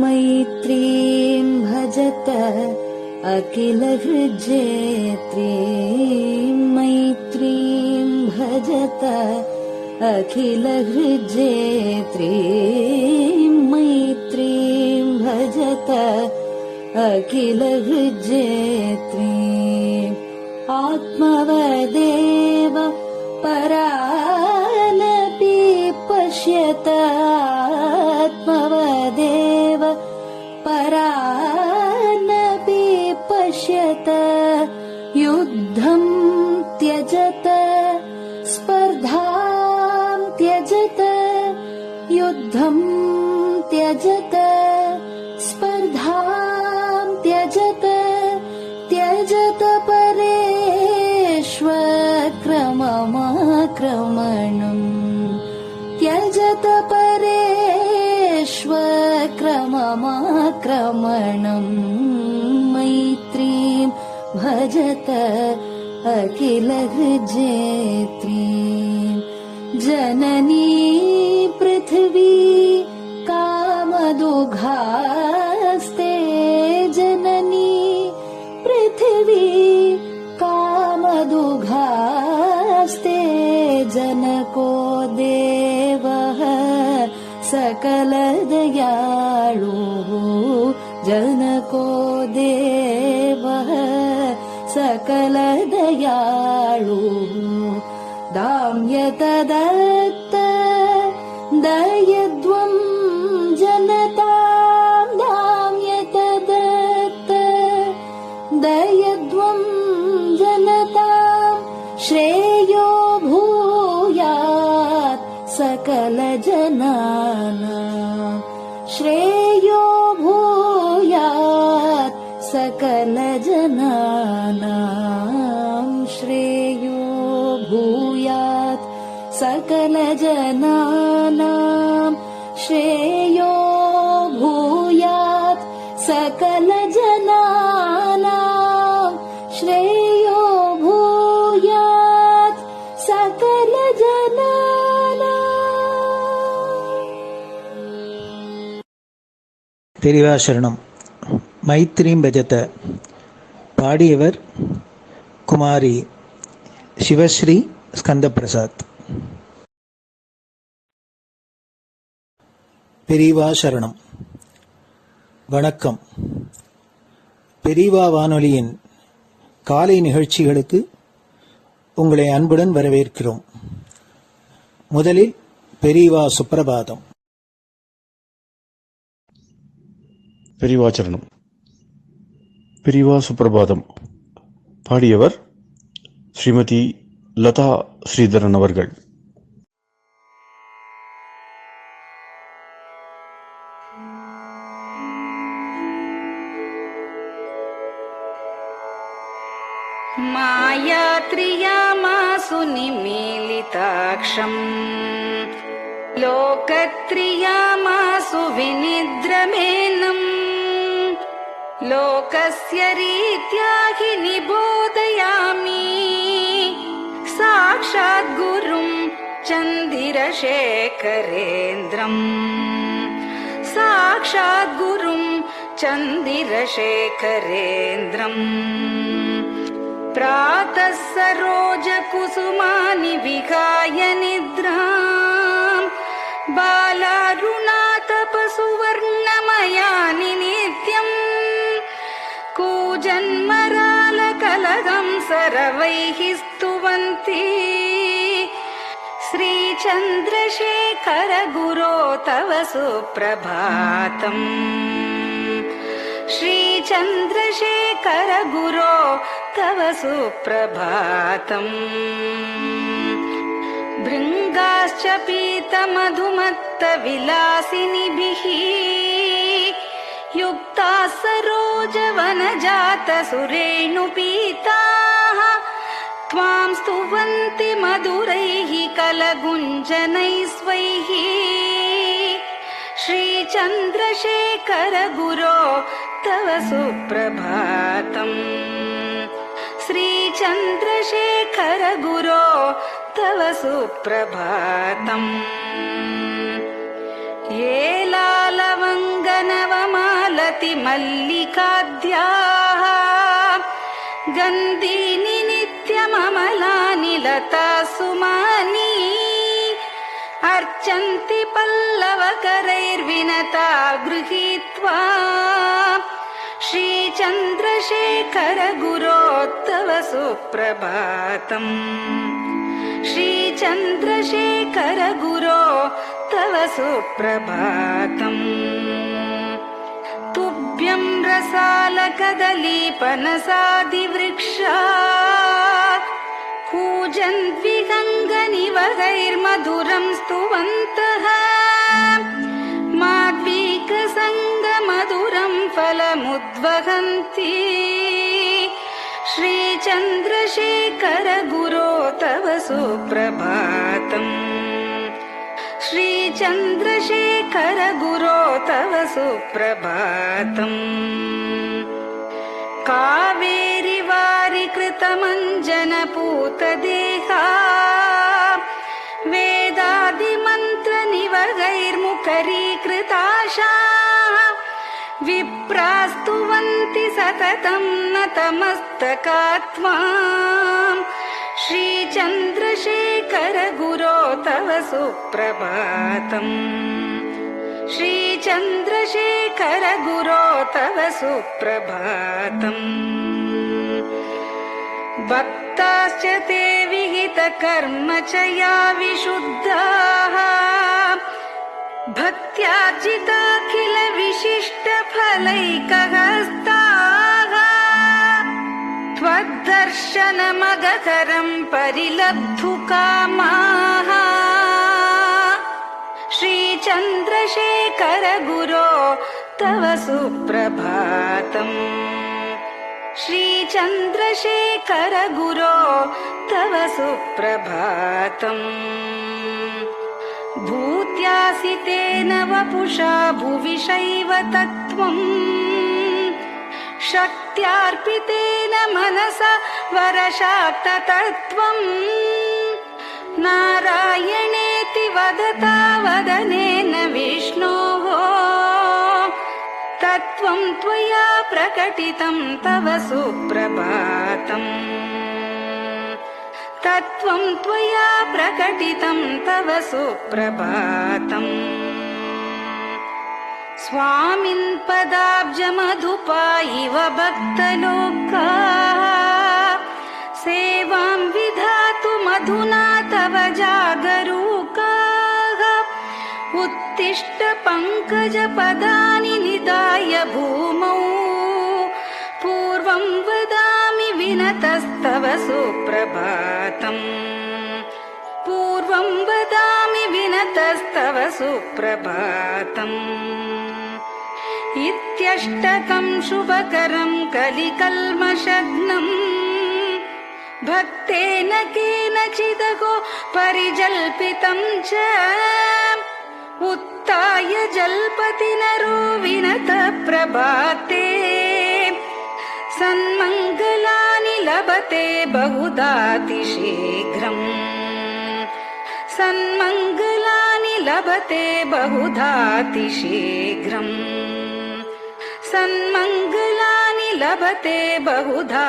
मैत्रीं भजत अखिलहृज्जेत्रीं, मैत्रीं भजत अखिलहृज्जेत्रीं, मैत्रीं भजत अखिलहृज्जेत्रीम्। आत्मवदेव परानपि पश्यत, आत्मवदेव परानपि पश्यत। युद्धं त्यजत स्पर्धां त्यजत, युद्धं त्यजत स्पर्धां त्यजत। त्यजत परेष्वक्रममाक्रमणम्, त्यजत परेष्वक्रममाक्रमणम्। मैत्रीं भजत अखिलहृज्जेत्रीं। जननी पृथिवी कामदुघास्ते, जननी पृथिवी कामदुघास्ते। जनको देवः सकलदयाळु, जनको देवः सकलदयाळु। दाम्यत दत्त दयध्वं जनतां, दाम्यत दत्त दयध्वं जनतां। श्रेयो भूयात् सकलजनानां, श्रेयो भूयात् सकलजनानां, श्रेयो भूयात् सकलजनानां, श्रेयो भूयात् सकलजनानां, श्रेयो भूयात् सकलजनानां। பெரியவா சரணம். மைத்ரீம் பஜத. பாடியவர் குமாரி சிவஸ்ரீ ஸ்கந்தபிரசாத். பெரியவா சரணம். வணக்கம். பெரியவா வானொலியின் காலை நிகழ்ச்சிகளுக்கு உங்களை அன்புடன் வரவேற்கிறோம். முதலில் பெரியவா சுப்பிரபாதம். பெரியவா சரணம். பெரியவா சுப்பிரபாதம். பாடியவர் ஸ்ரீமதி லதா ஸ்ரீதரன் அவர்கள். मायात्रियामासु निमीलिताक्षम्, लोकत्रियामासु विनिद्रमेनम्। लोकस्य रीत्या हि निबोधयामि, साक्षात् गुरुं चन्दिरशेखरेन्द्रम्, साक्षात् गुरुं चन्दिरशेखरेन्द्रम्। प्रातः सरोजकुसुमानि विहाय निद्राम्, बालारुणातपसुवर्णमयानि नित्यम्। कूजन्मरालकलगं सरवैः स्तुवन्ति, श्रीचन्द्रशेखर गुरो तव सुप्रभातम्, श्रीचन्द्रशेखर गुरो तव सुप्रभातम्। भृङ्गाश्च पीतमधुमत्तविलासिनिभिः युक्ताः सरोजवनजातसुरेणुपीताः, त्वां स्तुवन्ति मधुरैः कलगुञ्जनैः स्वैः। श्रीचन्द्रशेखर गुरो तव सुप्रभातम्, श्रीचन्द्रशेखर गुरो तव सुप्रभातम् ये लालवङ्गनवमालति मल्लिकाद्याः गन्धीनि नित्यममलानि लता सुमानि अर्चन्ति पल्लवकरैर्विनता गृहीत्वा श्रीचन्द्रशेखर गुरो तव सुप्रभातम् श्रीचन्द्रशेखर गुरो तव सुप्रभातम् तुभ्यं रसालकदलीपनसादिवृक्षा कूजन्विहङ्गनिवहैर्मधुरं स्तुवन्तः माद्वीकसङ्गमधुरं फलमुद्वहन्ति श्रीचन्द्रशेखर गुरो तव सुप्रभातम् श्रीचन्द्रशेखर गुरो तव सुप्रभातम् कावेरि वारिकृतमञ्जनपूतदेहा वेदादिमन्त्रनिवहैर्मुखरीकृताशा विप्रास्तुवन्ति सततं नतमस्तकात्माम् श्रीचन्द्रशेखर गुरो तव सुप्रभातम् श्रीचन्द्रशेखर गुरो तव सुप्रभातम् भक्ताश्च ते विहितकर्म च या विशुद्धाः भक्त्यार्जिताखिल विशिष्टफलैकहस्ताः त्वद्दर्शनमगहरं परिलब्धुकामाः श्रीचन्द्रशेखर गुरो तव सुप्रभातम् श्रीचन्द्रशेखर गुरो तव सुप्रभातम् भूत्यासितेन वपुषा भुविशैव तत्त्वम् शक्त्यार्पितेन मनसा वरशाक्ततत्त्वम् नारायणेति वदता वदनेन विष्णोः तत्त्वं त्वया प्रकटितं तव सुप्रभातम् तत्त्वं त्वया प्रकटितं तव सुप्रभातम् स्वामिन् पदाब्जमधुपा इव भक्तलोकाः सेवां विधातुमधुना तव जागरूकाः उत्तिष्ठ पङ्कजपदानि निधाय भूमौ पूर्वं वदामि विनतस्तव सुप्रभातम् पूर्वं वदामि विनतस्तव सुप्रभातम् इत्यष्टकं शुभकरं कलिकल्मषघ्नम् भक्तेन केनचिदहो परिजल्पितं च उत्थाय जल्पति नरो विनत प्रभाते सन्मङ्गलानि लभते बहुधातिशीघ्रम् सन्मङ्गलानि लभते बहुधातिशीघ्रम् सन्मङ्गलानि लभते बहुधातिशीघ्रम्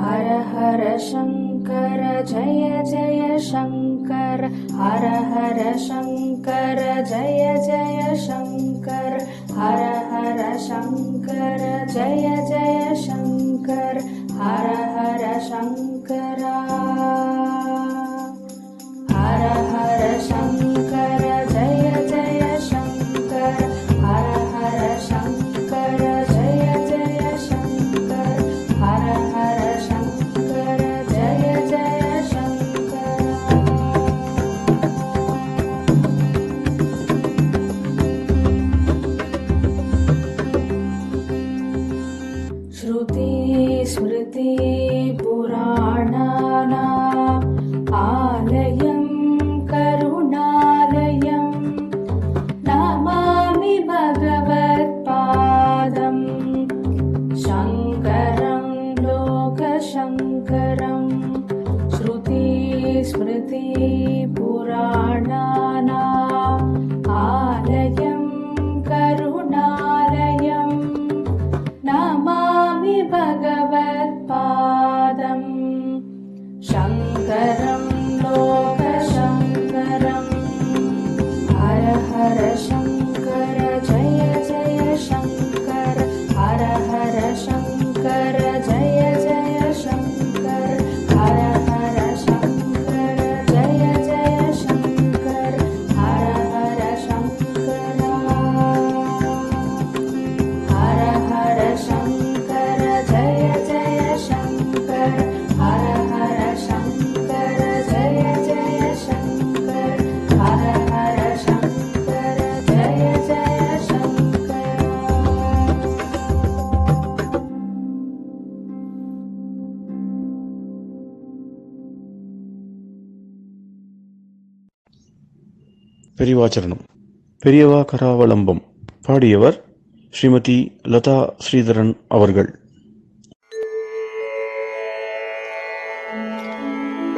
हर हर शङ्कर जय जय शङ्कर हर हर शङ्कर जय जय शङ्कर हर हर शङ्कर जय जय शङ्कर हर हर शङ्कर हर हर शङ्कर जय जय शङ्कर हर हर शङ्कर जय जय शङ्कर हर हर शङ्कर जय जय शङ्कर श्रुति स्मृति पुराणानाम् स्मृतिपुराणानाम् आलयं करुणालयं नमामि भगवत्पादम् शङ्करं लोकशङ्करम् हर हर शङ्कर जय जय शङ्कर हर हर शङ्कर जय जय शङ्कर हर हर शङ्कर जय जय शङ्कर हर हर शङ्कर हर हर शङ्कर जय जय शङ्कर हर हर शङ्कर जय जय शङ्कर हर हर शङ्कर जय जय शङ्कर பெரிவாச்சரணம். பெரியவா கராவலம்பம். பாடியவர் ஸ்ரீமதி லதா ஸ்ரீதரன் அவர்கள்.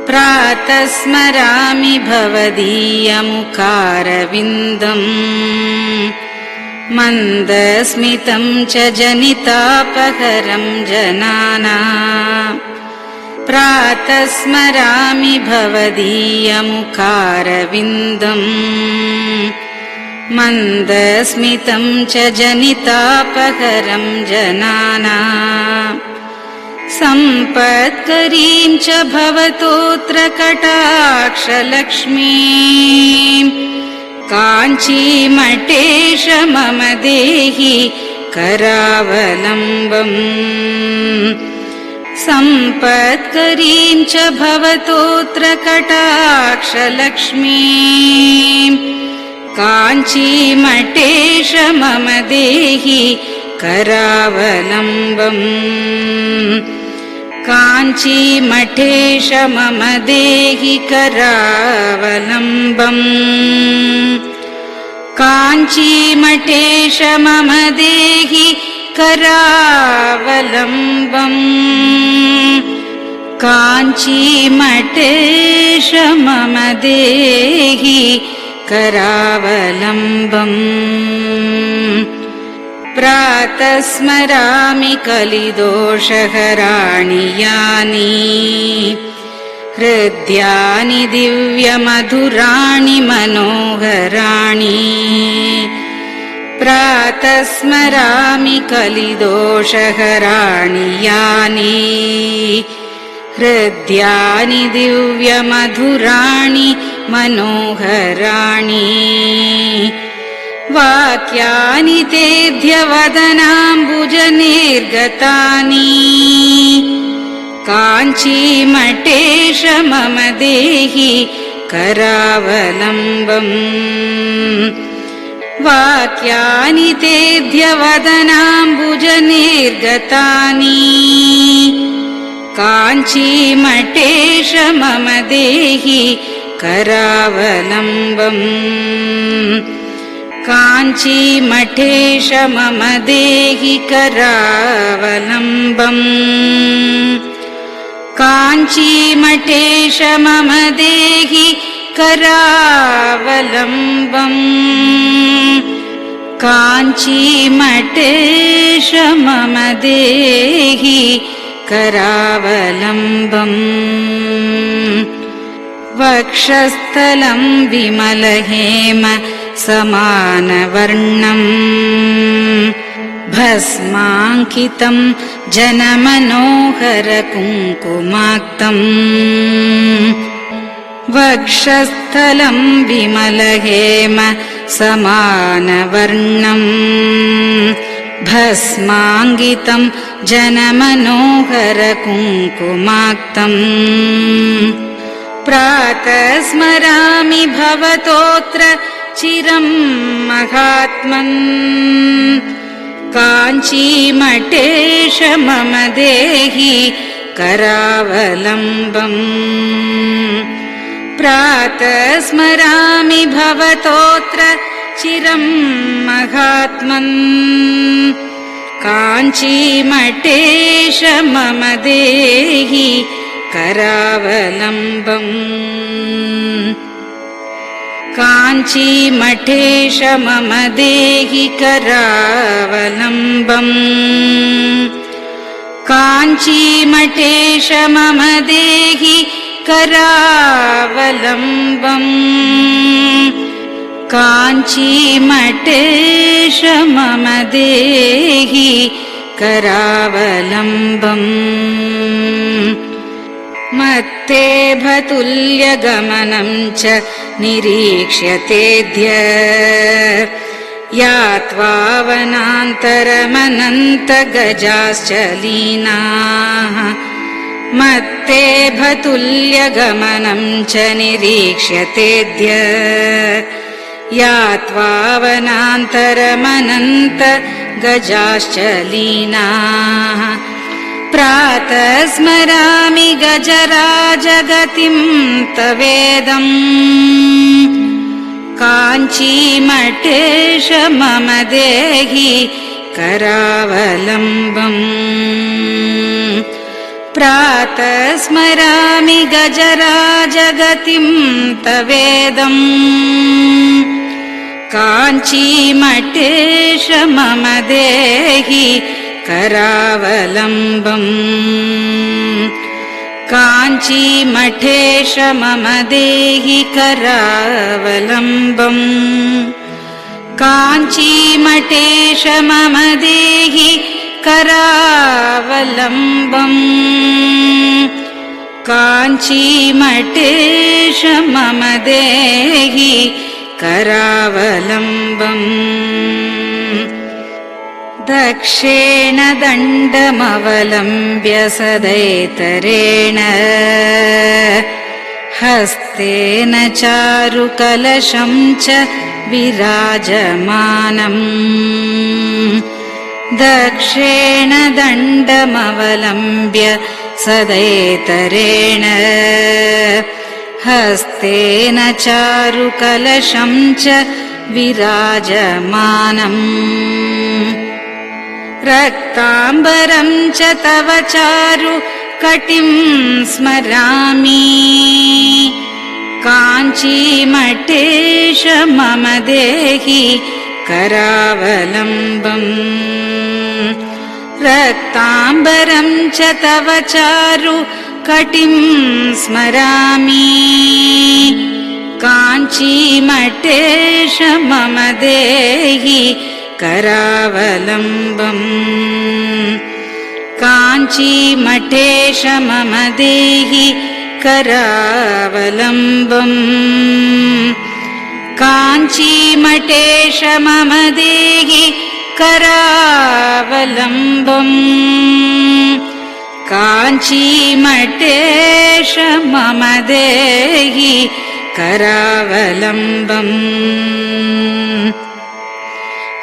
प्रातः स्मरामि भवदीयमुखारविन्दम् मन्दस्मितं च जनितापहरं जनानाम् प्रातः स्मरामि भवदीयमुखारविन्दम् मन्दस्मितं च जनितापहरं जनानाम् सम्पत्करीं च भवतोऽत्र कटाक्षलक्ष्मीं काञ्चीमठेश मम देहि करावलम्बम् सम्पत्करीं च भवतोऽत्र कटाक्षलक्ष्मीं काञ्चीमठेश मम देहि करावलम्बम् काञ्चीमठेश मम देहि करावलम्बम् काञ्चीमठेश मम देहि करावलम्बम् काञ्चीमठेश मम देहि करावलम्बम् प्रातः स्मरामि कलिदोषहराणि यानि हृद्यानि दिव्यमधुराणि मनोहराणि प्रातः स्मरामि कलिदोषहराणि यानि हृद्यानि दिव्यमधुराणि मनोहराणि वाक्यानि तेऽध्यवदनाम्बुजनिर्गतानि काञ्चीमठेश मम देहि करावलम्बम् वाक्यानि तेऽध्यवदनाम्बुजनिर्गतानि काञ्चीमठेश मम देहि करावलम्बम् काञ्चीमठेश मम देहि करावलम्बम् काञ्चीमठेश मम देहि करावलम्बम् काञ्चीमठेश मम देहि करावलम्बम् वक्षस्थलं विमलहेम समानवर्णम् भस्माङ्कितं जनमनोहर कुङ्कुमाक्तम् वक्षस्थलं विमलहेम समानवर्णम् भस्माङ्कितं जनमनोहर कुङ्कुमाक्तम् प्रातः स्मरामि भवतोऽत्र चिरं महात्मन् काञ्चीमठेश मम देहि करावलम्बम् प्रातः स्मरामि भवतोऽत्र चिरं महात्मन् काञ्चीमठेश मम देहि करावलम्बम् काञ्चीमठेश मम देहि करावलम्बम् काञ्चीमठेश मम देहि करावलम्बम् काञ्चीमठेश मम देहि करावलम्बम् मत्तेभतुल्यगमनं च निरीक्ष्यतेऽद्य यात्वा वनान्तरमनन्तगजाश्च लीनाः मत्तेभतुल्यगमनं च निरीक्ष्यतेऽद्य यात्वा वनान्तरमनन्तगजाश्च लीनाः प्रातः स्मरामि गजराजगतिं तवेदम् काञ्चीमठेश मम देहि करावलम्बम् प्रातः स्मरामि गजराजगतिं तवेदम् काञ्चीमठेश मम देहि करावलम्बम् काञ्चीमठेश मम देहि करावलम्बम् काञ्चीमठेश मम देहि करावलम्बम् काञ्चीमठेश मम देहि करावलम्बम् दक्षेण दण्डमवलम्ब्य सदैतरेण हस्तेन चारुकलशं च विराजमानम् दक्षेण दण्डमवलम्ब्य सदैतरेण हस्तेन चारुकलशं च विराजमानम् रक्ताम्बरं च तव चारु कटिं स्मरामि काञ्चीमठेश मम देहि करावलम्बम् रक्ताम्बरं च तव चारु कटिं स्मरामि काञ्चीमठेश मम देहि करावलम्बम् काञ्चीमठेश मम देहि करावलम्बम् काञ्चीमठेश मम देहि करावलम्बम् काञ्चीमठेश मम देहि करावलम्बम्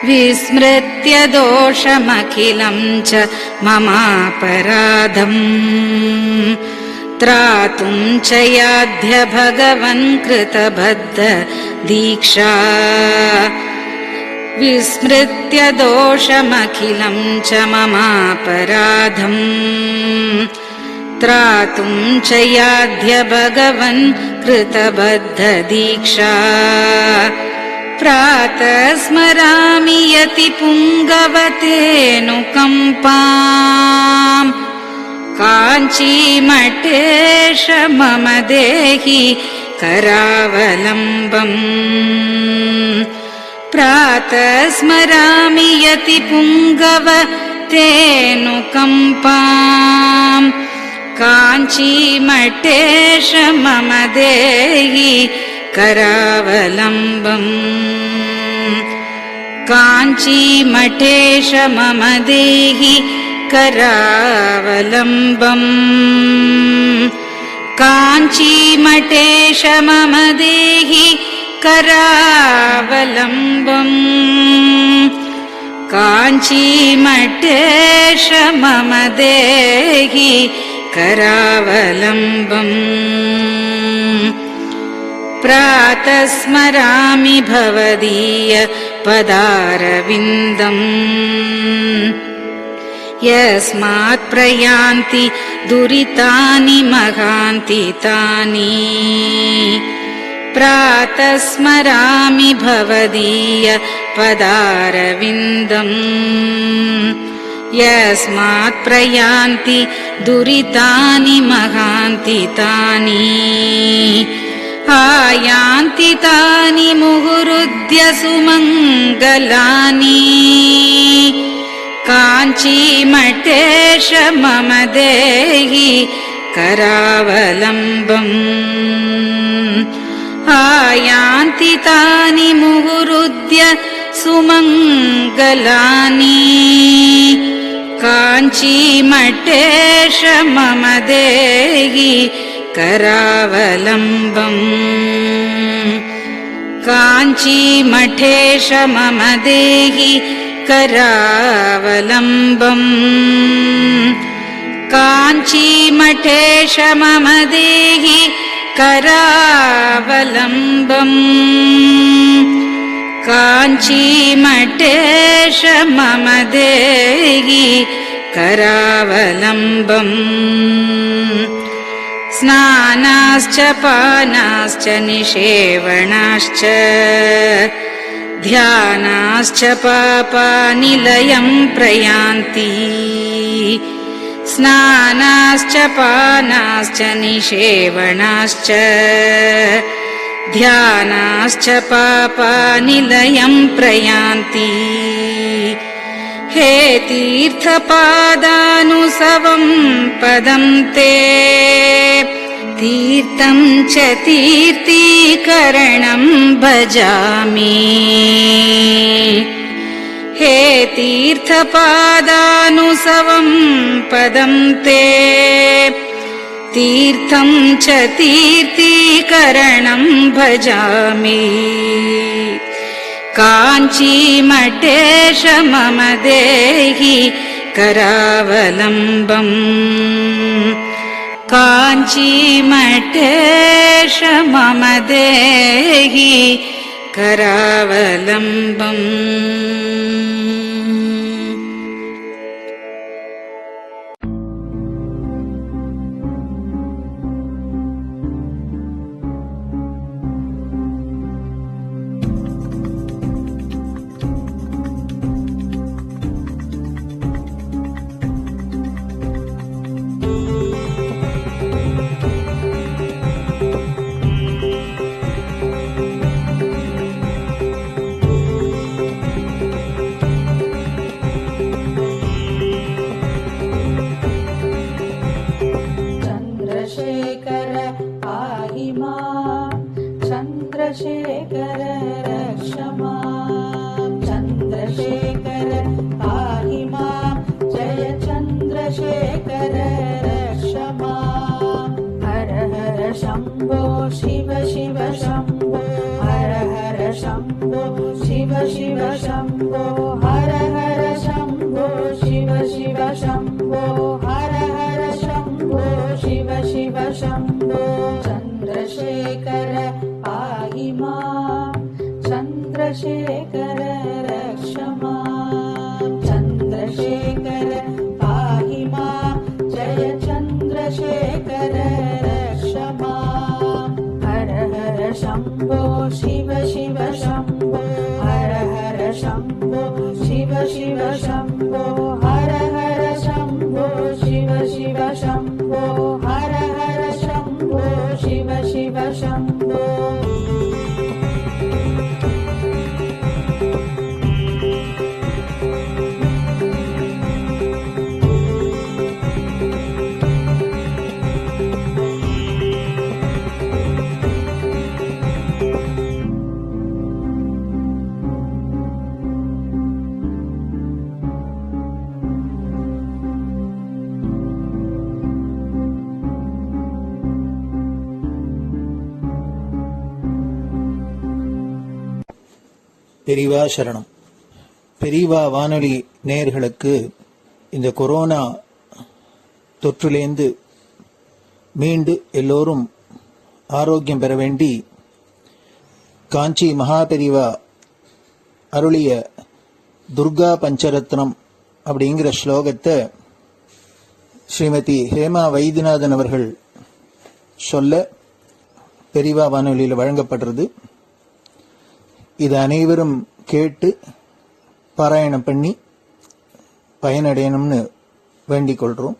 विस्मृत्य दोषमखिलं च ममापराधम् त्रातुं च याध्य भगवन् कृतबद्ध दीक्षा विस्मृत्य दोषमखिलं च ममापराधम् त्रातुं च याध्य भगवन् कृतबद्ध दीक्षा प्रातः स्मरामि यतिपुङ्गवतेऽनुकम्पाम् काञ्चीमठेश मम देहि करावलम्बम् प्रातः स्मरामि यतिपुङ्गवतेऽनुकम्पाम् काञ्चीमठेश मम देहि करावलम्बम् काञ्चीमठेश मम देहि करावलम्बम् काञ्चीमठेश मम देहि करावलम्बम् काञ्चीमठेश मम देहि करावलम्बम् प्रातः स्मरामि भवदीय पदारविन्दम् यस्मात् प्रयान्ति दुरितानि महान्ति तानि प्रातः स्मरामि भवदीय पदारविन्दम् यस्मात् प्रयान्ति दुरितानि महान्ति तानि आयान्ति तानि मुहुरुद्य सुमङ्गलानि काञ्चीमठेश मम देहि करावलम्बम् आयान्ति तानि मुहुरुद्य सुमङ्गलानि काञ्चीमठेश मम देहि करावलम्बम् काञ्चीमठेश मम देहि करावलम्बम् काञ्चीमठेश मम देहि करावलम्बम् काञ्चीमठेश मम देहि करावलम्बम् स्नानाश्च पानाश्च निषेवणाश्च ध्यानाश्च पापानिलयं प्रयान्ति स्नानाश्च पानाश्च निषेवणाश्च ध्यानाश्च पापानिलयं प्रयान्ति हे तीर्थपादानुसवं पदं ते तीर्थं च तीर्थीकरणं भजामि हे तीर्थपादानुसवं पदं ते तीर्थं च तीर्थीकरणं भजामि काञ्चीमठेश मम देहि करावलम्बम् काञ्चीमठेश मम देहि करावलम्बम् चन्द्रशेखर रक्ष मां चन्द्रशेखर पाहि मां जय चन्द्रशेखर रक्ष मां हर हर शम्भो शिव शिव शम्भो हर हर शम्भो शिव शिव शम्भो हर हर शम्भो शिव शिव शम्भो हर हर शम्भो शिव शिव शम्भो चन्द्रशेखर पाहि मां चन्द्रशेखर रक्ष मां चन्द्रशेखर पाहि मां जय चन्द्रशेखर रक्ष मां हर हर शम्भो शिव शिव शम्भो हर हर शम्भो शिव शिव शम्भो हर हर शम्भो शिव शिव शम्भो हर हर शम्भो शिव शिव शम्भो பெரியவா சரணம். பெரியவா வானொலி நேயர்களுக்கு இந்த கொரோனா தொற்றிலேந்து மீண்டு எல்லோரும் ஆரோக்கியம் பெற வேண்டி காஞ்சி மகாபெரிவா அருளிய துர்கா பஞ்சரத்னம் அப்படிங்கிற ஸ்லோகத்தை ஸ்ரீமதி ஹேமா வைத்தியநாதன் அவர்கள் சொல்ல பெரிவா வானொலியில் வழங்கப்படுறது. இது அனைவரும் கேட்டு பாராயணம் பண்ணி பயனடையணும்னு வேண்டிக் கொள்றோம்.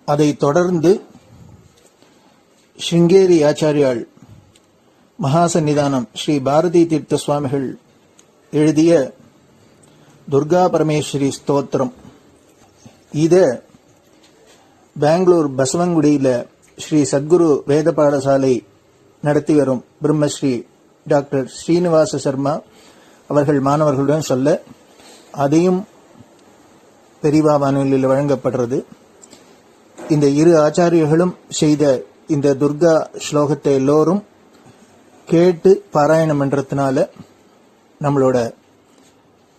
அதை தொடர்ந்து ஸ்ருங்கேரி ஆச்சாரியாள் மகாசன்னிதானம் ஸ்ரீ பாரதி தீர்த்த சுவாமிகள் எழுதிய துர்கா பரமேஸ்வரி ஸ்தோத்திரம், இத பெங்களூர் பசவங்குடியில ஸ்ரீ சத்குரு வேத பாடசாலை நடத்தி வரும் பிரம்மஸ்ரீ டாக்டர் ஸ்ரீனிவாச சர்மா அவர்கள் மாணவர்களுடன் சொல்ல, அதையும் பெரிவா வானொலியில் வழங்கப்படுறது. இந்த இரு ஆச்சாரியர்களும் செய்த இந்த துர்கா ஸ்லோகத்தை எல்லோரும் கேட்டு பாராயணம் பண்றதுனால நம்மளோட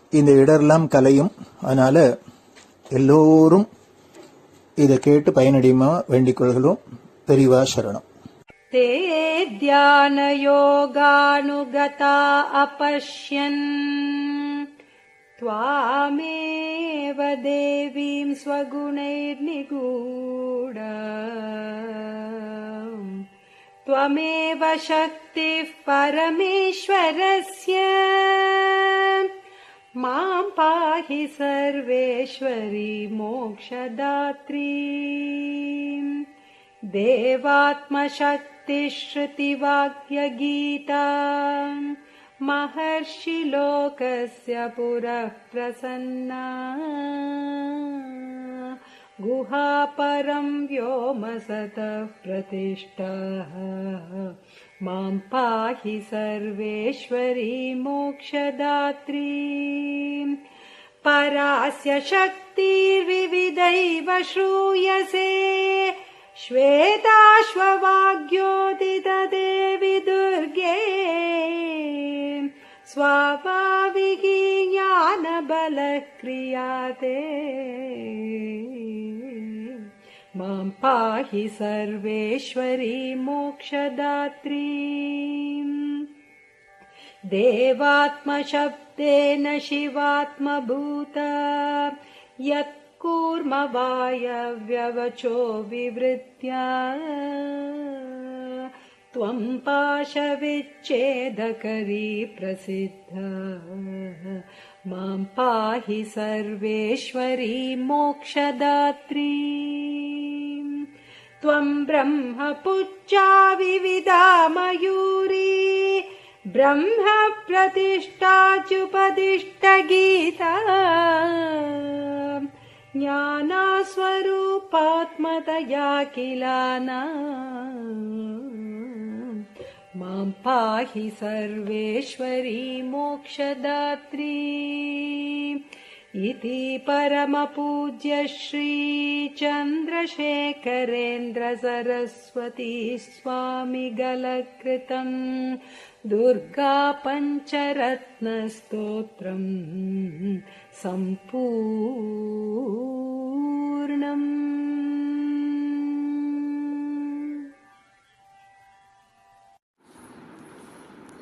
இந்த இடரெல்லாம் கலையும். அதனால எல்லோரும் இதை கேட்டு பயனடையுமா வேண்டிக் கொள்கிறோம். பெரிவா சரணம். ते ध्यानयोगानुगता अपश्यन् त्वामेव देवीं स्वगुणैर्निगूढ त्वमेव शक्तिः परमेश्वरस्य मां पाहि सर्वेश्वरी मोक्षदात्री देवात्मशक्तिश्रुतिवाक्यगीता महर्षिलोकस्य पुरः प्रसन्ना गुहापरं व्योमसतः प्रतिष्ठः मां पाहि सर्वेश्वरी मोक्षदात्री परास्य शक्तिर्विविधैव श्रूयसे श्वेताश्ववाग्योदितदेवि दुर्गे स्वाभाविकी ज्ञानबलः क्रियाते मां पाहि सर्वेश्वरी मोक्षदात्री देवात्मशब्देन शिवात्मभूता यत् कूर्मवायव्यवचो विवृत्या त्वं पाशविच्छेदकरी प्रसिद्धा मां पाहि सर्वेश्वरी मोक्षदात्री त्वं ब्रह्मपुच्छा विविधा मयूरी ब्रह्म प्रतिष्ठाच्युपदिष्टगीता ज्ञानस्वरूपात्मतया किलाना मां पाहि सर्वेश्वरी मोक्षदात्री इति परमपूज्य श्री चन्द्रशेखरेन्द्र सरस्वती स्वामिगलकृतं दुर्गा पञ्चरत्नस्तोत्रम् सम्पूर्णम्.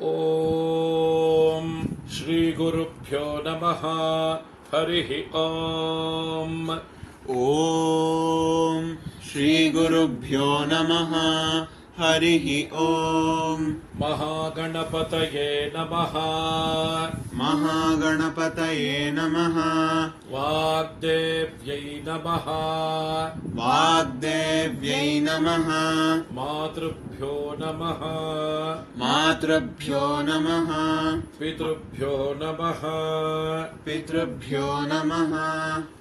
ॐ श्रीगुरुभ्यो नमः. हरिः ॐ. ॐ श्रीगुरुभ्यो नमः. हरिः ॐ. महागणपतये नमः. महागणपतये नमः. वाग्देव्यै नमः. वाग्देव्यै नमः. मातृभ्यो नमः. मातृभ्यो नमः. पितृभ्यो नमः. पितृभ्यो नमः.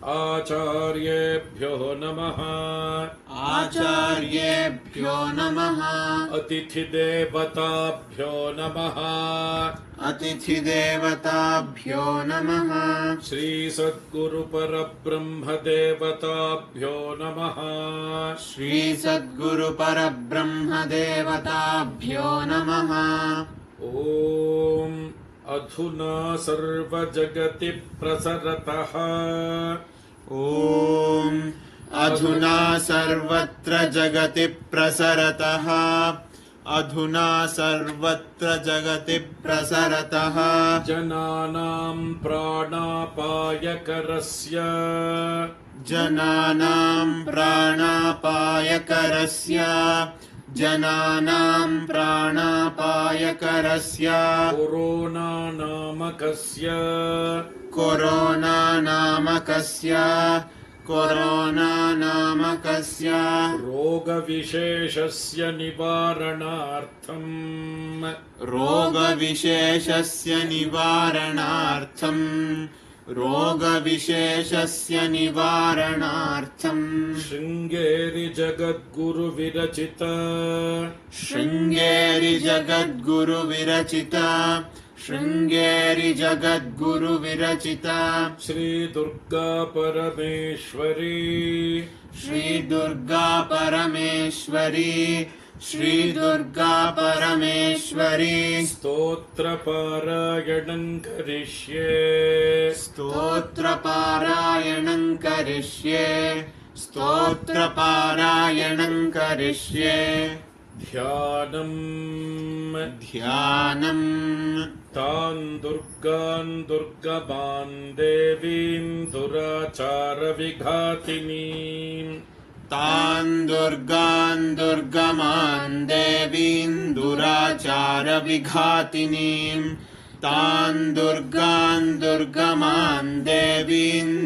आचार्येभ्यो नमः. आचार्येभ्यो नमः. अतिथिदेवताभ्यो नमः. अतिथिदेवताभ्यो नमः. श्रीसद्गुरुपरब्रह्मदेवताभ्यो नमः. श्रीसद्गुरुपरब्रह्मदेवताभ्यो नमः. ॐ अधुना सर्वजगति प्रसरतः. ॐ अधुना सर्वत्र जगति प्रसरतः. अधुना सर्वत्र जगति प्रसरतः. जनानां प्राणापायकरस्य. जनानां प्राणापायकरस्य. जनानां प्राणापायकरस्य कोरोना नामकस्य रोगविशेषस्य निवारणार्थं शृङ्गेरि जगद्गुरुविरचिता श्री दुर्गा परमेश्वरी स्तोत्रपारायणं करिष्ये ध्यानं तान् दुर्गान् दुर्गमान् देवीं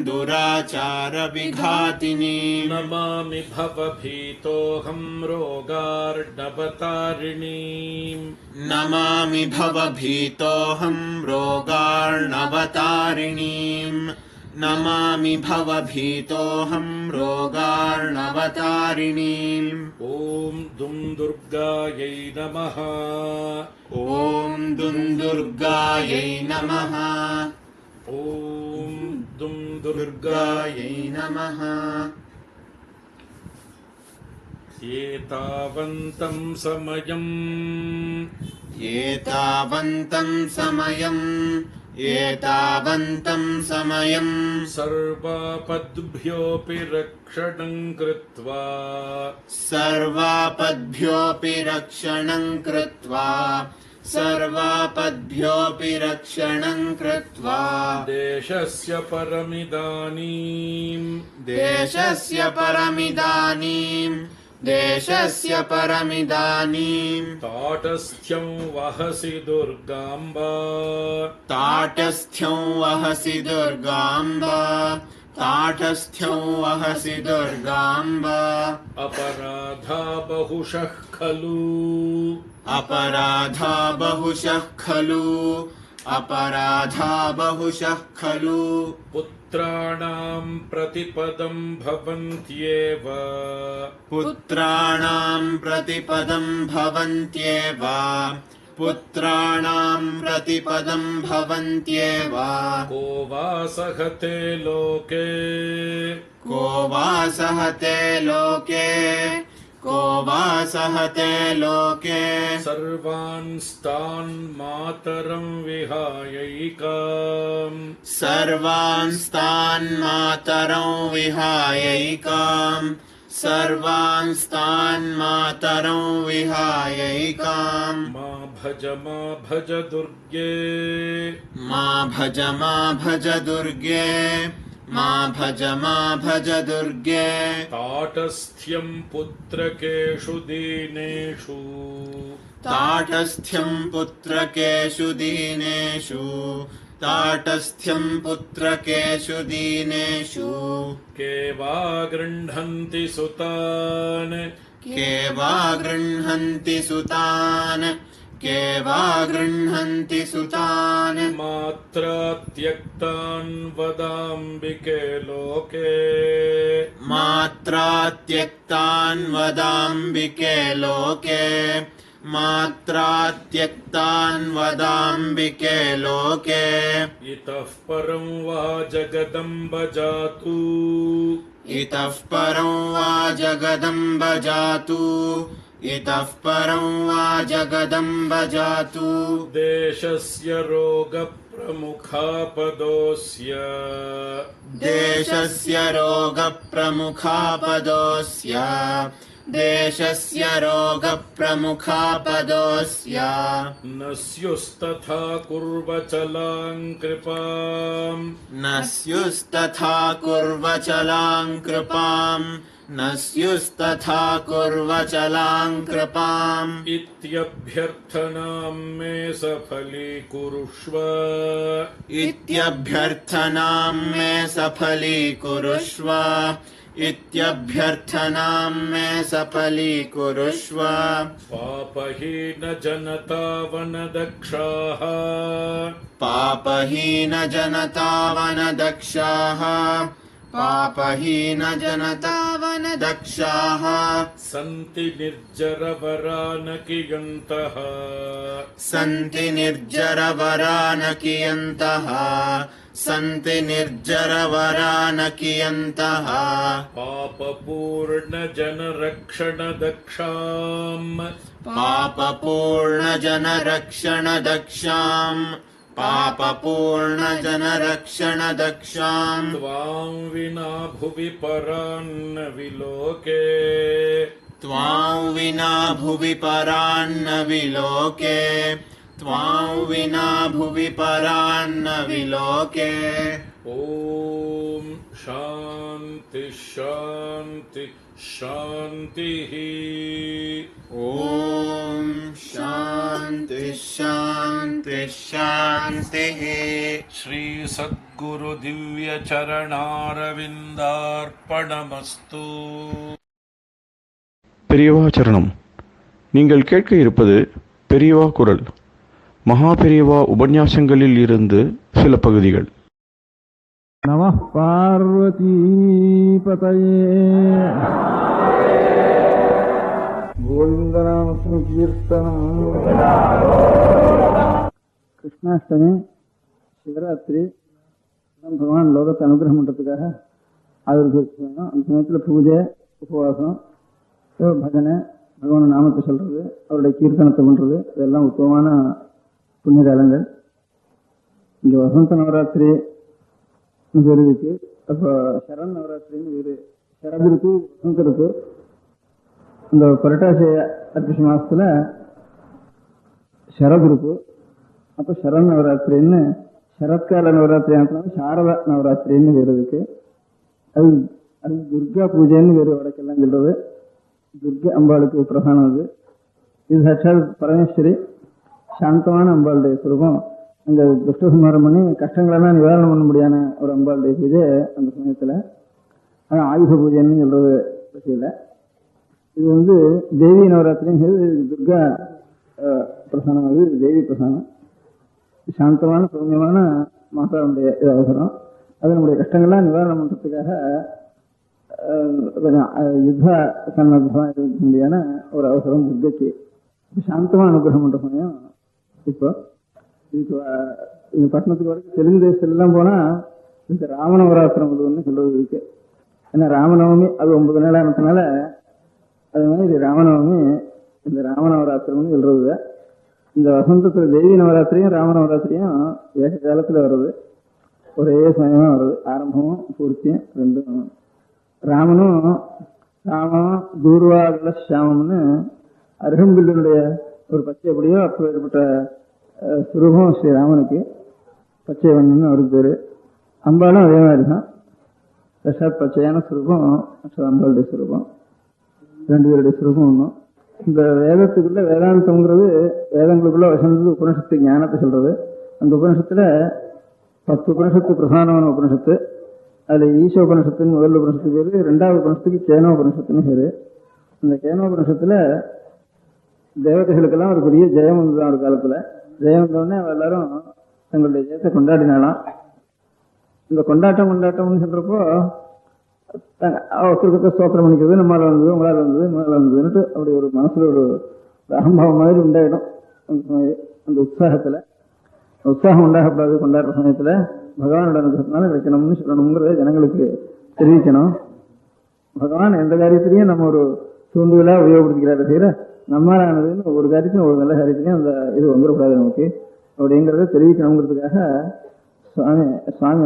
दुराचारविघातिनीं नमामि भवभीतोऽहं रोगार्णवतारिणीम् ॐ दुं दुर्गायै नमः एतावन्तं समयं सर्वापद्भ्योऽपि रक्षणं कृत्वा देशस्य परमिदानीं ताटस्थ्यं वहसि दुर्गाम्बा अपराधा बहुशः खलु पुत्राणां प्रतिपदं भवन्त्येव को वा सहते लोके सर्वांस्तान् मातरं विहायैकाम् मा भज दुर्गे ताटस्थ्यं पुत्रकेषु दीनेषु के वा गृह्णन्ति सुतान् मात्रा त्यक्तान् वदाम्बिके लोके इतः परं वा जगदम्ब जातु देशस्य रोगप्रमुखापदोऽस्य न स्युस्तथा कुर्वचलां कृपाम् न स्युस्तथा कुर्वचलां कृपाम् इत्यभ्यर्थनां मे सफलीकुरुष्व इत्यभ्यर्थनां मे सफलीकुरुष्व इत्यभ्यर्थनां मे सफलीकुरुष्व पापहीनजनतावनदक्षाः पापहीनजनतावनदक्षाः पापहीनजनतावनदक्षाः सन्ति निर्जरवरानकियन्तः सन्ति निर्जरवरानकियन्तः सन्ति निर्जरवरानकियन्तः पापपूर्णजनरक्षणदक्षाम् पापपूर्णजनरक्षणदक्षाम् पापपूर्णजनरक्षणदक्षाम् त्वां विना भुवि परान्न विलोके त्वां विना भुवि परान्न विलोके त्वां विना भुवि परान्न विलोके ॐ शान्ति शान्ति शान्तिः ॐ शान्ति शान्ति शान्तिः श्री सद्गुरु दिव्य चरणारविन्दार्पणमस्तु பெரியவா சரணம். நீங்கள் கேட்க இருப்பது பெரியவா குரல். மகா பெரியவா உபன்யாசங்களில் இருந்து சில பகுதிகள். நமः பார்வதீபதயே கோவிந்தநாம சங்கீர்த்தனம். கிருஷ்ணாஷ்டமி, சிவராத்திரி, பகவான் லோகத்தை அனுகிரகம் பண்றதுக்காக ஆயுர்வேதம். அந்த சமயத்தில் பூஜை, உபவாசம், பஜனை, பகவான் நாமத்தை சொல்றது, அவருடைய கீர்த்தனத்தை பண்றது, இதெல்லாம் உத்தமமான புண்ணிய காலங்கள். இங்க வசந்த நவராத்திரி பேர் இருக்கு. அப்போ சரண் நவராத்திரின்னு வேறு. சரத் இருக்கு, வசந்த இருக்கு. இந்த புரட்டாசி அர்ப்பிஷ மாசத்துல சரத் இருக்கு. அப்போ சரண் நவராத்திரின்னு, சரத்கால நவராத்திரி ஆனதுனால சாரதா நவராத்திரின்னு வேறு இருக்கு. அது அது துர்கா பூஜைன்னு வேறு வடக்கெல்லாம் சொல்றது. துர்கா அம்பாளுக்கு பிரதானம் அது. இது சாட்சாத் பரமேஸ்வரி, சாந்தமான அம்பாளுடைய சுரூபம். அங்கே துஷ்டசம்ஹாரம் பண்ணி கஷ்டங்களெல்லாம் நிவாரணம் பண்ண முடியாத ஒரு அம்பாளுடைய பூஜை அந்த சமயத்தில். ஆனால் ஆயுத பூஜைன்னு சொல்றது விஷயம். இது தேவி நவராத்திரிங்கிறது துர்கா பிரதானம். அது தேவி பிரதானம். சாந்தமான சௌமியமான மாதாவுடைய இது அவசரம். அது நம்முடைய கஷ்டங்கள்லாம் நிவாரணம் பண்ணுறதுக்காக யுத்த சன்னதமாக இருக்க முடியாத ஒரு அவசரம் துர்கைக்கு. சாந்தமாக அனுகிரகம் பண்ணுற சமயம். இப்போ இதுக்கு பட்டணத்துக்கு வரைக்கும் தெலுங்கு தேசத்துலாம் போனால் இந்த ராமநவராத்திரம் ஒன்று சொல்றது இருக்கு. ஏன்னா ராமநவமி அது 9 நாள் ஆனதுனால அது மாதிரி ராமநவமி இந்த ராமநவராத்திரம்னு சொல்றது. இந்த வசந்தத்தில் தேவி நவராத்திரியும் ராமநவராத்திரியும் ஏக காலத்தில் வருது, ஒரே சமயமாக வருது. ஆரம்பமும் பூர்த்தியும் ரெண்டும். ராமனும் தூர்வாகல சாமம்னு அருகம்பில்லுடைய ஒரு பச்சை எப்படியோ அப்போ ஏற்பட்ட சுரூபம் ஸ்ரீராமனுக்கு. பச்சை வண்ணன்னு அவருக்கு பேர். அம்பாலும் அதே மாதிரி தான். பிரசாத் பச்சையான சுரூபம் அம்பாளுடைய சுரூபம். 2 பேருடைய சுரூபம் ஒன்றும். இந்த வேதத்துக்குள்ள வேதாந்தம்ங்கிறது வேதங்களுக்குள்ள வசந்தது உபனிஷத்து ஞானத்தை சொல்றது. அந்த உபனிஷத்துல 10 உபனிஷத்து பிரதானமான உபனிஷத்து. அதில் ஈச உபனிஷத்துன்னு முதல் உபனிஷத்து பேர். 2வது உபனிஷத்துக்கு கேனோ உபனிஷத்துன்னு பேர். இந்த கேனோ உபனிஷத்துல தேவதைகளுக்கெல்லாம் ஒரு பெரிய ஜெயம் வந்துதான் ஒரு காலத்துல. ஜெயம் வந்தோடனே எல்லாரும் தங்களுடைய ஜெயத்தை கொண்டாடினாலாம். இந்த கொண்டாட்டம்னு சொல்றப்போ ஒருத்தருக்கு ஸ்தோத்திரம் பண்ணிக்கிறது, நம்மளால வந்தது, உங்களால் வந்தது, உங்களால் வந்ததுன்னுட்டு அப்படி ஒரு மனசுல ஒரு அகம்பாவம் மாதிரி உண்டாயிடும். அந்த உற்சாகம் உண்டாகக்கூடாது. கொண்டாடுற சமயத்துல பகவானோட அனுகிரகத்தினால கிடைக்கணும்னு சொல்லணுங்கிறத ஜனங்களுக்கு தெரிவிக்கணும். பகவான் எந்த காரியத்திலையும் நம்ம ஒரு தூண்டுதலா உபயோகப்படுத்திக்கிறாரு. செய்யற நம்மளானதுன்னு ஒரு காரியத்தையும் ஒரு நல்ல காரியத்திலையும் அந்த இது வந்துடக்கூடாது நமக்கு அப்படிங்கிறத தெரிவிக்கணுங்கிறதுக்காக சுவாமி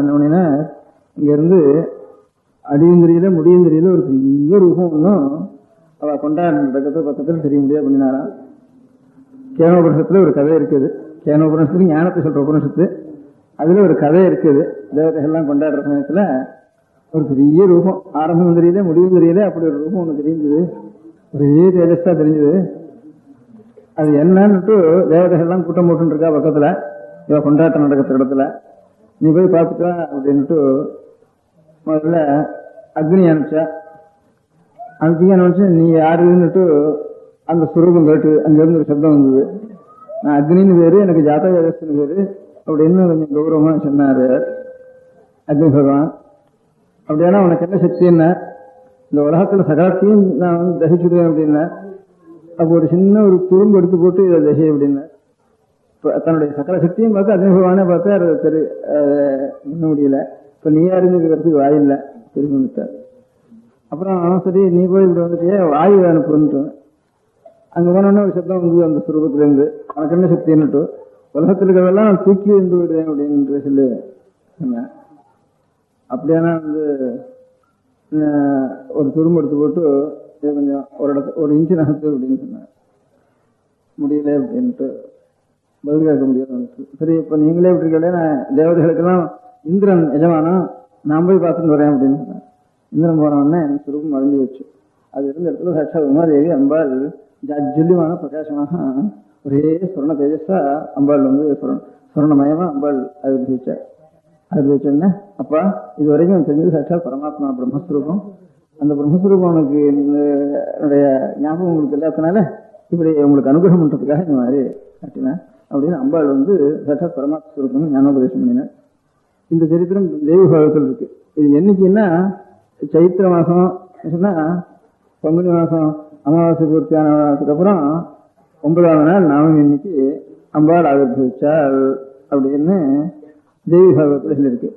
என்ன பண்ணினா, இங்க இருந்து அடியந்திரியில முடியந்திரியில ஒரு பெரிய ரூபம் ஒன்றும் அவ கொண்டாடுறது பக்கத்தில் தெரிய முடியாது பண்ணினாராம். கேனோபனிஷத்துல ஒரு கதை இருக்குது. கேனோபனிஷத்துக்கு ஞானத்தை சொல்ற உபனிஷத்து. அதுல ஒரு கதை இருக்குது. தேவதைகள்லாம் கொண்டாடுற சமயத்துல ஒரு பெரிய ரூபம், ஆரம்பம் தெரியல முடிவும் தெரியல, அப்படி ஒரு ரூபம் ஒன்று தெரிஞ்சது, ஒரே தேஜஸா தெரிஞ்சது. அது என்னன்னுட்டு தேவதைகள்லாம் கூட்டம் போட்டு இருக்கா பக்கத்துல, இவ கொண்டாட்டம் நடக்கிற இடத்துல, நீ போய் பார்த்துட்டா அப்படின்னுட்டு முதல்ல அக்னி அனுப்பிச்சா. அனுப்பிச்சு நீ யாருன்னுட்டு அந்த சுரூபம் கேட்டு அங்கிருந்து ஒரு சப்தம் வந்தது. நான் அக்னின்னு பேரு, எனக்கு ஜாதக வேதஸ்ன்னு பேரு அப்படின்னு கொஞ்சம் கௌரவமா சொன்னாரு அக்னி பகவான். அப்படியானா உனக்கு என்ன சக்தி என்ன, இந்த உலகத்துல சகாத்தையும் நான் வந்து தகிச்சுடுவேன் அப்படின்னா. அப்போ ஒரு சின்ன ஒரு துரும்பு எடுத்து போட்டு இதை தகை அப்படின்னா தன்னுடைய சகல சக்தியும் பார்த்து அக்னி பகவானே பார்த்து அதை இன்னும் முடியல. இப்ப நீ யாருங்கிறதுக்கு வாயில்லை, திரும்பி வந்துட்டார். அப்புறம் சரி நீ போய் இப்படி வந்துட்டே வாயு அனுப்புன்ட்டு அங்க போனோன்னா ஒரு சப்தம் வந்து அந்த சுரூபத்துல இருந்து உனக்கு என்ன சக்தின்னுட்டு உலகத்தில் இருக்கிறதெல்லாம் நான் தூக்கி வந்து விடுறேன் அப்படின்னு சொல்லி சொன்னேன். அப்படியானா வந்து ஒரு துரும்பு எடுத்து போட்டு கொஞ்சம் ஒரு இன்ச்சு நகர்த்து அப்படின்னு சொன்னேன். முடியல அப்படின்ட்டு பதில் கேட்க முடியாது. சரி இப்ப நீங்களே இப்படி இருக்கே, நான் தேவதைகளுக்கெல்லாம் இந்திரன் எஜமானம், நான் போய் பார்த்துட்டு வரேன் அப்படின்னு சொன்னேன். இந்திரன் போனவொடனே எனக்கு சுரூபம் மறைஞ்சு வச்சு. அது இருந்த இடத்துல சாட்சாத் உமாதேவி அம்பாள் ஜல்லியமான பிரகாசமாக ஒரே சொர்ண தேஜஸா அம்பாள் வந்து சொர்ணமயமா அம்பாள் அனுபவிச்சார். அனுபவிச்சோடனே அப்பா இது வரைக்கும் தெரிஞ்சது சாட்சாத் பரமாத்மா பிரம்மஸ்வரூபம், அந்த பிரம்மஸ்வரூபம் உனக்கு என்னுடைய ஞாபகம் உங்களுக்கு இல்லாதனால இப்படி உங்களுக்கு அனுகிரகம் பண்றதுக்காக இந்த மாதிரி காட்டினேன் அப்படின்னு அம்பாள் வந்து சாட்சாத் பரமாத்மா ஞானோபதேசம் பண்ணினார். இந்த சரித்திரம் தேவி பாகத்தில் இருக்கு. இது என்னைக்குன்னா சைத்திர மாசம் சொன்னா பங்குனி மாசம் அமாவாசை பூர்த்தியானதுக்கு அப்புறம் 9ஆவது நாள் நவமி இன்னைக்கு அம்பாள் ஆவிர்வவிச்சாள் அப்படின்னு தேவி பாகவத்தில் சொல்லியிருக்கு.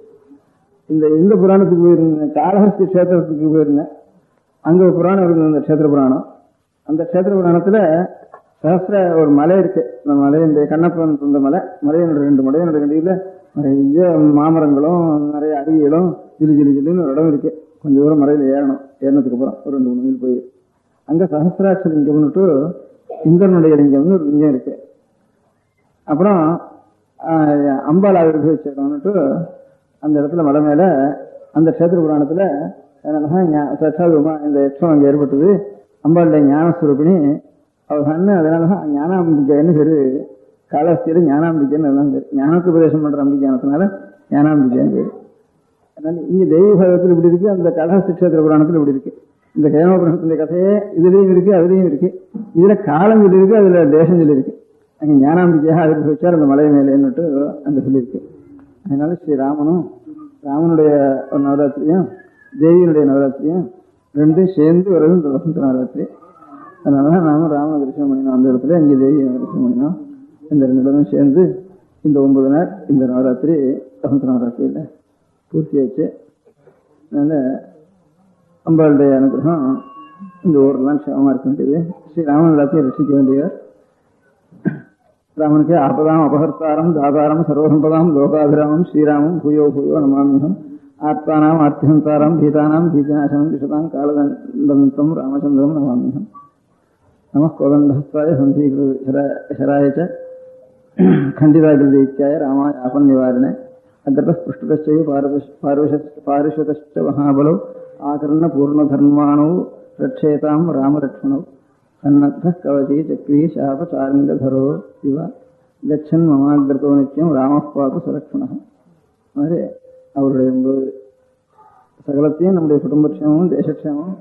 இந்த புராணத்துக்கு போயிருந்தேன், காளஹஸ்தி கஷேத்திரத்துக்கு போயிருந்தேன். அங்க ஒரு புராணம் இருந்தது, அந்த கஷேத்திர புராணம். அந்த கஷேத்திர புராணத்துல சஹஸ்ர ஒரு மலை இருக்கு. அந்த மலை இந்த கண்ணப்பன் இருந்த மலையினுடைய 2 மலையினுடைய கண்டியில நிறைய மாமரங்களும் நிறைய அருவிகளும் ஜில்லுன்னு ஒரு இடம் இருக்கு. கொஞ்சம் தூரம் மலையில ஏறினதுக்கு அப்புறம் ஒரு 2-3 மைல் போய் அங்க சஹஸ்ராட்ச லிங்கம்னுட்டு இந்திரனுடைய லிங்கம்னு ஒரு லிங்கம் இருக்கு. அப்புறம் அம்பாள் ஆவிர்வவிச்சுட்டு அந்த இடத்துல மலை மேல அந்த கஷேத்திர புராணத்துல இந்த யட்சம் அங்க ஏற்பட்டது. அம்பாளுடைய ஞானஸ்வரூபிணி அவர் சொன்ன, அதனாலதான் ஞானாம்பிகைன்னு பேரு. காலஸ்தியில ஞானாம்பிகைன்னு அதெல்லாம் பேரு. ஞானத்துக்கு உபதேசம் பண்ற அம்பிகையானதுனால ஞானாம்பிகைன்னு பேரு. அதனால இங்க தெய்வ பாகத்தில் இப்படி இருக்கு, அந்த காளஹஸ்தி கஷேத்திர புராணத்துல இப்படி இருக்கு. இந்த கேமபுரத்தினுடைய கதையே இதுலயும் இருக்கு, அதுலயும் இருக்கு. இதுல காலம் சொல்லி இருக்கு, அதுல தேசம் சொல்லி இருக்கு. அங்க ஞானாம்பிகையாக அதுக்கு வச்சார் அந்த மலை மேலேன்னுட்டு அங்க சொல்லியிருக்கு. அதனால ராமனுடைய ஒரு நவராத்திரியும் தேவியினுடைய நவராத்திரியும் ரெண்டும் சேர்ந்து வருது இந்த வசந்த நவராத்திரி. அதனாலதான் நாம ராமனை தரிசனம் பண்ணினோம் அந்த இடத்துல, இங்கே தேவியை தரிசனம் பண்ணினோம். இந்த 2 இடமும் சேர்ந்து இந்த 9 நாள் இந்த நவராத்திரி வசந்த நவராத்திரியில பூர்த்தியாச்சு. அதனால அம்பாளுடைய அனுகிரகம் இந்த ஊரெல்லாம் க்ஷேமமா இருக்க வேண்டியது. ஸ்ரீராமன் எல்லாத்தையும் ரசிக்க வேண்டியவர். ராமனுக்கு ஆபதாம் அபகர்த்தாரம் தாதாரம் சர்வசம்பதாம் லோகாபிராமம் ஸ்ரீராமம் பூயோ பூயோ நமாமியம் ஆர்த்தானாம் ஆர்த்திஹந்தாரம் பீதானாம் பீதிநாசனம் திஷதாம் காலதந்தம் ராமச்சந்திரம் நமாமியம் நம கோதண்டஹஸ்தாய சந்தீகிருதராய ச खण्डिताग्रदैत्याय रामाय आपन्निवारिणे अग्रतस्पृष्टतश्चैव पारिषतश्च महाबलौ आकर्णपूर्णधर्माणौ रक्षेतां रामरक्ष्मणौ सन्नद्धः कवची चक्री शापचारिङ्गधरो इव गच्छन् ममाग्रतो नित्यं रामः पातु सुरक्षणः. மாதிரி அவருடைய சகலத்தையும் நம்முடைய குடும்பக்ஷேமம், தேசக்ஷேமம்,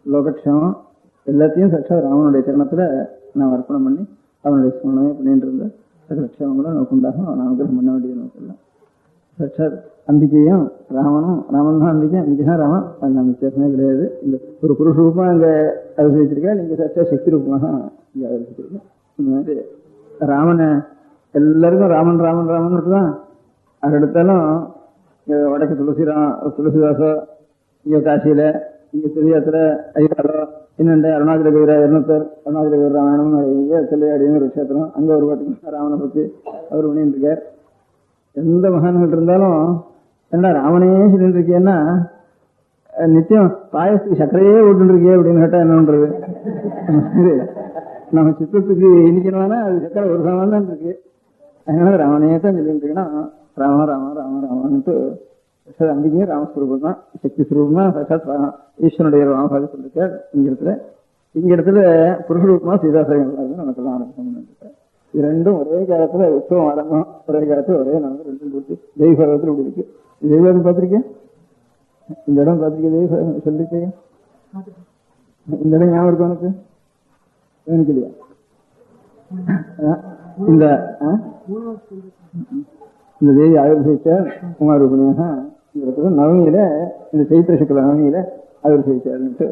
லோகக்ஷேமம் எல்லாத்தையும் சாட்சாத் ராமனுடைய சரணத்துல நான் அர்ப்பணம் பண்ணி அவனுடைய ஸ்மரணமே பண்ணிட்டு இருந்த சகலக்ஷேமங்களும் நமக்கு உண்டாகும். அவன் அனுகிரகம் பண்ண வேண்டியது நமக்கு சாட்சாத் அம்பிகையும் ராமனும், ராமன் தான் அம்பிகை, அம்பிகை தான் ராமன். அது நம்ம வித்தியாசமே கிடையாது. இந்த ஒரு புருஷ ரூபமா அங்க அனுபவிச்சிருக்கேன், நீங்க சாட்சாத் சக்தி ரூபமாக இங்க அனுபவிச்சிருக்கேன். இந்த மாதிரி ராமனை எல்லாருக்கும் ராமன் ராமன் ராமன் தான். அது எடுத்தாலும் வடக்கு துளசிதாசோ, இங்க காசியில, இங்க திருவிழாத்துல ஐயாரோ, இன்னொன்று அருணாச்சல கவிரா இருநூத்தர், அருணாச்சல கவிர ராமாயணம் நிறைய செல்லையாடின்னு ஒரு கஷேத்திரம். அங்க ஒரு பாட்டுக்கு ராமனை பத்தி அவர் பண்ணிட்டு இருக்கார். எந்த மகான்கள் இருந்தாலும் என்ன ராமனே சொல்லிட்டு இருக்கேன்னா நித்தியம் பாயசத்துக்கு சக்கரையே ஓட்டு இருக்கே அப்படின்னு கேட்டா என்னன்றது. நம்ம சித்தத்துக்கு இனிக்கணும்னா அது சக்கரை ஒரு சமம் தான் இருக்கு. அதனால ராமனே தான் சொல்லிட்டு இருக்கேன்னா ராம ராம ராம ராமன்ட்டு சார் அங்கேயும் ராமஸ்வரூபம் தான், சக்தி சுரூபமா சாட்சாத் ஈஸ்வரனுடைய ராமபாக சொல்லிருக்கார். இங்க இடத்துல புருஷரூபமா சீதாசேகர் நமக்கெல்லாம் ஆரம்பிச்சு. இது ரெண்டும் ஒரே காலத்துல உற்சவம் ஆரம்பம், ஒரே காலத்துல ஒரே நாள் ரெண்டும் பூர்த்தி. தெய்வத்தில் இப்படி இருக்கு. தெய்வம் பார்த்திருக்கேன், இந்த இடம் பார்த்திருக்கேன், தெய்வம் சொல்லிருக்கேன். இந்த இடம் ஞாபகம் இருக்கு உனக்கு? எனக்கு இல்லையா? இந்த தேவி ஆயுர்வேதிச்சார் குமார் ரூபணியாக இந்த இடத்துல நவமியில, இந்த சைத்திர சுக்ல நவமியில ஆயுர்வேதிச்சார்ன்ட்டு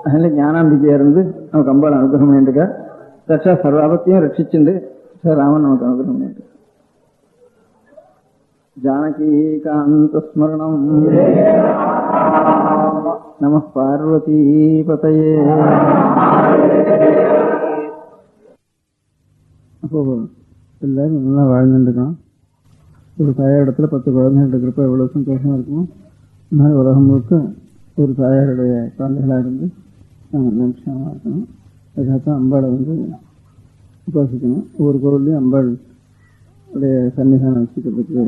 அதனால ஞானாம்பிக்கையா இருந்து நமக்கு அம்பாள் அனுகிரகம் பண்ணிருக்கார். தட்சா சர்வாபத்தையும் ரட்சிச்சுண்டு சார் ராமன் நமக்கு அனுகிரகம் பண்ணிட்டு. ஜானகி காந்த ஸ்மரணம் நம பார்வதி பதயே. அப்போ எல்லாரும் நல்லா வாழ்ந்துருக்கோம். ஒரு தாயார் இடத்துல 10 குழந்தைகள் இருக்கிறப்ப எவ்வளவு சந்தோஷமா இருக்கும். இந்த மாதிரி உலகம் முழுக்க ஒரு தாயாருடைய குழந்தைகளாக இருந்து நாங்கள் நிமிஷமாக இருக்கணும். அதுக்காகத்தான் அம்பாளை உபாசிக்கணும். ஒவ்வொரு கோவில்லையும் அம்பாள் உடைய சன்னிதானம் வச்சுக்கிறதுக்கு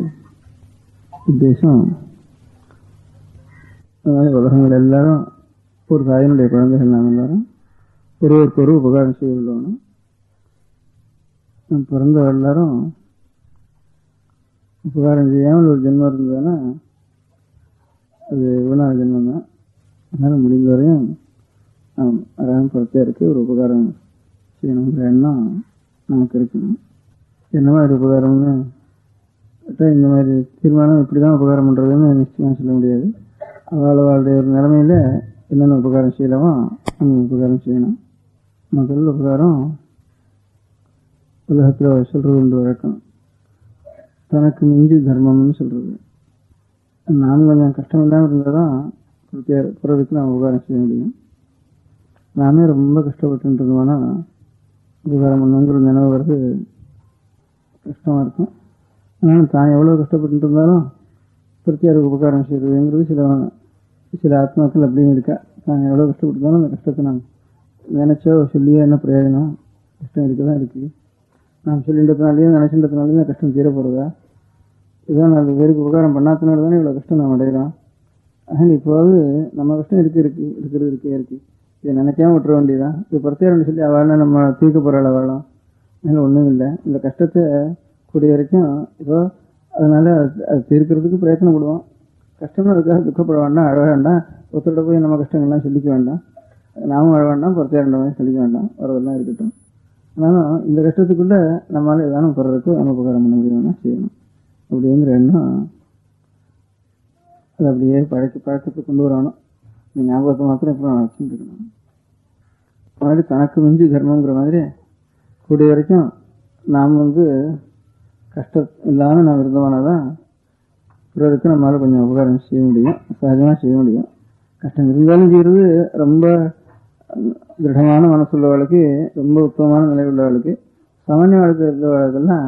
உத்தேசம். அதனால உலகங்கள் எல்லாரும் ஒரு தாயினுடைய குழந்தைகள் நாம் எல்லாரும் ஒருவருக்கு ஒரு உபகாரம் செய்து கொள்ளணும். நம் பிறந்த எல்லாரும் உபகாரம் செய்யாமல் ஒரு ஜென்மம் இருந்ததுன்னா அது வீணான ஜென்மம் தான். அதனால் முடிந்த வரையும் நாம் அறம் பொறுத்தே இருக்கு ஒரு உபகாரம் செய்யணுங்கிற எண்ணம் நமக்கு இருக்கணும். என்ன மாதிரி உபகாரம்னு கேட்டால் இந்த மாதிரி தீர்மானம் இப்படி தான் உபகாரம் பண்ணுறதுன்னு நிச்சயமாக சொல்ல முடியாது. அவளுடைய ஒரு நிலைமையில் என்னென்ன உபகாரம் செய்யலாமோ அந்த உபகாரம் செய்யணும். முதல் உபகாரம் உலகத்தில் சொல்கிறது உண்டு வழக்கம், தனக்கு மிஞ்சி தர்மம்னு சொல்கிறது. நாம் கொஞ்சம் கஷ்டம் இல்லாமல் இருந்தால் தான் பிறருக்கு நாம் உபகாரம் செய்ய முடியும். நாமே ரொம்ப கஷ்டப்பட்டு இருந்தோம்னா உபகாரம் பண்ணுங்கிற நினைவு வர்றது கஷ்டமாக இருக்கும். அதனால் தான் எவ்வளோ கஷ்டப்பட்டு இருந்தாலும் பிரத்தியாருக்கு உபகாரம் செய்கிறதுங்கிறது சில ஆத்மாக்கள் அப்படியும் இருக்கா. தான் எவ்வளோ கஷ்டப்பட்டுருந்தாலும் அந்த கஷ்டத்தை நாம் நினைச்சோ சொல்லியோ என்ன பிரயோஜனம், கஷ்டம் இருக்க தான் இருக்குது. நாம் சொல்லின்றதுனாலையும் நினைச்சின்றதுனாலையும் அந்த கஷ்டம் தீர போகிறதா? இதுதான் 4 பேருக்கு உபகாரம் பண்ணாதனால தானே இவ்வளோ கஷ்டம் நாம் அடைகிறோம். ஆனால் இப்போது நம்ம கஷ்டம் இருக்கு இதை நினைக்காம விட்டுற வேண்டியதான். இது பிரத்தியாரம் சொல்லி அவள் நம்ம தீர்க்க போகிறாள் வாழும். அதனால் ஒன்றும் இல்லை. இந்த கஷ்டத்தை கூடிய வரைக்கும் இப்போ அதனால் அது தீர்க்கிறதுக்கு பிரயத்தனப்படுவோம். கஷ்டம்னு அதுக்காக துக்கப்பட வேண்டாம், அழ வேண்டாம், ஒருத்தரோட போய் நம்ம கஷ்டங்கள்லாம் சொல்லிக்க வேண்டாம், நாமும் அழ வேண்டாம், பிரத்தியாரண்டமே சொல்லிக்க வேண்டாம், வரதெல்லாம் இருக்கட்டும். ஆனாலும் இந்த கஷ்டத்துக்குள்ளே நம்மளால் ஏதானும் பிறருக்கு நம்ம உபகாரம் பண்ண முடியும்னா செய்யணும் அப்படிங்கிற எண்ணம் அது அப்படியே பழக்கத்தை கொண்டு வரணும். இந்த ஞாபகத்தை மாத்திரம் இப்போ வச்சுட்டு இருக்கணும். மாதிரி தனக்கு மிஞ்சி தர்மங்கிற மாதிரி கூடிய வரைக்கும் நாம் கஷ்டம் இல்லாமல் நாம் இருந்தோம்னாதான் பிறருக்கு நம்மளால் கொஞ்சம் உபகாரம் செய்ய முடியும், சகஜமாக செய்ய முடியும். கஷ்டம் இருந்தாலும் செய்கிறது ரொம்ப திருடமான மனசுள்ளவர்களுக்கு, ரொம்ப உத்தமமான நிலை உள்ளவர்களுக்கு, சாமானிய வாழ்க்கை உள்ளவர்களுக்கெல்லாம்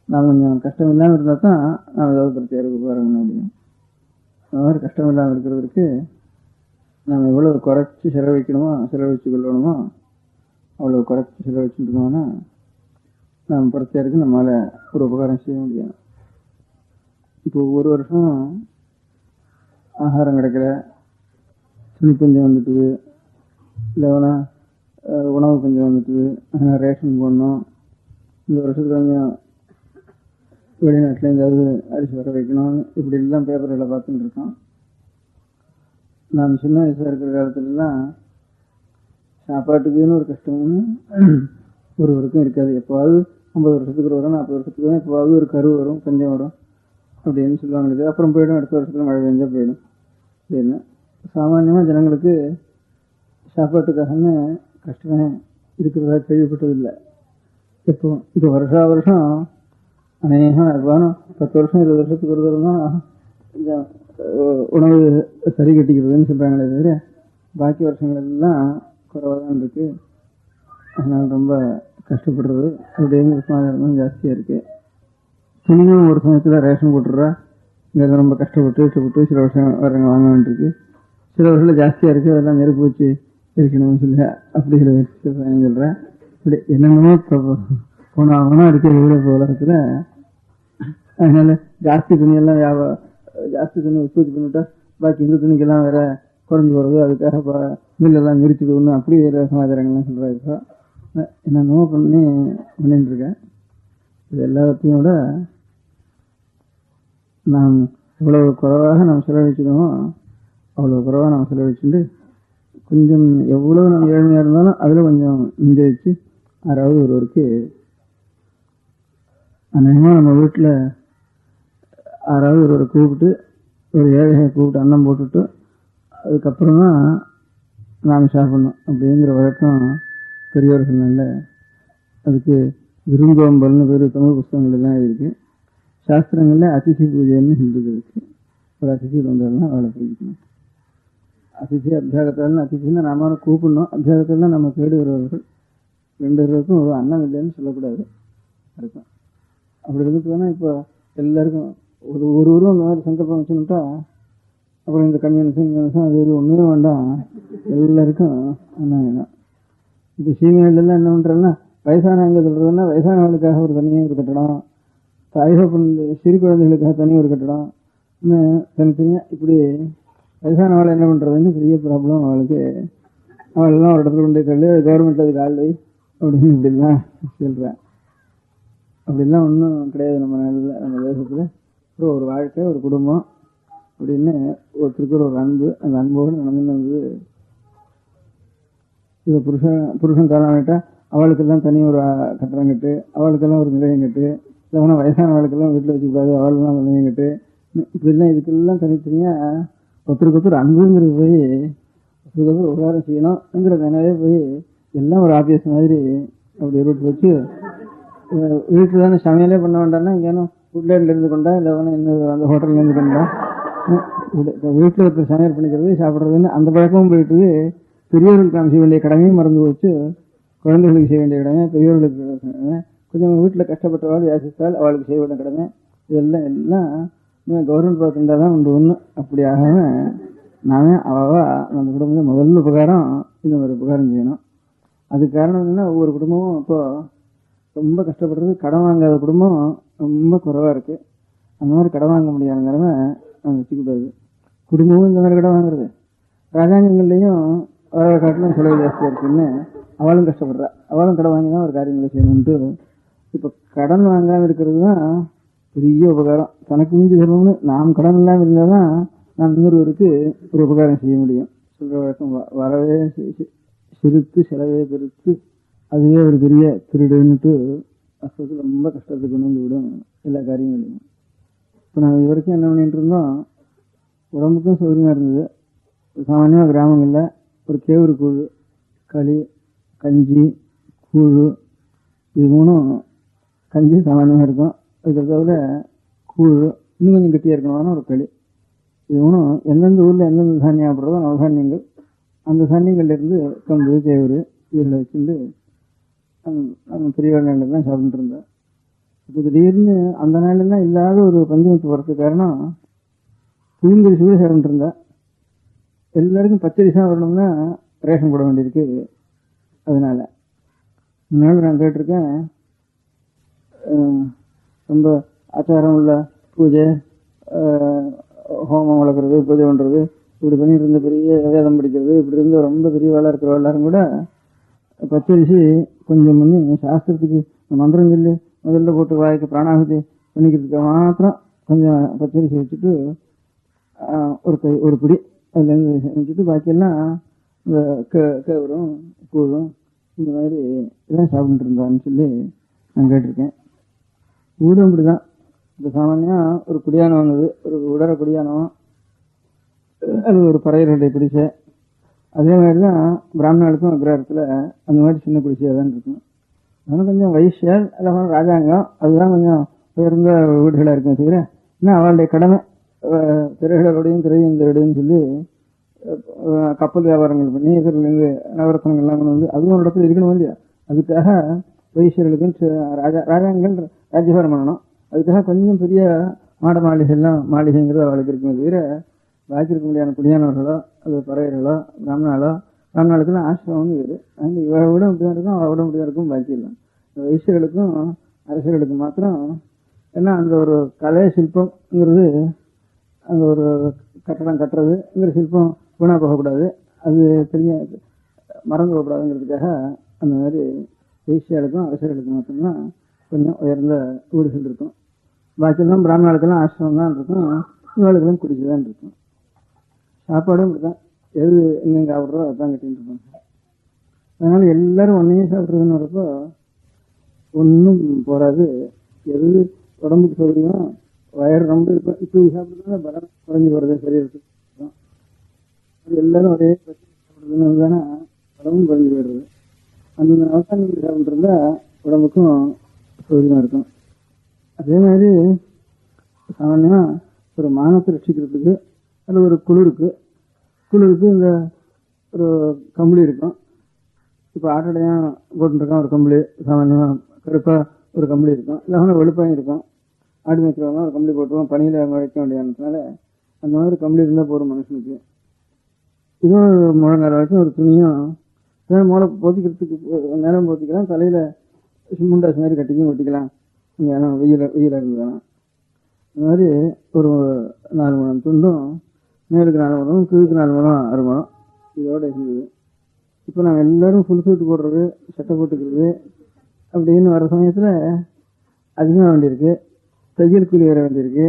நாம் கொஞ்சம் கஷ்டம் இல்லாமல் இருந்தால் தான் நாம் ஏதாவது பிரத்தியாருக்கு உபகாரம் பண்ண முடியும். அந்த மாதிரி கஷ்டம் இல்லாமல் இருக்கிறதுக்கு நாம் எவ்வளோ குறைச்சி செலவழிச்சு கொள்ளணுமோ அவ்வளோ குறைச்சி செலவழிச்சுட்டு இருக்கோம்னா நாம் பிரத்தியாருக்கு நம்மளால் ஒரு உபகாரம் செய்ய முடியும். இப்போ ஒரு வருஷம் ஆகாரம் கிடைக்கல, துணி பஞ்சம் வந்துட்டுது, இல்லைனா உணவு பஞ்சம் வந்துட்டுது, ரேஷன் போடணும், இந்த வருஷத்துக்கு கொஞ்சம் வெளிநாட்டில் எங்கேயாவது அரிசி வர வைக்கணும், இப்படி எல்லாம் பேப்பரில் பார்த்துட்டு இருக்கோம். நாம் சின்ன வயசாக இருக்கிற காலத்துலலாம் சாப்பாட்டுக்குன்னு ஒரு கஷ்டம்னு ஒருவருக்கும் இருக்காது. எப்போவாவது 50 வருஷத்துக்கு வரும், 40 வருஷத்துக்கு வரும், எப்போவாவது ஒரு கரு வரும், பஞ்சம் வரும் அப்படின்னு சொல்லுவாங்களுக்கு. அப்புறம் போய்டும், அடுத்த வருஷத்தில் மழை பெஞ்சால் போயிடும் அப்படின்னு. சாமானியமாக ஜனங்களுக்கு சாப்பாட்டுக்காகன்னு கஷ்டமே இருக்கிறதா கேள்விப்பட்டதில்லை. இப்போ வருஷம் அநேகம் இருப்பானோ 10 வருஷம் 20 வருஷத்துக்கு ஒரு தரம் தான் கொஞ்சம் உணவு சரி கட்டிக்கிறதுன்னு சொல்கிறாங்களே தவிர பாக்கி வருஷங்களெல்லாம் குறைவாக தான் இருக்குது. அதனால் ரொம்ப கஷ்டப்படுறது அப்படிங்கிற சமாதானம் ஜாஸ்தியாக இருக்குது. துணியும் ஒரு சமயத்தில் ரேஷன் போட்டுடுறா, இங்கே ரொம்ப கஷ்டப்பட்டு சில வருஷம் வரங்க வாங்க வேண்டியிருக்கு. சில வருஷத்தில் ஜாஸ்தியாக இருக்குது, அதெல்லாம் நெருப்பு வச்சு இருக்கணும்னு சொல்லி அப்படி சொல்கிறேன். இப்படி என்னென்னமோ போனா இருக்கிற உலகத்தில் அதனால ஜாஸ்தி துணியெல்லாம் ஜாஸ்தி துணி உற்பத்தி பண்ணிவிட்டா பாக்கி இந்த துணிக்கெல்லாம் வேற குறைஞ்சி போகிறது, அதுக்காக இப்போ மில்லெல்லாம் நிறுத்திவிடணும், அப்படி வேறு சமாச்சாரங்கள்லாம் சொல்கிறாங்க. என்னென்னமோ பண்ணிட்டு இருக்கேன். இது எல்லாத்தையும் விட நாம் எவ்வளவு குறைவாக நாம் செலவழிச்சிடுமோ அவ்வளோ குறைவாக நாம் செலவழிச்சுட்டு கொஞ்சம் எவ்வளோ நம்ம ஏழ்மையாக இருந்தாலும் அதில் கொஞ்சம் மிஞ்ச வச்சு யாராவது ஒருவருக்கு அநேகமாக நம்ம வீட்டில் யாராவது ஒருவரை கூப்பிட்டு ஒரு ஏழையை கூப்பிட்டு அன்னம் போட்டுட்டு அதுக்கப்புறம் தான் நாம் சாப்பிடணும் அப்படிங்கிற வழக்கம் பெரியவர்கள் நல்ல. அதுக்கு விருந்தோம்பல்னு பேர் தமிழ் புஸ்தகங்கள்லாம் இருக்குது. சாஸ்திரங்களில் அதிசி பூஜைன்னு ஹிந்துக்களுக்கு ஒரு அதிசி வந்தாலும் அவளை பூஜிக்கணும். அதிசி அபியாகத்தாலும் அதிசின்னா நாம கூப்பிடணும். அபியாகத்தாலும் நம்ம தேடி வருவர்கள் 2 பேருக்கும் ஒரு அன்னம் இல்லைன்னு சொல்லக்கூடாது இருக்கும். அப்படி இருக்கிறதுனா இப்போ எல்லாருக்கும் ஒரு உருவம் அந்த மாதிரி சங்கல்பம் வச்சுன்னுட்டா அப்புறம் இந்த கம்யூனிசம் அது இது ஒன்றுமே வேண்டாம், எல்லாருக்கும் அன்னம் வேணும். இப்போ சீமையிலெல்லாம் என்ன பண்ணுறோன்னா வயசானவங்க சொல்கிறதுனா வயசானவங்களுக்காக ஒரு தனியாக ஒரு கட்டடம், தாய்கப்பன் சிறு குழந்தைகளுக்காக தனியாக ஒரு கட்டடம், இன்னும் தனித்தனியாக இப்படி வயசானவளை என்ன பண்ணுறதுன்னு பெரிய ப்ராப்ளம் அவளுக்கு. அவளெல்லாம் ஒரு இடத்துல கொண்டு தள்ளி கவர்மெண்ட் அதுக்கு ஆள் வை அப்படின்னு இப்படிலாம் சொல்கிறேன். அப்படிலாம் ஒன்றும் கிடையாது நம்ம நாளில், நம்ம தேசத்தில். அப்புறம் ஒரு வாழ்க்கை, ஒரு குடும்பம் அப்படின்னு ஒருத்தருக்கு ஒரு அன்பு, அந்த அன்போடு நடந்து வந்து இப்போ புருஷன் காலம் ஆகிட்டா அவளுக்கெல்லாம் தனி ஒரு கட்டடம் கட்டு, அவளுக்கெல்லாம் ஒரு நிலையம் கட்டு, இல்லைன்னா வயசானவளுக்கெல்லாம் வீட்டில் வச்சுக்கூடாது, அவளுக்கெல்லாம் நிலையம் கட்டு, இப்படிலாம் இதுக்கெல்லாம் தனித்தனியாக ஒருத்தருக்கு அன்புங்கிறது போய் ஒருத்தருக்கு உபகாரம் செய்யணுங்கிற நினைவே போய் எல்லாம் ஒரு ஆபியஸ் மாதிரி அப்படி ரூட் வச்சு வீட்டில் தானே சமையலே பண்ண வேண்டாம்னா இங்கேனும் ஃபுட்லேண்டில் இருந்து கொண்டா இல்லை இன்னும் அந்த ஹோட்டல்லேருந்து கொண்டா வீட்டில் ஒருத்தர் சமையல் பண்ணிக்கிறது சாப்பிட்றதுன்னு அந்த பழக்கமும் போயிட்டு பெரியவர்களுக்கு நாம் செய்ய வேண்டிய கடமையும் மறந்து போச்சு. குழந்தைகளுக்கு செய்ய வேண்டிய கடமை, பெரியவர்களுக்கு கொஞ்சம் வீட்டில் கஷ்டப்பட்டவாள் யாசித்தால் அவளுக்கு செய்ய வேண்டிய கடமை, இதெல்லாம் எல்லாம் கவர்மெண்ட் பார்த்துட்டா தான் ஒன்று அப்படி ஆகாமல் நாமே அவ்வளவா அந்த குடும்பத்தில் முதல்ல உபகாரம் இந்த மாதிரி உபகாரம் செய்யணும். அதுக்கு காரணம் என்னன்னா ஒவ்வொரு குடும்பமும் இப்போ ரொம்ப கஷ்டப்படுறது, கடன் வாங்காத குடும்பம் ரொம்ப குறைவாக இருக்குது. அந்த மாதிரி கடன் வாங்க முடியாத நிலைமை நம்ம வச்சுக்கூடாது. குடும்பமும் இந்த மாதிரி கடன் வாங்குறது, ராஜாங்கங்கள்லேயும் வர காட்டிலும் செலவு ஜாஸ்தியாக இருக்குன்னு அவளும் கஷ்டப்படுறா, அவளும் கடன் வாங்கி தான் ஒரு காரியங்களை செய்யணுன்ட்டு. இப்போ கடன் வாங்காமல் இருக்கிறது தான் பெரிய உபகாரம். தனக்கு மிஞ்சி செல்வம்னு நாம் கடன் இல்லாமல் இருந்தால் தான் நாம் இன்னொருவருக்கு ஒரு உபகாரம் செய்ய முடியும். சொல்கிற வழக்கம் வரவே சிரித்து செலவே பெருத்து அதுவே ஒரு பெரிய திருடுன்னுட்டு கஷ்டத்துக்கு ரொம்ப கஷ்டத்துக்கு கொண்டு வந்து விடும் எல்லா காரியங்களையும். இப்போ நாங்கள் இது வரைக்கும் என்ன பண்ணிட்டு இருந்தோம், உடம்புக்கும் சௌகரியமாக இருந்தது. சாமானியமாக கிராமங்களில் ஒரு கேவுரு கூழ், களி, கஞ்சி, கூழ், இது 3 கஞ்சி சாமானியமாக இருக்கும். அதுக்கு தவிர கூழ் இன்னும் கொஞ்சம் கட்டியாக இருக்கணும்னா ஒரு களி, இது 3 எந்தெந்த ஊரில் எந்தெந்த தானியம் சாப்பிட்றதோ நவதானியங்கள், அந்த தானியங்கள்லேருந்து கம்பு கேவுரு இதில் வச்சுட்டு அந்த பெரிய நாளில் தான் சாப்பிட்டு இருந்தேன். இப்போ திடீர்னு அந்த நாளெல்லாம் இல்லாத ஒரு பஞ்சமத்து வரத்துக்கு காரணம் புளிங்கரிசி கூட சாப்பிட்டு இருந்தேன். எல்லாருக்கும் பச்சரிசி வரணும்னா ரேஷன் போட வேண்டியிருக்கு. அதனால முன்னாள் நான் கேட்டிருக்கேன், ரொம்ப ஆச்சாரம் உள்ள பூஜை, ஹோமம் வளர்க்குறது, பூஜை பண்ணுறது, இப்படி பண்ணிட்டு இருந்த பெரிய வேதம் படிக்கிறது, இப்படி இருந்த ரொம்ப பெரிய வேலை இருக்கிற எல்லாரும் கூட பச்சரிசி கொஞ்சம் பண்ணி சாஸ்திரத்துக்கு மந்திரம் சொல்லி முதல்ல போட்டு வாய்க்கு பிராணாகுதி பண்ணிக்கிறதுக்கு மாத்திரம் கொஞ்சம் பச்சரிசி வச்சுட்டு ஒரு பிடி அதுலேருந்து வச்சுட்டு பாக்கியெல்லாம் இந்த கேவரும் கூழும் இந்த மாதிரி இதெல்லாம் சாப்பிட்டு இருந்தான்னு சொல்லி நான் கேட்டிருக்கேன். வீடும் அப்படி தான். இப்போ சாமானியாக ஒரு குடியானம் வந்தது, ஒரு உடற குடியானம், அது ஒரு பறையர்களுடைய குடிசை. அதே மாதிரி தான் பிராமணர்களுக்கும் அக்ரஹத்தில் அந்த மாதிரி சின்ன குடிசையாக தான் இருக்கும். அதனால் கொஞ்சம் வைசியர் அதெல்லாம் ராஜாங்கம் அதுதான் கொஞ்சம் உயர்ந்த வீடுகளாக இருக்கும். தவிர இன்னும் அவளுடைய கடமை திரைகளோடையும் திரையும் திரையுன்னு சொல்லி கப்பல் வியாபாரங்கள் பண்ணி இதிலேருந்து நவரத்னங்கள்லாம் கொண்டு வந்து அதுவும் ஒரு இடத்துல இருக்கணும் இல்லையா. அதுக்காக வைசியர்களுக்கும் ராஜாங்கள் ராஜ்யபாரம் பண்ணணும். அதுக்காக கொஞ்சம் பெரிய மாளிகைங்கிறது அவளுக்கு இருக்கும். தவிர பாக்கி இருக்க முடியாத குடியானவர்களோ அது பறையர்களோ பிராமணர்களுக்கெல்லாம் ஆசிரமம்னு வேறு. அந்த இவரோட இப்படி தான் இருக்கும், அவரோட இப்படி தான் இருக்கும். பாக்கி இல்லை. வைசியர்களுக்கும் அரசியர்களுக்கும் மாத்திரம் ஏன்னா அந்த ஒரு கலை சிற்பம்ங்கிறது அந்த ஒரு கட்டடம் கட்டுறதுங்கிற சிற்பம் வீணாக போகக்கூடாது, அது தெரிஞ்ச மறந்து போகக்கூடாதுங்கிறதுக்காக அந்த மாதிரி வைசியாளுக்கும் அரசர்களுக்கும் மட்டும்தான் கொஞ்சம் உயர்ந்த வீடுகள் இருக்கும். பாக்கியெல்லாம் பிராமணர்களுக்கெல்லாம் ஆசிரமம் தான் இருக்கும், இவர்களுக்கெல்லாம் குடிச்சு தான் இருக்கும். சாப்பாடும் இப்படிதான், எது எங்கெங்க சாப்பிட்றோ அதான் கட்டின்னு இருப்பாங்க. அதனால எல்லாரும் ஒன்னையும் சாப்பிட்றதுன்னு வரப்போ ஒன்றும் போகாது. எது உடம்புக்கு சௌகரியம் வயறு ரொம்ப இருக்கும். இப்போ சாப்பிட்றதுனால பலம் குறைஞ்சி போகிறது சரீரத்துக்கு. அது எல்லாரும் ஒரே சாப்பிட்றதுன்னு தானே உடம்பும் குறைஞ்சி போயிடுறது. அந்தந்த நாள் நீங்கள் சாப்பிட்ருந்தா உடம்புக்கும் சௌகரியமாக இருக்கும். அதே மாதிரி சாமான்யமாக ஒரு மானத்தை ரட்சிக்கிறதுக்கு அதில் ஒரு குளிருக்கு இந்த ஒரு கம்பளி இருக்கும். இப்போ ஆட்டடையாக போட்டுருக்கான் ஒரு கம்பளி, சாமான்யமாக கருப்பாக ஒரு கம்பளி இருக்கும், இல்லைன்னா வெளுப்பாயும் இருக்கும். ஆடு மேய்க்கிறவங்க ஒரு கம்பளி போட்டுருவோம், பனியில் மழைக்க வேண்டியதுனால அந்த மாதிரி கம்பளி இருந்தால் போகிற மனுஷனுக்கு. இதுவும் முழங்கால வரைக்கும் ஒரு துணியும் மூளை போத்திக்கிறதுக்கு நேரம் போத்திக்கலாம், தலையில் முண்டாசு மாதிரி கட்டிக்கும் ஒட்டிக்கலாம். நீங்கள் வெயில இருந்ததுனா இந்த மாதிரி ஒரு 4 முழம் துண்டும், மேலுக்கு 4 முழம், கீழுக்கு 4 முழம் 6 முழம் இதோட இருந்தது. இப்போ நாங்கள் எல்லாரும் ஃபுல் சூட்டு போடுறது, சட்டை போட்டுக்கிறது அப்படின்னு வர சமயத்தில் அதிகமாக வேண்டியிருக்கு. தையல் கூலி வர வேண்டியிருக்கு,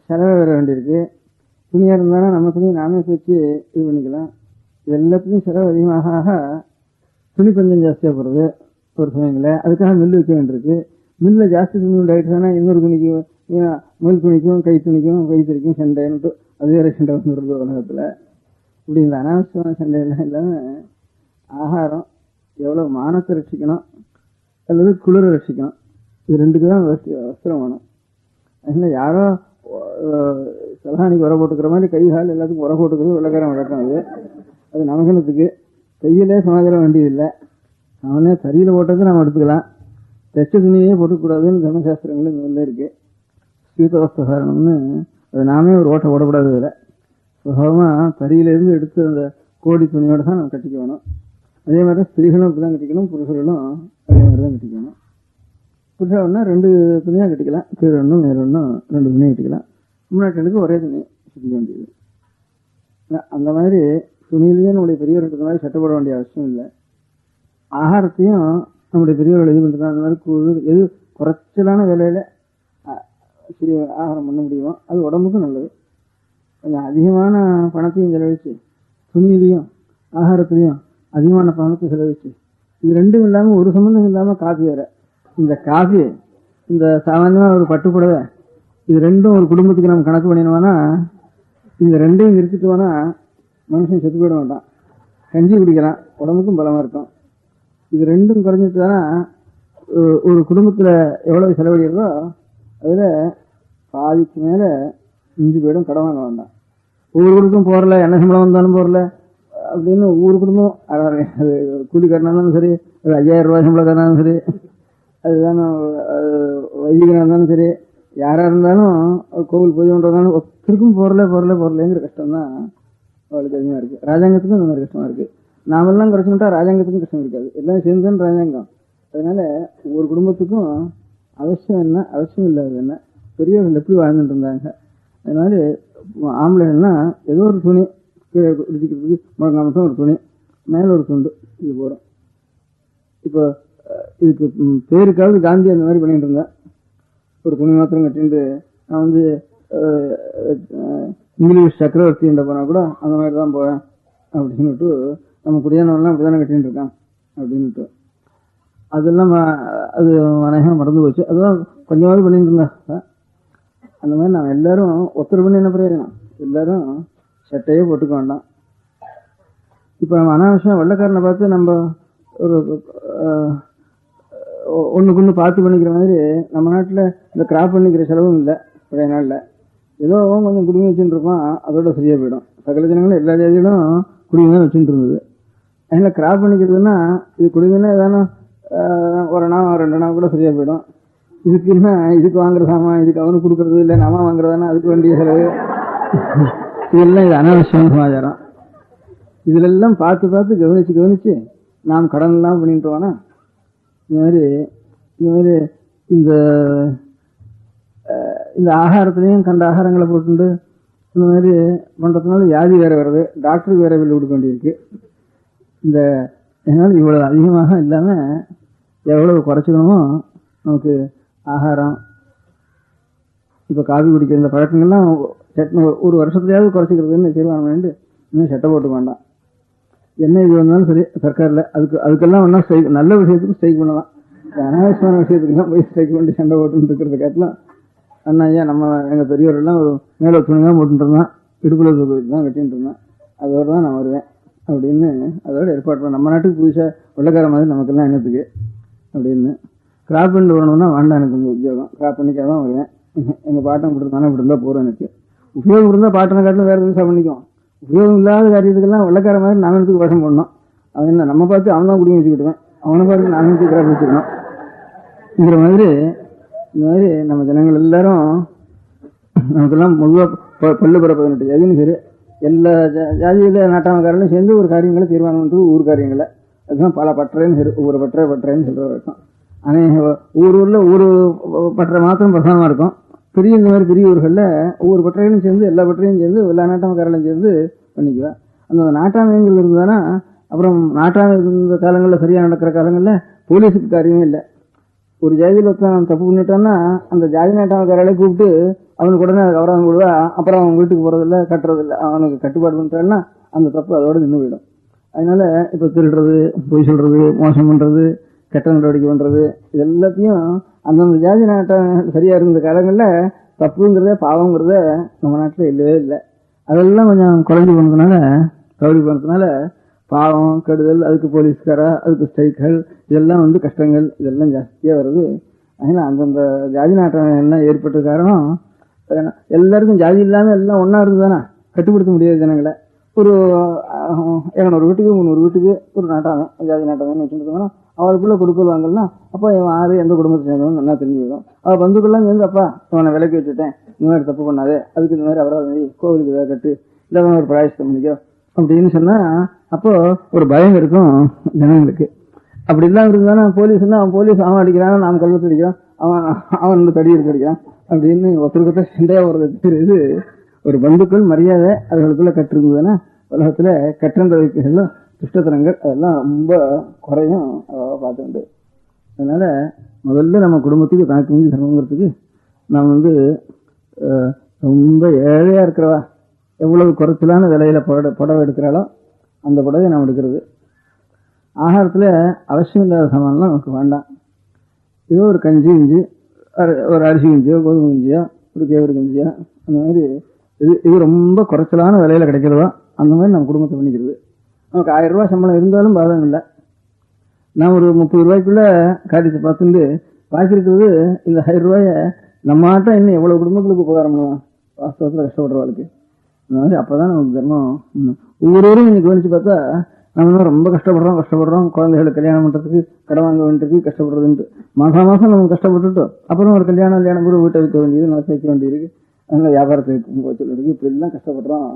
செலவு வர வேண்டியிருக்கு. துணியாக இருந்தாலும் நம்ம துணியை நாமே வச்சு இது பண்ணிக்கலாம். இது எல்லாத்துக்கும் செலவு அதிகமாக துணி கொஞ்சம் ஜாஸ்தியாக போடுறது ஒரு சமயங்களில். அதுக்காக மில்லு வைக்க வேண்டியிருக்கு. மில்லில் ஜாஸ்தி துணி ஆகிடுச்சுன்னா இன்னொரு துணிக்கு, மேல் துணிக்கும் கை துணிக்கும் கைத்தறிக்கும் சண்டைன்னுட்டு அது வேறு சண்டை வந்துடுறது உலகத்தில். இப்படி இந்த அனாவசியமான சண்டையெல்லாம் இல்லாமல் ஆகாரம் எவ்வளோ மானத்தை ரட்சிக்கணும் அல்லது குளிரை ரட்சிக்கணும், இது ரெண்டுக்கு தான் வஸ்திரம் வேணும். அதனால் யாரோ சலஹானிக்கு உர போட்டுக்கிற மாதிரி கை கால் எல்லாத்துக்கும் உர போட்டுக்கிறது வெள்ளக்காரம் வழக்கம். அது நமகனத்துக்கு கையிலே சமாதானம் வேண்டியதில்லை. அவனே சரியில் போட்டது நம்ம எடுத்துக்கலாம், தைச்ச துணியே போட்டுக்கூடாதுன்னு தர்மசாஸ்திரங்கள் இந்த இருக்குது. சீதவஸ்திரம்னு அது நாமே ஒரு ஓட்டை போடக்கூடாது. இதில் சுகமாக தறியிலேருந்து எடுத்து அந்த கோடி துணியோடு தான் நம்ம கட்டிக்க வேணும். அதே மாதிரி தான் ஸ்திரீகளும் அப்படி தான் கட்டிக்கணும், புருஷர்களும் அதே மாதிரி தான் கட்டிக்கணும். புருஷன்னா 2 துணியாக கட்டிக்கலாம், கீழே ஒன்றும் மேலே ஒன்றும் 2 துணியாக கட்டிக்கலாம். முன்னாடி ஒரே துணி கட்டிக்க வேண்டியது. அந்த மாதிரி துணியிலேயே நம்முடைய பெரியவர்களுக்கு மாதிரி சட்டை போட வேண்டிய அவசியம் இல்லை. ஆகாரத்தையும் நம்முடைய பெரியவர்கள் இது பண்ணிட்டு தான் அந்த மாதிரி எது குறைச்சலான விலையில் ஆகாரம் பண்ண முடியுமோ அது உடம்புக்கும் நல்லது. கொஞ்சம் அதிகமான பணத்தையும் செலவழிச்சு துணியிலையும் ஆகாரத்துலையும் அதிகமான பணத்தை செலவழிச்சு இது ரெண்டும் இல்லாமல் ஒரு சம்மந்தம் இல்லாமல் காஃபி வேற. இந்த காஃபி, இந்த சாமானியமாக ஒரு பட்டுப்புடவை, இது ரெண்டும் ஒரு குடும்பத்துக்கு நம்ம கணக்கு பண்ணினோம்னா இந்த ரெண்டையும் நிறுத்திட்டோம்னா மனுஷன் செத்து போயிட மாட்டான். கஞ்சி குடிக்கலாம், உடம்புக்கும் பலமாக இருக்கும். இது ரெண்டும் குறைஞ்சிட்டு தானே ஒரு குடும்பத்தில் எவ்வளோ செலவழிகிறதோ அதில் பாதிக்கு மேலே மிஞ்சி போயிடும். கடன் வாங்க வேண்டாம். ஒவ்வொரு குடும்பம் போகிறல, என்ன சம்பளம் வந்தாலும் போகிறல அப்படின்னு ஒவ்வொரு குடும்பம் அது கூலி கட்டினாலும் சரி, அது 5000 ரூபாய் சம்பளம் கட்டினாலும் சரி, அதுதான் வைதிகனாக இருந்தாலும் சரி, யாராக இருந்தாலும் கோவில் பூஜை பண்ணுறதுனாலும் ஒருத்தருக்கும் போகிறலேங்கிற கஷ்டம் தான் அவளுக்கு அதிகமாக இருக்குது. ராஜாங்கத்துக்கும் அந்த மாதிரி கஷ்டமாக இருக்குது. நாமெல்லாம் குறைச்சுட்டா ராஜாங்கத்துக்கும் கஷ்டம் இருக்காது, எல்லாம் சேர்ந்துதான் ராஜாங்கம். அதனால ஒவ்வொரு குடும்பத்துக்கும் அவசியம் என்ன, அவசியம் இல்லாதது என்ன, பெரியவர்கள் எப்படி வாழ்ந்துட்டு இருந்தாங்க. அதனால ஆம்பளைன்னா ஏதோ ஒரு துணி கீழே குடிக்கிறதுக்கு முழங்கா மட்டும் ஒரு துணி, மேலே ஒரு துண்டு, இது போகிறோம். இப்போ இதுக்கு பேருக்காவது காந்தி அந்த மாதிரி பண்ணிட்டு இருந்தேன். ஒரு துணி மாத்திரம் கட்டிட்டு நான் வந்து இங்கிலீஷ் சக்கரவர்த்தின்ற போனால் கூட அந்த மாதிரி தான் போவேன் அப்படின்னுட்டு, நம்ம குடியானவெல்லாம் அப்படி தானே கட்டின்னு இருக்கான் அப்படின்ட்டு அதெல்லாம் அது அநேகமாக மறந்து போச்சு. அதுதான் கொஞ்சமாவது பண்ணிட்டு இருந்தா. அந்த மாதிரி நாம் எல்லாரும் ஒருத்தர் பண்ணி என்ன பிரயோஜனம், எல்லாரும் சட்டையே போட்டுக்க வேண்டாம். இப்போ நம்ம அனாவசியம் வெள்ளைக்காரனை பார்த்து நம்ம ஒரு ஒன்றுக்கு ஒன்று பார்த்து பண்ணிக்கிற மாதிரி நம்ம நாட்டில் இந்த கிராப் பண்ணிக்கிற செலவும் இல்லை. பழைய நாளில் ஏதோ கொஞ்சம் குடும்பம் வச்சுட்டு இருப்பான், அதோட சரியாக போயிடும். சகல ஜனங்களும் எல்லா ஜாதியிலும் குடும்பம் தான் வச்சுட்டு இருந்தது. அதனால் கிராப் பண்ணிக்கிறதுனா இது குடும்பம்னா ஏதானா ஒரு நாள் 2 நாள் கூட சரியாக போயிடும். இதுக்குன்னா இதுக்கு வாங்குறதாமா, இதுக்கு அவனுக்கு கொடுக்குறது இல்லை, நம்ம வாங்குறதானா அதுக்கு வேண்டிய செலவு, இதெல்லாம் இது அனாவசியமான சமாச்சாரம். இதிலெல்லாம் பார்த்து கவனிச்சு நாம் கடன்லாம் பண்ணிட்டுவானா. இந்த மாதிரி இந்த இந்த ஆகாரத்துலேயும் கண்ட ஆகாரங்களை போட்டுண்டு இந்த மாதிரி பண்ணுறதுனால வியாதி வேறு வருது, டாக்டருக்கு வேறு பில்லு கொடுக்க வேண்டியிருக்கு. இந்த இதனால் இவ்வளோ அதிகமாக இல்லாமல் எவ்வளவு குறைச்சிக்கணுமோ நமக்கு ஆகாரம், இப்போ காபி குடிக்கிற இந்த பழக்கங்கள்லாம் ஒரு வருஷத்துலையாவது குறைச்சிக்கிறதுன்னு தீர்மானம் பண்ணிட்டு இன்னும் சட்டை போட்டு வேண்டாம். என்ன இது வந்தாலும் சரி சர்க்காரில் அதுக்கெல்லாம் ஒன்றா ஸ்ட்ரைக், நல்ல விஷயத்துக்கு ஸ்ட்ரைக் பண்ணலாம். அனாவசியமான விஷயத்துக்கெல்லாம் போய் ஸ்ட்ரைக் பண்ணி சண்டை போட்டுன்னு இருக்கிறத காட்டலாம். அண்ணா ஐயா நம்ம எங்கள் பெரியவரெல்லாம் ஒரு மேலே துணி தான் போட்டுட்டு இருந்தான், இடுப்பில் தான் கட்டின்னு இருந்தான், அதோடு தான் நான் வருவேன் அப்படின்னு அதோட ஏற்பாடு பண்ண. நம்ம நாட்டுக்கு புதுசாக வெள்ளக்கார மாதிரி நமக்கெல்லாம் என்னத்துக்கு அப்படின்னு. கிராப் பண்ணி வரணும்னா வேண்டாம் எனக்கு இந்த உத்தியோகம், கிராப் பண்ணிக்காக தான் வருவேன். எங்கள் பாட்டம் இப்படி இருந்தானே இப்படி இருந்தால் போகிறோம். எனக்கு உபயோகம் இருந்தால் பாட்டனை காட்டிலும் வேறு எதுவும் பண்ணிக்கும். உபயோகம் இல்லாத காரியத்துக்கெல்லாம் வெள்ளக்கார மாதிரி நாமத்துக்கு வருஷம் போடணும். அவன் என்ன நம்ம பார்த்து அவன் தான் குடிக்க வச்சுக்கிட்டுவேன், அவனை பார்த்து நாமத்துக்கு கிராப் வச்சுக்கணும். இந்த மாதிரி நம்ம ஜனங்கள் எல்லாரும் நமக்கெல்லாம் பொதுவாக பல்லு பிற 18 ஜாதின்னு சரி எல்லா ஜாதியில் நாட்டாமக்காரங்களும் சேர்ந்து ஒரு காரியங்களை தீர்மானம் பண்ணுறது ஊர் காரியங்களை. அதுதான் பல பட்டறைன்னு சரி, ஒவ்வொரு பட்டறைன்னு சொல்கிற வரைக்கும். ஆனால் ஊரில் ஒரு பட்டறை மாத்திரம் பிரதானமாக இருக்கும். பெரிய இந்த மாதிரி பெரிய ஊர்களில் ஒவ்வொரு பட்டறைகளும் சேர்ந்து எல்லா பட்டறையும் சேர்ந்து எல்லா நாட்டாமக்காரங்களும் சேர்ந்து பண்ணிக்குவேன். அந்த நாட்டாமைங்கிறது இருந்ததுன்னா அப்புறம் நாட்டாமை இருந்த காலங்களில் சரியாக நடக்கிற காலங்களில் போலீஸுக்கு காரியமே இல்லை. ஒரு ஜாதியில் ஒருத்தன் தப்பு பண்ணிட்டான்னா அந்த ஜாதி நாட்டாமக்காரர்களை கூப்பிட்டு அவனுக்கு உடனே கவரம் கொடுவா, அப்புறம் அவன் வீட்டுக்கு போகிறதில்ல கட்டுறதில்ல, அவனுக்கு கட்டுப்பாடு பண்ணிட்டான்னா அந்த தப்பு அதோடு நின்று போயிடும். அதனால இப்போ திருடுறது, பொய் சொல்கிறது, மோசம் பண்ணுறது, கெட்ட நடவடிக்கை பண்ணுறது, இது எல்லாத்தையும் அந்தந்த ஜாதி நாட்டம் சரியாக இருந்த காலங்களில் தப்புங்கிறத பாவங்கிறத நம்ம நாட்டில் இல்லவே இல்லை. அதெல்லாம் கொஞ்சம் குறைஞ்சி போனதுனால கவடி போனதுனால பாவம் கெடுதல், அதுக்கு போலீஸ்காரா, அதுக்கு ஸ்ட்ரைக்கள், இதெல்லாம் கஷ்டங்கள் இதெல்லாம் ஜாஸ்தியாக வருது. அதனால் அந்தந்த ஜாதி நாட்டம் எல்லாம் ஏற்பட்ட காரணம் எல்லாருக்கும் ஜாதி இல்லாமல் எல்லாம் ஒன்றா இருக்குதானே கட்டுப்படுத்த முடியாது ஜனங்களை. ஒரு 200 வீட்டுக்கு 300 வீட்டுக்கு ஒரு நாட்டாகம் ஜாதி நாட்டம்னு வச்சுருக்கோன்னா அவளுக்குள்ளே கொடுக்கல் வாங்கலன்னா அப்போ இவன் ஆறு எந்த குடும்பத்தை சேர்ந்தவன் நல்லா தெரிஞ்சு போயிடும். அவள் பந்துக்கெல்லாம் சேர்ந்து அப்பா இவனை விலைக்கு வச்சுட்டேன், இந்த மாதிரி தப்பு பண்ணாதே, அதுக்கு இந்த மாதிரி அபராதம் கோவிலுக்கு இதாக கட்டு, இல்லை அவனை ஒரு பிராயசித்தம் பண்ணிக்கோ அப்படின்னு சொன்னால் அப்போது ஒரு பயம் இருக்கும் ஜனங்களுக்கு. அப்படி இல்லாமல் இருந்தானா போலீஸ்னா அவன் அடிக்கிறான், நாம் கல்வத்து அடிக்கிறான், அவன் தடி எடுத்து அடிக்கிறான் அப்படின்னு ஒருத்தருக்கத்தை சண்டையாக வருது தெரியுது. ஒரு பந்துக்கள் மரியாதை அதுகளுக்குள்ளே கட்டிருந்ததுன்னா உலகத்தில் கற்றந்த வைப்புகளும் துஷ்டத்தனங்கள் அதெல்லாம் ரொம்ப குறையும் பார்த்துண்டு. அதனால் முதல்ல நம்ம குடும்பத்துக்கு தனக்கு மிஞ்சி தர்மங்கிறதுக்கு நாம் ரொம்ப ஏழையாக இருக்கிறவா எவ்வளவு குறைச்சலான விலையில் புடவை எடுக்கிறாளோ அந்த புடவை நாம் எடுக்கிறது. ஆகாரத்தில் அவசியம் இல்லாத சாமான்லாம் நமக்கு வேண்டாம். ஏதோ ஒரு கஞ்சி கிஞ்சி, ஒரு அரிசி கஞ்சியோ கோதுமை கஞ்சியோ ஒரு கேவரு கஞ்சியோ அந்த மாதிரி இது ரொம்ப குறைச்சலான விலையில் கிடைக்கிறதோ அந்த மாதிரி நம்ம குடும்பத்தை பண்ணிக்கிறது. நமக்கு 1000 ரூபா சம்பளம் இருந்தாலும் பாதகம் இல்லை. நான் ஒரு 30 ரூபாய்க்குள்ளே காரியத்தை பார்த்துட்டு பாக்கி இருக்கிறது இந்த 1000 ரூபாயை நம்ம ஆட்டம் இன்னும் எவ்வளோ குடும்பங்களுக்கு உபகாரம் பண்ணுவோம் வாஸ்தவத்தில் கஷ்டப்படுறவாளுக்கு. அந்த மாதிரி அப்போ தான் நமக்கு தர்மம். ஒவ்வொருவரும் இன்னைக்கு கவனித்து பார்த்தா நம்ம ரொம்ப கஷ்டப்படுறோம். குழந்தைகளுக்கு கல்யாணம் பண்ணுறதுக்கு கடை வாங்க வேண்டியதுக்கு கஷ்டப்படுறதுன்ட்டு மாதம் நம்ம கஷ்டப்பட்டுட்டோம். அப்புறம் ஒரு கல்யாணம் கூட வீட்டை வைக்க வேண்டியது, நல்லா சேர்க்க வேண்டியிருக்கு, அதனால வியாபாரத்தை வச்சுருக்கு, இப்படிலாம் கஷ்டப்படுறோம்.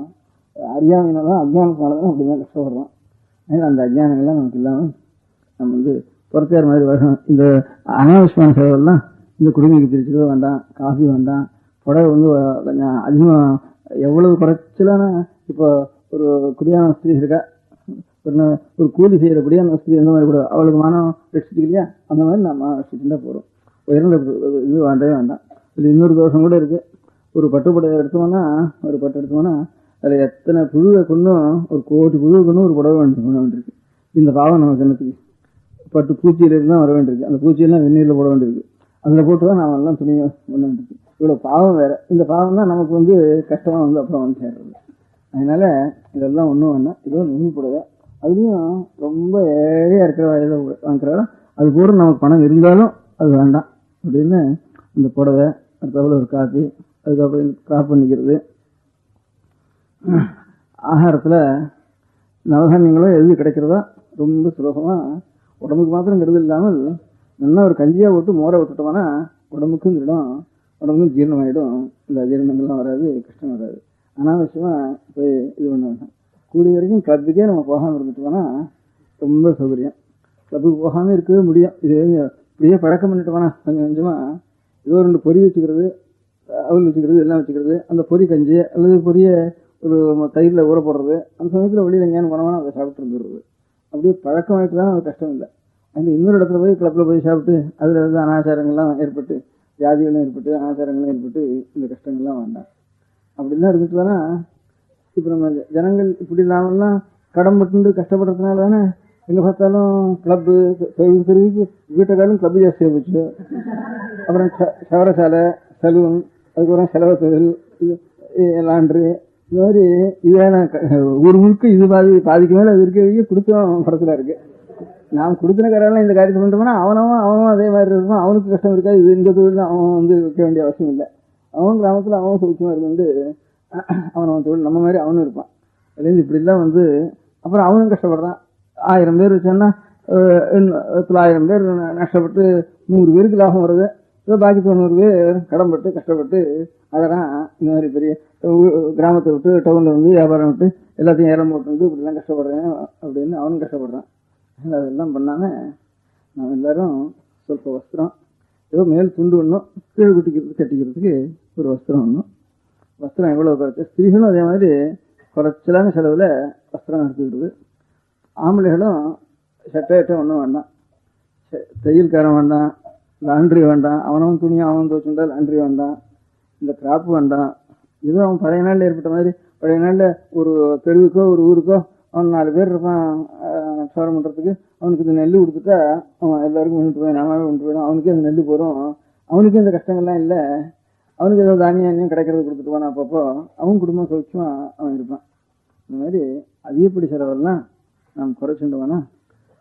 அறியாமையினால்தான் அஜ்ஞானத்தினால்தான் அப்படி தான் கஷ்டப்படுறோம். அதனால் அந்த அஜ்ஞானங்கள்லாம் நமக்கு இல்லாமல் நம்ம புறத்தையார் மாதிரி வரணும். இந்த அனாவசியமான செலவெல்லாம் இந்த குடிமைக்கு பிரிச்சுக்கவே வேண்டாம், காஃபி வேண்டாம், புடவை கொஞ்சம் அதிகமாக எவ்வளவு குறைச்சலான இப்போ ஒரு குடியான ஸ்திரீ இருக்கா, ஒரு கூலி செய்கிற குடியான ஸ்திரீ அந்த மாதிரி கூட அவளுக்கு மானம் ரசிச்சுக்கு இல்லையா, அந்த மாதிரி நம்ம ரசிச்சுட்டா போகிறோம். உயர்ந்த இது வேண்டவே வேண்டாம். இது இன்னொரு தோஷம் கூட இருக்குது. ஒரு பட்டு எடுத்தோம்னா அதில் எத்தனை புழுவை கொண்டும் ஒரு கோடி புழுவை கொண்டும் ஒரு புடவை வேண்டியிருக்கு. இந்த பாவம் நமக்கு என்னத்துக்கு? பட்டு பூச்சியிலிருந்து தான் வர வேண்டியிருக்கு. அந்த பூச்சியெல்லாம் வெந்நீரில் போட வேண்டியிருக்கு. அதில் போட்டு தான் நாம் எல்லாம் துணியை பண்ண வேண்டியிருக்கு. இவ்வளோ பாவம் வேறு. இந்த பாவம் தான் நமக்கு கஷ்டமாக அப்புறம் சேர்றது. அதனால் இதெல்லாம் ஒன்றும் வேண்டாம். இதோ நுண்ணி புடவை, அதுலேயும் ரொம்ப ஏழையாக இருக்கிற வயதை வாங்குறாலும் அது கூட நமக்கு பணம் இருந்தாலும் அது வேண்டாம் அப்படின்னு இந்த புடவை, அடுத்தவரை ஒரு காப்பி, அதுக்கப்புறம் கிராப் பண்ணிக்கிறது. ஆகாரத்தில் நவதானியங்களும் எது கிடைக்கிறதோ ரொம்ப சுலபமாக உடம்புக்கு மாத்திரம் கெடுதல் இல்லாமல் நல்லா ஒரு கஞ்சியாக போட்டு மோரை விட்டுட்டோம்னா உடம்புக்கும் திடும், உடம்புக்கும் ஜீரணமாகிடும். இந்த அஜீரணங்கள்லாம் வராது, கஷ்டம் வராது. அனாவசியமாக போய் இது பண்ண வேண்டாம். கூடிய வரைக்கும் கிளப்புக்கே நம்ம போகாமல் இருந்துட்டோம்னா ரொம்ப சௌகரியம். கிளப்புக்கு போகாமல் இருக்கவே முடியும். இது இப்படியே பழக்கம் பண்ணிட்டோம்னா கொஞ்சம் கொஞ்சமாக ஏதோ 2 பொறி வச்சுக்கிறது, அவல் வச்சுக்கிறது எல்லாம் வச்சுக்கிறது, அந்த பொரி கஞ்சி அல்லது பொரிய ஒரு தயிரில் ஊற போடுறது, அந்த சமயத்தில் வெளியில் எங்கேயானு போனோம்னா அதை சாப்பிட்டு இருந்துடுறது. அப்படியே பழக்கமாயிட்டு தான் அது கஷ்டம் இல்லை. அதில் இன்னொரு இடத்துல போய் கிளப்பில் போய் சாப்பிட்டு அதில் வந்து அனாச்சாரங்கள்லாம் ஏற்பட்டு, வியாதிகளும் ஏற்பட்டு, அனாச்சாரங்களும் ஏற்பட்டு இந்த கஷ்டங்கள்லாம் வேண்டாம். அப்படிலாம் இருந்துட்டு தானே இப்போ நம்ம ஜனங்கள் இப்படி இல்லாமல்லாம் கடன்பட்டு கஷ்டப்படுறதுனால தானே எங்கே பார்த்தாலும் கிளப்பு தெருவுக்கு வீட்டைக்காலும் கிளப்பு ஜாஸ்தியாக போச்சு. அப்புறம் சவரசாலை, சலூன், அதுக்கப்புறம் செலவு தொழில், லாண்ட்ரி, இந்த மாதிரி இதான ஊர் முழுக்க இது பாதிக்கு மேலே அது இருக்க கொடுத்தும் குறைச்சலாக இருக்குது. நாம் கொடுத்துனக்காரெல்லாம் இந்த காரியத்தை பண்ணிட்டோம்னா அவனும் அதே மாதிரி இருக்கும், அவனுக்கு கஷ்டம் இருக்காது. இது இந்த தொழில் அவன் வந்து வைக்க வேண்டிய அவசியம் இல்லை. அவன் கிராமத்தில் அவன் சௌக்கியமாக இருந்து அவன் தொழில் நம்ம மாதிரி அவனும் இருப்பான். அதுலேருந்து இப்படிலாம் வந்து அப்புறம் அவனும் கஷ்டப்படுறான். 1000 பேர் வச்சோன்னா 1000 பேர் நஷ்டப்பட்டு 100 பேருக்கு லாபம் வருது. பாக்கி 90 பேர் கடன்பட்டு கஷ்டப்பட்டு அதெல்லாம் இந்த மாதிரி பெரிய கிராமத்தை விட்டு டவுனில் வந்து வியாபாரம் விட்டு எல்லாத்தையும் ஏலம் போட்டு இப்படிலாம் கஷ்டப்படுறேன் அப்படின்னு அவனும் கஷ்டப்படுறான். அதெல்லாம் பண்ணாமல் நம்ம எல்லாரும் ಸ್ವಲ್ಪ வஸ்திரம், ஏதோ மேல் துண்டு ஒன்றும் கீழ் கட்டிக்கிறதுக்கு ஒரு வஸ்திரம் ஒன்றும். வஸ்திரம் எவ்வளோ குறைச்சி, ஸ்திரீகளும் அதே மாதிரி குறைச்சலான செலவில் வஸ்திரம் எடுத்துக்கிறது. ஆம்பளைகளும் சட்டையிட்ட ஒன்றும் வேண்டாம், தையல்காரன் வேண்டாம், லாண்ட்ரி வேண்டாம், அவனும் துணியும் அவன் துவச்சுட்டா லாண்ட்ரி வேண்டாம், இந்த கிராப்பு வேண்டாம். ஏதோ அவன் பழைய நாளில் ஏற்பட்ட மாதிரி பழைய நாளில் ஒரு தெருவுக்கோ ஒரு ஊருக்கோ அவன் 4 பேர் இருப்பான் சோரம் பண்ணுறதுக்கு, அவனுக்கு இந்த நெல் கொடுத்துட்டா அவன் எல்லாருக்கும் கொண்டுட்டு போய் நாமாவே கொண்டு போயிடும். அவனுக்கே அந்த நெல் போகிறோம், அவனுக்கு இந்த கஷ்டங்கள்லாம் இல்லை. அவனுக்கு ஏதோ தானியம் கிடைக்கிறது கொடுத்துட்டு போனான். அப்பப்போ அவன் குடும்பம் சௌக்கியமாக அவன் இருப்பான். இந்த மாதிரி அதிகப்படி செலவெல்லாம் நாம் குறைச்சுட்டோம்னா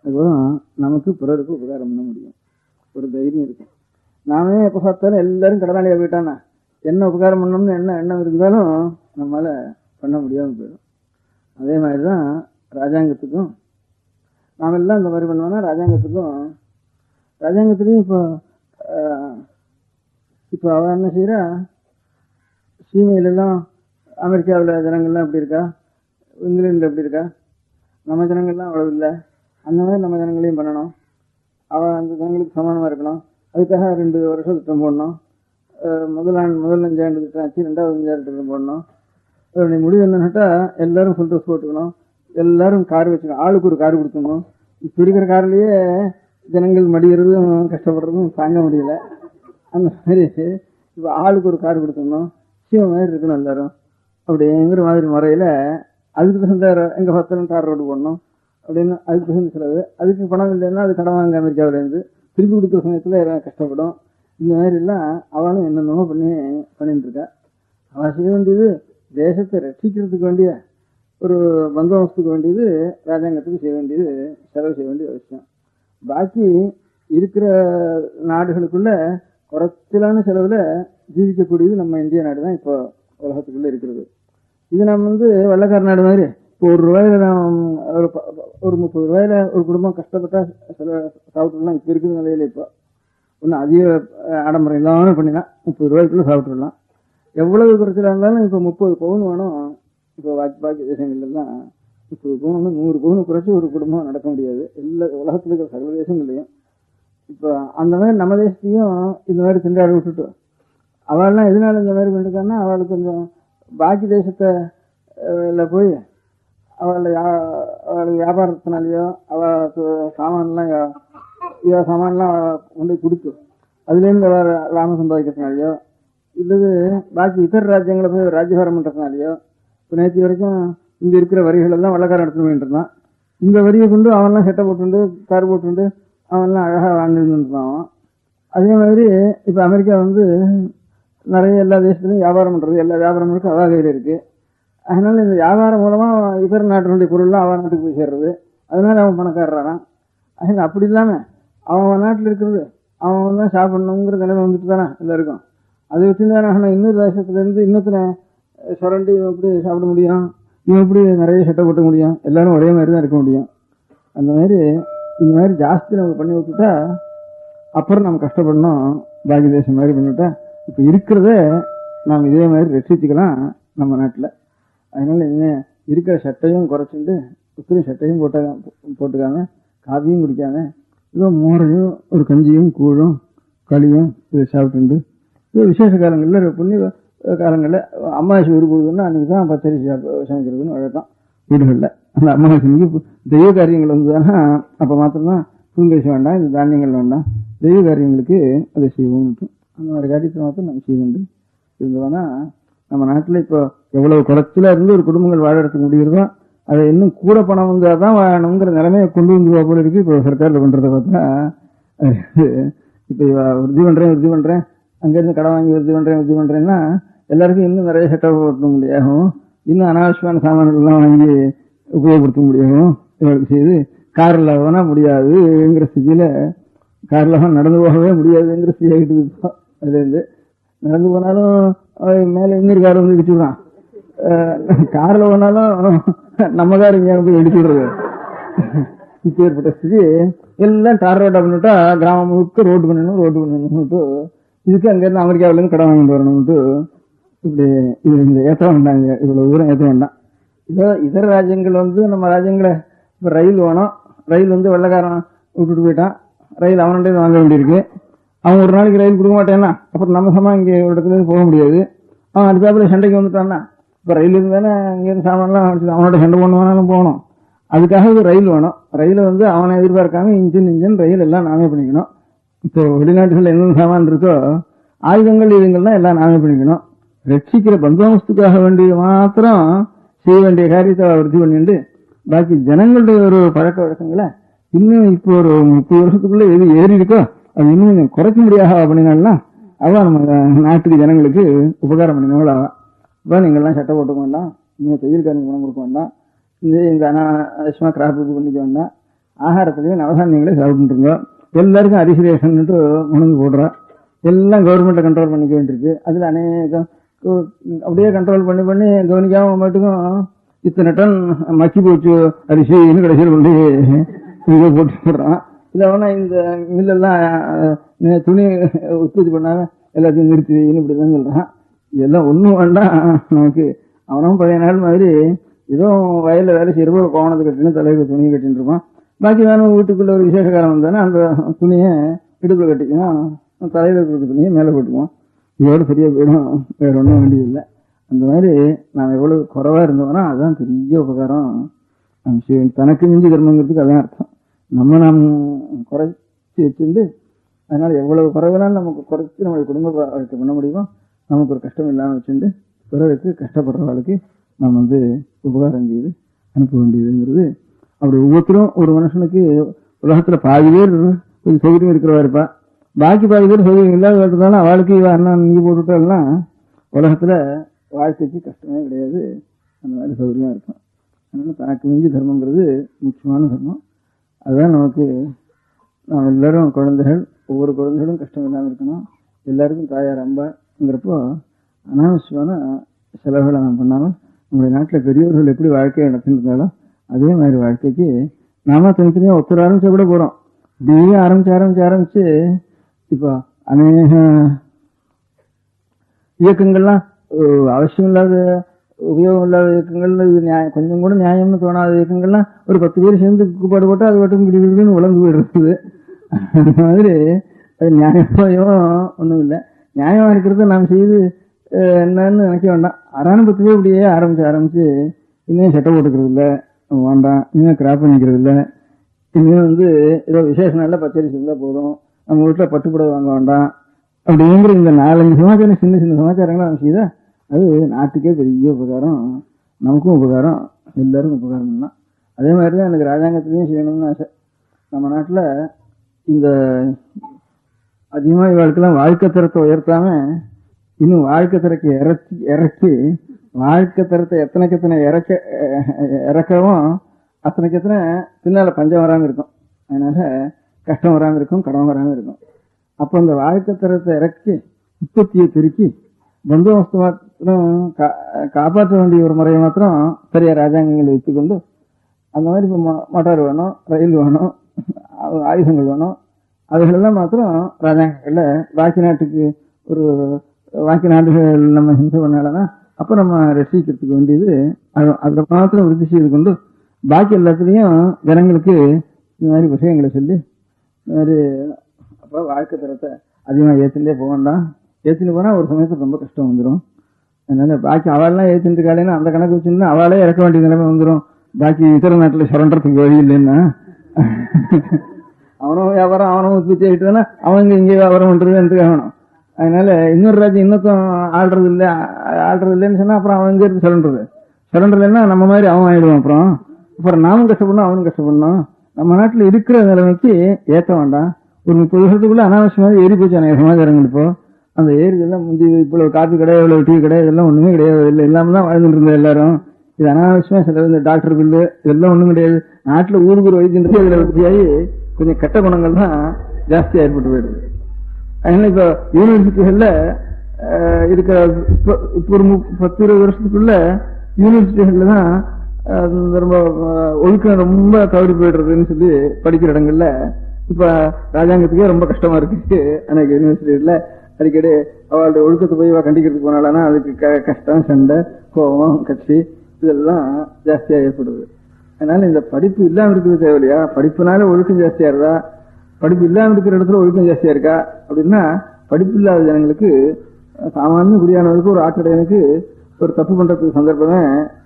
அதுக்கப்புறம் நமக்கு பிறருக்கு உபகாரம் பண்ண முடியும், ஒரு தைரியம் இருக்கும். நாமே எப்போ பார்த்தாலும் எல்லாரும் கடனாளியாக போயிட்டானா என்ன உபகாரம் பண்ணணும்னு எண்ணம் இருந்தாலும் நம்மளால் பண்ண முடியாமல் போயிடும். அதே மாதிரி தான் ராஜாங்கத்துக்கும் நாம் எல்லாம் இந்த மாதிரி பண்ணுவோன்னா ராஜாங்கத்துலேயும் இப்போ அவன் என்ன செய்கிறா, சீமையிலெல்லாம் அமெரிக்காவில் ஜனங்கள்லாம் எப்படி இருக்கா, இங்கிலாண்டில் எப்படி இருக்கா, நம்ம ஜனங்கள்லாம் அவ்வளவு இல்லை. அந்த மாதிரி நம்ம ஜனங்களையும் பண்ணணும், அவன் அந்த ஜனங்களுக்கு சமானமாக இருக்கணும். அதுக்காக 2 வருஷம் திட்டம் போடணும். முதல் 5 ஆண்டு திட்டம் ஆச்சு, 2வது 5 ஆண்டு திட்டம் போடணும். அதனுடைய முடிவு என்னன்னாட்டா எல்லாரும் ஃபுல் ட்ரெஸ் போட்டுக்கணும், எல்லாரும் கார் வச்சுக்கணும், ஆளுக்கு ஒரு கார் கொடுத்துக்கணும். இப்போ இருக்கிற கார்லேயே ஜனங்கள் மடிகிறதும் கஷ்டப்படுறதும் தாங்க முடியல. அந்த மாதிரி இப்போ ஆளுக்கு ஒரு கார் கொடுத்துக்கணும், சீவ மாதிரி இருக்கணும் எல்லாரும் அப்படிங்கிற மாதிரி முறையில் அதுக்கு தகுந்த எங்கே பார்த்தாலும் தார் ரோடு போடணும் அப்படின்னு அதுக்கு தகுந்த செலவு. அதுக்கு பணம் இல்லைன்னா அது கடன் வாங்க அமெரிக்காவிலேருந்து திருப்பி கொடுக்குற சமயத்தில் எல்லாம் கஷ்டப்படும். இந்த மாதிரிலாம் அவளும் என்னென்னமோ பண்ணிட்டு இருக்கா. அவள் செய்ய வேண்டியது தேசத்தை ரட்சிக்கிறதுக்கு வேண்டிய ஒரு பந்தோபஸ்துக்கு வேண்டியது, ராஜாங்கத்துக்கு செய்ய வேண்டியது, செலவு செய்ய வேண்டிய அவசியம். பாக்கி இருக்கிற நாடுகளுக்குள்ள குறைச்சலான செலவில் ஜீவிக்கக்கூடியது நம்ம இந்திய நாடு தான் இப்போ உலகத்துக்குள்ளே இருக்கிறது. இது நம்ம வந்து வெள்ளக்கார நாடு மாதிரி இப்போ ₹1 ஒரு 30 ரூபாயில ஒரு குடும்பம் கஷ்டப்பட்டா சாப்பிட்டுலாம் இப்போ இருக்கிற நிலையில் இப்போ ஒன்றும் அதிக ஆடம்பரம் இல்லாமல் பண்ணினா 30 ரூபாய்க்குள்ளே சாப்பிட்டுடலாம். எவ்வளவு குறைச்சலாக இருந்தாலும் இப்போ 30 பவுன் வேணும். இப்போ பாக்கி தேசங்கள்லாம் 30 பவுன் 100 பவுன் குறைச்சி ஒரு குடும்பம் நடக்க முடியாது. எல்லா உலகத்தில் இருக்கிற சகல தேசங்கள்லையும் இப்போ அந்த மாதிரி நம்ம தேசத்தையும் இந்த மாதிரி திண்டாட விட்டுட்டு அவள்லாம் எதனால இந்த மாதிரி பண்ணிருக்கான்னா அவளுக்கு கொஞ்சம் பாக்கி தேசத்தை போய் அவளுக்கு வியாபாரத்தினாலேயோ அவளுக்கு சாமான்லாம் கொண்டு கொடுத்து அதுலேருந்து அவள் லாபம் சம்பாதிக்கிறதுனாலையோ இல்லது பாக்கி இதர ராஜ்யங்களை போய் ராஜ்யபாரம் பண்ணுறதுனாலையோ இப்போ நேற்று வரைக்கும் இங்கே இருக்கிற வரிகள் எல்லாம் வெள்ளக்காரன் எடுத்துட்டு போயிட்டு இருந்தான். இந்த வரியை கொண்டு அவன்லாம் செட்டை போட்டுண்டு கார் போட்டுண்டு அவன்லாம் அழகாக வாழ்ந்துருந்தான். அதே மாதிரி இப்போ அமெரிக்கா வந்து நிறைய எல்லா தேசத்துலையும் வியாபாரம் பண்ணுறது, எல்லா வியாபாரங்களுக்கும் அவா கையில் இருக்குது. அதனால இந்த வியாபாரம் மூலமாக இதர நாட்டினுடைய பொருள்லாம் அவன் நாட்டுக்கு போய் சேர்றது, அதனால அவன் பணக்காரறான். அதனால் அப்படி இல்லாமல் அவன் நாட்டில் இருக்கிறது அவன் தான் சாப்பிடணுங்கிற நிலைமை வந்துட்டு தானே எல்லாருக்கும். அதை வச்சு தானே ஆனால் இன்னொரு தேசத்துலேருந்து இன்னொருத்தனை சுரண்டி இவன் எப்படி சாப்பிட முடியும், இவன் எப்படி நிறைய சட்டை போட்ட முடியும், எல்லாரும் ஒரே மாதிரி தான் இருக்க முடியும். அந்த மாதிரி இந்த மாதிரி ஜாஸ்தி நம்ம பண்ணி விட்டுட்டா அப்புறம் நம்ம கஷ்டப்படணும். பாக்கி தேசம் மாதிரி பண்ணிவிட்டா இப்போ இருக்கிறத நாம் இதே மாதிரி ரட்சிச்சுக்கலாம் நம்ம நாட்டில். அதனால இனிமேல் இருக்கிற சட்டையும் குறைச்சிட்டு உத்திரி சட்டையும் போட்டுக்காம காபியும் குடிக்காம ஏதோ மோரையும் ஒரு கஞ்சியும் கூழும் களியும் இதை சாப்பிட்டு இது விசேஷ காலங்களில் புண்ணிய காலங்களில் அமாவாசை உருப்படுதுன்னா அன்றைக்கி தான் பச்சரிசி சமைக்கிறதுன்னு வழக்கம் வீடுகளில். அந்த அமாவாசைக்கு தெய்வ காரியங்கள் வந்ததுன்னா அப்போ மாத்திரம்தான் புதுங்கரிசி வேண்டாம், இந்த தானியங்கள் வேண்டாம், தெய்வ காரியங்களுக்கு அதை செய்வோம். அந்த மாதிரி காரியத்தை மாத்திரம் நம்ம செய்துண்டு இருந்தோம்னா நம்ம நாட்டில் இப்போ எவ்வளவு குறைச்சலாக இருந்து ஒரு குடும்பங்கள் வாழறதுக்கு முடிகிறதோ அதை இன்னும் கூட பணம் வந்தால் தான் வாழணுங்கிற நிலைமையை கொண்டு வந்துருவா போல இருக்கு. இப்போ சர்க்காரில் பண்ணுறதை பார்த்தா இப்போ விருத்தி பண்ணுறேன் அங்கேருந்து கடன் வாங்கி விருத்தி பண்ணுறேன்னா எல்லாருக்கும் இன்னும் நிறைய செட்டப் ஓட்ட முடியாகும், இன்னும் அனாவசியமான சாமான்கள்லாம் வாங்கி உபயோகப்படுத்த முடியாகும். இவளுக்கு செய்து காரில் போனால் முடியாதுங்கிற ஸ்திதியில் காரில் நடந்து போகவே முடியாதுங்கிற ஸ்திதி ஆகிட்டு இருப்போம். அதுலேருந்து நடந்து போனாலும் மேலே இன்னொரு கார் வந்து இடிச்சுடுறான், காரில் போனாலும் நம்ம கார் இங்கே போய் இடிச்சுடுறது. இப்போ ஏற்பட்ட ஸ்திதி எல்லாம் டார் ரோட்டை பண்ணிவிட்டா கிராமம் முழுக்க ரோடு பண்ணணும்ட்டு இதுக்கு அங்கேருந்து அமெரிக்காவிலேருந்து கடன் வாங்கிட்டு வரணும்ட்டு இப்படி இது இந்த ஏற்ற வேண்டாங்க, இவ்வளோ தூரம் ஏற்ற வேண்டாம். இதர ராஜ்யங்கள் வந்து நம்ம ராஜ்யங்களை இப்போ ரயில் வேணும், ரயில் வந்து வெள்ளைக்காரன் விட்டுட்டு போயிட்டான், ரயில் அவன்கிட்ட வாங்க வேண்டியிருக்கு. அவன் ஒரு நாளைக்கு ரயில் கொடுக்க மாட்டேன்னா அப்புறம் நம்ம சமா இங்கே ஒரு இடத்துலேருந்து போக முடியாது. அவன் அடுத்தாப்புல சண்டைக்கு வந்துட்டான்னா இப்போ ரயில் இருந்தானே இங்கேருந்து சாமான்லாம் அவனோட சண்டை பண்ணுவானாலும் போகணும். அதுக்காக ஒரு ரயில் வேணும். ரயிலை வந்து அவனை எதிர்பார்க்காம இன்ஜின் ரயில் எல்லாம் நாமே பண்ணிக்கணும். இப்போ வெளிநாட்டுகளில் என்னென்ன சாமான் இருக்கோ ஆயுதங்கள் இதுங்கள்லாம் எல்லாம் நாமே பண்ணிக்கணும். ரட்சிக்கிற பந்தோபஸ்துக்காக வேண்டிய மாத்திரம் செய்ய வேண்டிய காரியத்தை விருத்தி பண்ணிட்டு பாக்கி ஜனங்களுடைய ஒரு பழக்க வழக்கங்களை இன்னும் இப்போ ஒரு 30 வருஷத்துக்குள்ள எது ஏறி இருக்கோ அது இன்னும் கொஞ்சம் குறைக்க முடியாது அப்படின்னா அவன் நம்ம நாட்டுக்கு ஜனங்களுக்கு உபகாரம் பண்ணினவள் அவன். இப்போ நீங்கள்லாம் சட்டை போட்டுக்க வேண்டாம், நீங்கள் தையல்காரங்க குணம் கொடுக்க வேண்டாம், இந்த அனாவசியமாக கிராப் இது பண்ணிக்க வேண்டாம், ஆகாரத்துலேயும் நவதானியங்களே சாப்பிட்டுருங்க, எல்லாருக்கும் அரிசி ரேஷன்ட்டு உணவு போடுறோம், எல்லாம் கவர்மெண்ட்டை கண்ட்ரோல் பண்ணிக்க வேண்டியிருக்கு. அதில் அநேகம் அப்படியே கண்ட்ரோல் பண்ணி கவனிக்காம மட்டுக்கும் இத்தனை டன் மக்கி போச்சு அரிசின்னு கடைசியில் கொண்டு இதை போட்டு போடுறான். இல்லை வேணா இந்த மில்லெல்லாம் துணி உற்பத்தி பண்ணாம எல்லாத்தையும் நிறுத்தி வைன்னு இப்படி தான் சொல்கிறான். இதெல்லாம் ஒன்றும் வேண்டாம் நமக்கு. அவனும் பழைய நாள் மாதிரி ஏதோ வயலில் வேலை செய்கிறப்போ கோவணத்தை கட்டினு தலையில் துணியை கட்டின்னு இருப்பான். பாக்கி வேணும் வீட்டுக்குள்ளே ஒரு விசேஷ காலம் வந்தானே அந்த துணியை இடுப்பில் கட்டிக்குவோம், தலையில் இருக்கிற துணியை மேலே போட்டுக்குவோம். இதோட சரியாக போயிடும், வேறு ஒன்றும் வேண்டியதில்லை. அந்த மாதிரி நாம் எவ்வளோ குறைவாக இருந்தோம்னா அதுதான் பெரிய உபகாரம். தனக்கு மிஞ்சி தர்மங்கிறதுக்கு அதான் அர்த்தம். நாம் குறைச்சி வச்சுருந்து அதனால் எவ்வளவு குறைவினாலும் நமக்கு குறைச்சி நம்மளுடைய குடும்ப வாழ்க்கை பண்ண முடியுமோ நமக்கு ஒரு கஷ்டம் இல்லாமல் வச்சுருந்து பிறருக்கு கஷ்டப்படுறவர்களுக்கு நாம் வந்து உபகாரம் செய்து அனுப்ப வேண்டியதுங்கிறது. அப்படி ஒவ்வொருத்தரும் ஒரு மனுஷனுக்கு உலகத்தில் பாதி பேர் கொஞ்சம் சௌகரியம் இருக்கிறவா இருப்பா, பாக்கி பாதி பேர் சௌகரியம் இல்லாத இருந்தாலும் அவளுக்கு அண்ணா நீங்கள் போட்டுவிட்டாலாம் உலகத்தில் வாழ்க்கைக்கு கஷ்டமே கிடையாது. அந்த மாதிரி சௌகரியமாக இருக்கும். அதனால் தனக்கு மிஞ்சி தர்மங்கிறது முக்கியமான தர்மம். அதுதான் நமக்கு நாம் எல்லோரும் குழந்தைகள், ஒவ்வொரு குழந்தைகளும் கஷ்டம் இல்லாமல் இருக்கணும். எல்லாருக்கும் தாயார் அம்பாங்கிறப்போ அனாவசியமான செலவுகளை நாம் பண்ணாமல் நம்முடைய நாட்டில் பெரியவர்கள் எப்படி வாழ்க்கையை நடத்திருந்தாலும் அதே மாதிரி வாழ்க்கைக்கு நாம தனித்தனியாக ஒருத்தர் ஆரம்பிச்சா கூட போகிறோம். இப்படியே ஆரம்பிச்சு இப்போ அநேக இயக்கங்கள்லாம் அவசியம் இல்லாத உபயோகம் இல்லாத இயக்கங்கள், இது கொஞ்சம் கூட நியாயம்னு தோணாத இயக்கங்கள்லாம் ஒரு 10 பேர் சேர்ந்து கூப்பாடு போட்டு அது மட்டும் கிடின்னு உழந்து போயிடுறது. அந்த மாதிரி அது நியாயமாயோ ஒன்றும் இல்லை. நியாயமாக இருக்கிறத நாம் செய்து என்னன்னு நினைக்க வேண்டாம். 10 பேர் இப்படியே ஆரம்பிச்சு இன்னும் சட்டை போட்டுக்கிறது இல்லை, வேண்டாம், இன்னும் கிராப் பண்ணிக்கிறது இல்லை, இன்னும் வந்து ஏதோ விசேஷ நாளில் பச்சரிசி இருந்தால் போதும், நம்ம வீட்டில் பட்டுப்புடவை வாங்க வேண்டாம் அப்படிங்கிற இந்த 4-5 சமாச்சாரம் சின்ன சமாச்சாரங்களை நம்ம செய்தா அது நாட்டுக்கே பெரிய உபகாரம், நமக்கும் உபகாரம், எல்லாருக்கும் உபகாரம் தான். அதே மாதிரி தான் எனக்கு ராஜாங்கத்திலையும் செய்யணும்னு ஆசை. நம்ம நாட்டில் இந்த அதிகமாக இவளுக்கெல்லாம் வாழ்க்கை தரத்தை உயர்த்தாம இன்னும் வாழ்க்கை தரக்கு இறக்கி வாழ்க்கை தரத்தை எத்தனைக்கு இறக்கவும் அத்தனைக்கு பின்னால் பஞ்சம் வராமல் இருக்கும். அதனால கஷ்டம் வராமல் இருக்கும், கடன் வராமல் இருக்கும். அப்போ அந்த வாழ்க்கை தரத்தை இறக்கி உற்பத்தியை பெருக்கி பந்தோபஸ்து மாத்திரம் காப்பாற்ற வேண்டிய ஒரு முறையை மாத்திரம் சரியா ராஜாங்கங்களை வைத்துக்கொண்டு அந்த மாதிரி இப்போ மோட்டார் வேணும், ரயில் வேணும், ஆயுதங்கள் வேணும், அதுகளெல்லாம் மாத்திரம் ராஜாங்கங்களில் பாக்கி நாட்டுக்கு ஒரு பாக்கி நாடுகள் நம்ம ஹிம்சை பண்ணாலன்னா அப்போ நம்ம ரசிக்கிறதுக்கு வேண்டியது அதை மாத்திரம் விருத்தி செய்து கொண்டு பாக்கி எல்லாத்துலேயும் ஜனங்களுக்கு இந்த மாதிரி விஷயங்களை சொல்லி இந்த மாதிரி அப்போ வாழ்க்கை தரத்தை அதிகமாக ஏற்றுட்டே போக வேண்டாம், ஏற்றிட்டு போனால் ஒரு சமயத்தில் ரொம்ப கஷ்டம் வந்துடும். அதனால பாக்கி அவள்லாம் ஏற்றிட்டு இருக்காளேன்னா அந்த கணக்கு வச்சுன்னா அவளே இறக்க வேண்டிய நிலைமை வந்துடும். பாக்கி இதர நாட்டில் சுரண்டறதுக்கு வழி இல்லைன்னா அவனும் வியாபாரம் அவனும் உற்பத்தி ஆகிட்டுனா அவங்க இங்கே வியாபாரம் பண்ணுறது எனக்கு ஆகணும். அதனால இன்னொரு ராஜ்யம் இன்னொருத்தம் ஆள்றது இல்லைன்னு சொன்னால் அப்புறம் அவன் இங்கே இருந்து சுரண்டலைன்னா நம்ம மாதிரி அவன் ஆயிடுவான். அப்புறம் நாமும் கஷ்டப்படணும் அவனும் கஷ்டப்படணும். நம்ம நாட்டில் இருக்கிற நிலைமைக்கு ஏற்ற வேண்டாம். ஒரு 30 வருஷத்துக்குள்ள அனாவசியமாக ஏறி போச்சு அனைத்து சமாச்சாரங்கள். இப்போ அந்த ஏரிக்கெல்லாம் முந்தி இவ்வளவு காப்பி கடை இவ்வளவு டீ கடை இதெல்லாம் ஒண்ணுமே கிடையாது. இல்லை இல்லாமல் தான் வாழ்ந்துட்டு இருந்தோம் எல்லாரும். இது அனாவசியமா சில இந்த டாக்டர் பில்லு இதெல்லாம் ஒண்ணும் கிடையாது. நாட்டில் ஊருக்கு ஒரு வைத்தியம் இதுல வசதியாகி கொஞ்சம் கெட்ட குணங்கள் தான் ஜாஸ்தியா ஏற்பட்டு போயிடுது. அதனால இப்ப யூனிவர்சிட்டிகள்ல இருக்கிற இப்போ ஒரு 10-20 வருஷத்துக்குள்ள யூனிவர்சிட்டிகள்ல தான் ரொம்ப ஒழுக்கம் ரொம்ப தவறி போயிடுறதுன்னு சொல்லி படிக்கிற இடங்கள்ல இப்ப ராஜாங்கத்துக்கே ரொம்ப கஷ்டமா இருக்கு. எனக்கு யூனிவர்சிட்டியில அடிக்கடி அவளுடைய ஒழுக்கத்தை போய் கண்டிக்கிறதுக்கு போனாலன்னா அதுக்கு கஷ்டம், சண்டை, கோபம், கட்சி இதெல்லாம் ஜாஸ்தியா ஏற்படுது. அதனால இந்த படிப்பு இல்லாம இருக்கிறது தேவையில்லையா? படிப்புனால ஒழுக்கம் ஜாஸ்தியா இருந்தா, படிப்பு இல்லாம இருக்கிற இடத்துல ஒழுக்கம் ஜாஸ்தியா இருக்கா அப்படின்னா, படிப்பு இல்லாத ஜனங்களுக்கு சாமானிய குடியானவருக்கு ஒரு ஆட்டடையனுக்கு ஒரு தப்பு பண்றதுக்கு சந்தர்ப்பமே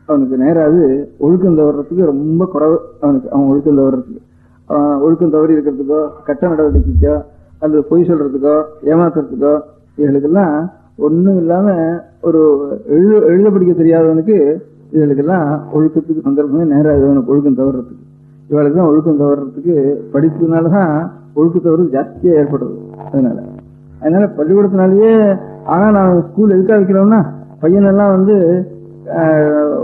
அவனுக்கு நேராது. ஒழுக்கம் தவறதுக்கு ரொம்ப குறைவு அவனுக்கு. அவன் ஒழுக்கம் தவறதுக்கு ஒழுக்கம் தவறி இருக்கிறதுக்கோ கட்ட நடவடிக்கைக்கோ அல்லது பொய் சொல்றதுக்கோ ஏமாத்துறதுக்கோ இவர்களுக்கெல்லாம் ஒன்றும் இல்லாம ஒரு எழுத படிக்க தெரியாதவனுக்கு இவர்களுக்கெல்லாம் ஒழுக்கத்துக்கு சந்தர்ப்பமே நேராது அவனுக்கு ஒழுக்கம் தவறதுக்கு. இவளுக்கு தான் ஒழுக்கம் தவறதுக்கு படிப்புனாலதான் ஒழுக்க தவறு ஜாஸ்தியா ஏற்படுறது. அதனால பள்ளிக்கூடத்தினாலேயே ஆனா நான் ஸ்கூல் எதுக்காக வைக்கிறோம்னா பையனெல்லாம் வந்து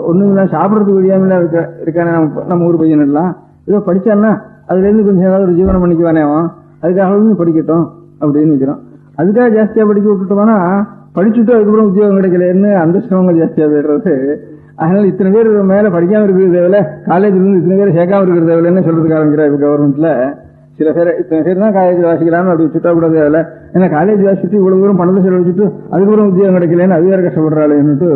ஒண்ணுமில்ல சாப்பிடறதுக்கு வழியாமல இருக்கானே நம்ம ஊர் பையன் எல்லாம் ஏதோ படிச்சான்னா அதுல இருந்து கொஞ்சம் ஏதாவது ஒரு ஜீவனம் பண்ணிக்குவானே அவன், அதுக்காக படிக்கட்டும் அப்படின்னு வைக்கிறோம். அதுக்காக ஜாஸ்தியா படிக்க விட்டுட்டோம்னா படிச்சுட்டு அதுக்கப்புறம் உத்தியோகம் கிடைக்கலன்னு அந்த சிரமங்கள் ஜாஸ்தியா போயிடுறது. அதனால இத்தனை பேர் மேல படிக்காம இருக்கிறது தேவையில்ல, காலேஜ்ல இருந்து இத்தனை பேர் சேர்க்காம இருக்கிறது தேவையில்லைன்னு சொல்றதுக்கு ஆரம்பிக்கிறா இப்ப கவர்மெண்ட்ல. சில பேர் இத்தனை பேர் தான் காலேஜ் வாசிக்கலாம்னு அப்படி சுட்டா கூட தேவையில்ல. ஏன்னா காலேஜ் வாசிச்சுட்டு இவ்வளவு தூரம் பணத்தை செலவழிச்சுட்டு அதுக்கப்புறம் உத்தியோகம் கிடைக்கலன்னு அது வேற கஷ்டப்படுறாளுன்னுட்டு